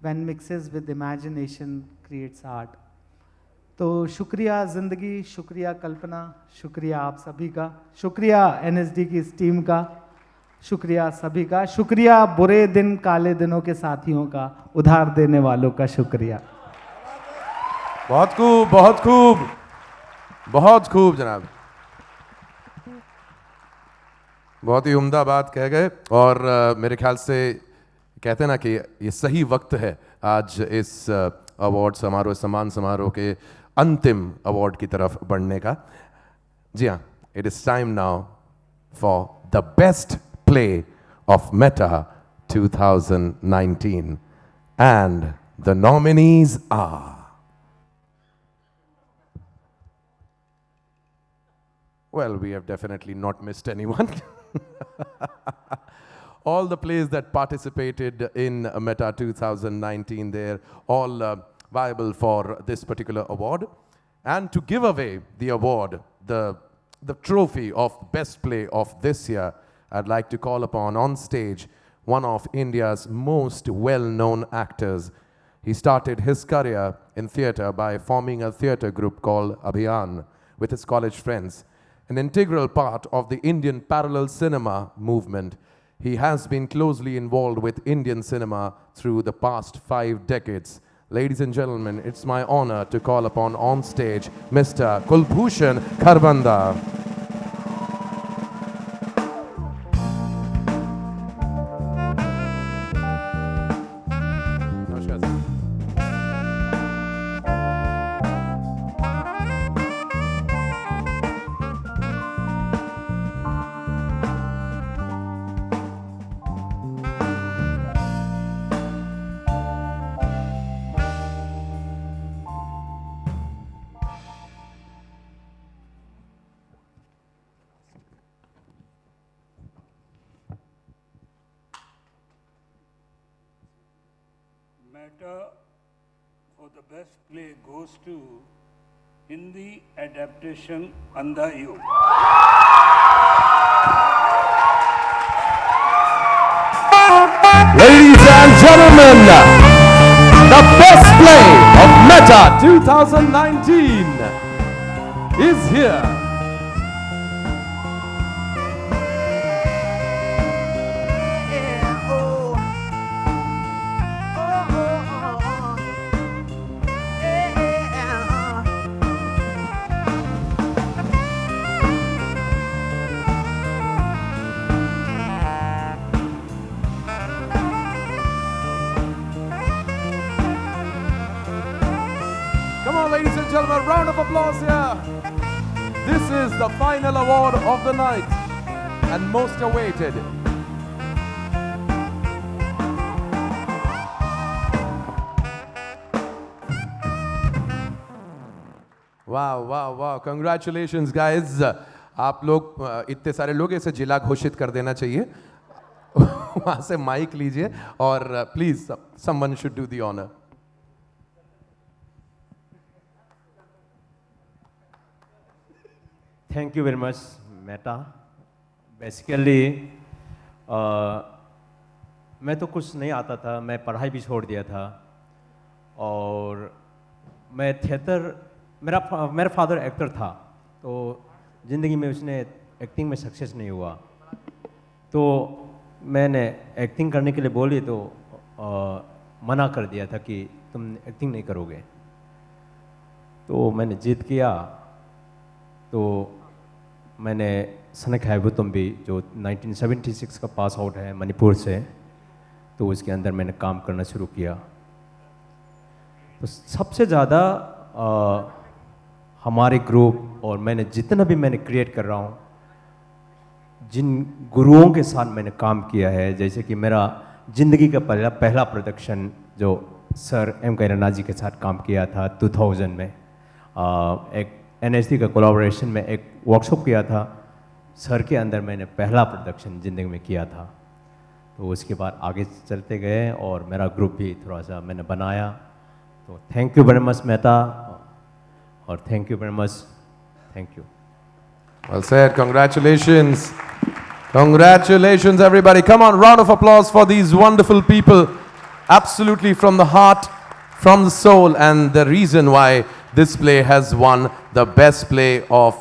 S8: when mixes with imagination creates art। तो शुक्रिया ज़िंदगी, शुक्रिया कल्पना, शुक्रिया आप सभी का, शुक्रिया NSD की इस टीम का, शुक्रिया सभी का, शुक्रिया बुरे दिन काले दिनों के साथियों का, उधार देने वालों का शुक्रिया।
S17: बहुत खूब, बहुत खूब, बहुत खूब जनाब, बहुत ही उम्दा बात कह गए। और मेरे ख्याल से कहते हैं ना कि ये सही वक्त है आज इस अवार्ड समारोह, सम्मान समारोह के अंतिम अवार्ड की तरफ बढ़ने का। जी हाँ, it is time now for the best play of META 2019 and the nominees are well, we have definitely not missed anyone. All the plays that participated in Meta 2019, they're all viable for this particular award. And to give away the award, the trophy of best play of this year, I'd like to call upon on stage one of India's most well-known actors. He started his career in theatre by forming a theatre group called Abhiyan with his college friends. an integral part of the Indian parallel cinema movement. He has been closely involved with Indian cinema through the past 5 decades. Ladies and gentlemen, it's my honor to call upon on stage Mr. Kulbhushan Kharbanda.
S26: Meta for the best play goes to Hindi adaptation Andhayug.
S17: Ladies and gentlemen, the best play of Meta 2019 is here. Come on, ladies and gentlemen, round of applause here. This is the final award of the night and most awaited. Wow, wow, wow. Congratulations, guys. आप लोग इतने सारे लोग इसे जिला घोषित कर देना चाहिए. वहाँ से माइक लीजिए और please someone should do the honor.
S10: Thank you very much, Meta. Basically, मैं तो कुछ नहीं आता था, मैं पढ़ाई भी छोड़ दिया था और मैं थिएटर, मेरा फादर एक्टर था, तो ज़िंदगी में उसने एक्टिंग में सक्सेस नहीं हुआ, तो मैंने एक्टिंग करने के लिए बोली तो मना कर दिया था कि तुम एक्टिंग नहीं करोगे, तो मैंने जिद किया, तो मैंने सनक हैबुतुम्बी जो 1976 का पास आउट है मणिपुर से, तो उसके अंदर मैंने काम करना शुरू किया। तो सबसे ज़्यादा हमारे ग्रुप और मैंने जितना भी मैंने क्रिएट कर रहा हूँ, जिन गुरुओं के साथ मैंने काम किया है, जैसे कि मेरा ज़िंदगी का पहला प्रोडक्शन जो सर एम कैरना जी के साथ काम किया था 2000 में, एक NSD का कोलैबोरेशन में एक वर्कशॉप किया था, सर के अंदर मैंने पहला प्रोडक्शन ज़िंदगी में किया था। तो उसके बाद आगे चलते गए और मेरा ग्रुप भी थोड़ा सा मैंने बनाया। तो thank you very much Mehta, और thank you very much, thank you.
S17: Well said. Congratulations. Congratulations, everybody. Come on, round of applause for these wonderful people. Absolutely from the heart, from the soul, and the reason why this play has won the best play of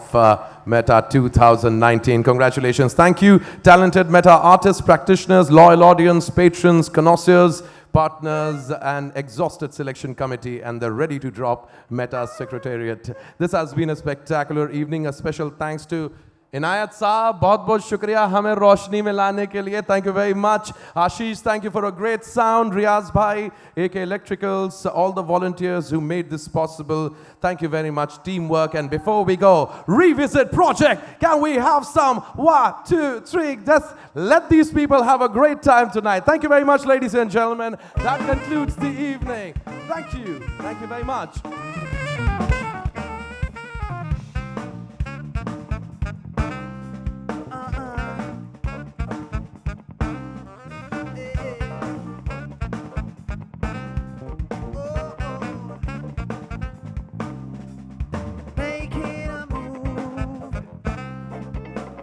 S17: Meta 2019. Congratulations. Thank you, talented Meta artists, practitioners, loyal audience, patrons, connoisseurs, partners, and exhausted selection committee, and the ready to drop Meta secretariat. This has been a spectacular evening. A special thanks to इनायत साहब, बहुत बहुत शुक्रिया हमें रोशनी में लाने के लिए. Thank you very much. Ashish, thank you for a great sound. Riaz Bhai, AK Electricals, all the volunteers who made this possible. Thank you very much. Teamwork. And before we go, revisit project. Can we have some 1, 2, 3? Just let these people have a great time tonight. Thank you very much, ladies and gentlemen. That concludes the evening. Thank you. Thank you very much.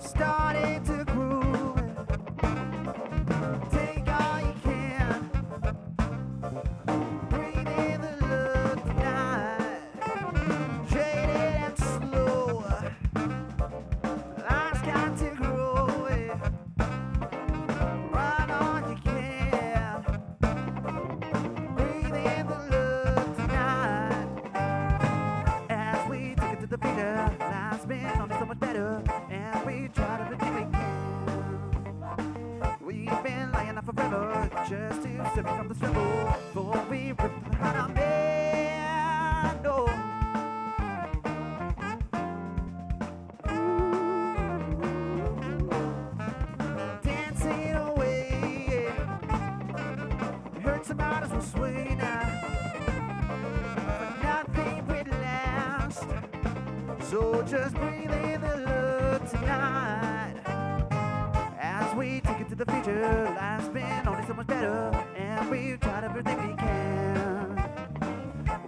S7: Starting to groove, take all you can, breathe in the look tonight. just to save me from the struggle. For we ripped the heart out of man. Oh. Dancing away, hurt some artists will sway now, but nothing will last. So just breathe in the love tonight. As we take it to the future, life's been only so much better, and we've tried everything we can.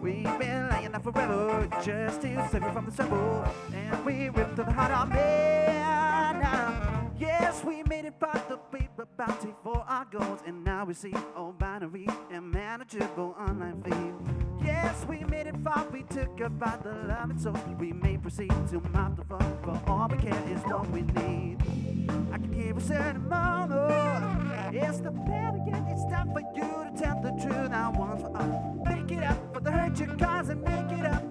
S7: We've been laying down forever just to save you from the struggle, and we ripped to the heart of man. Now, yes, we made it part the paper bounty for our goals, and now we see all binary and manageable online feed. Yes, we made it far, we took about the love, and so we may proceed to mouth the fun, for all we care is what we need. I can hear a certain moment, it's the plan again, it's time for you to tell the truth now once for all. Make it up for the hurt you caused and make it up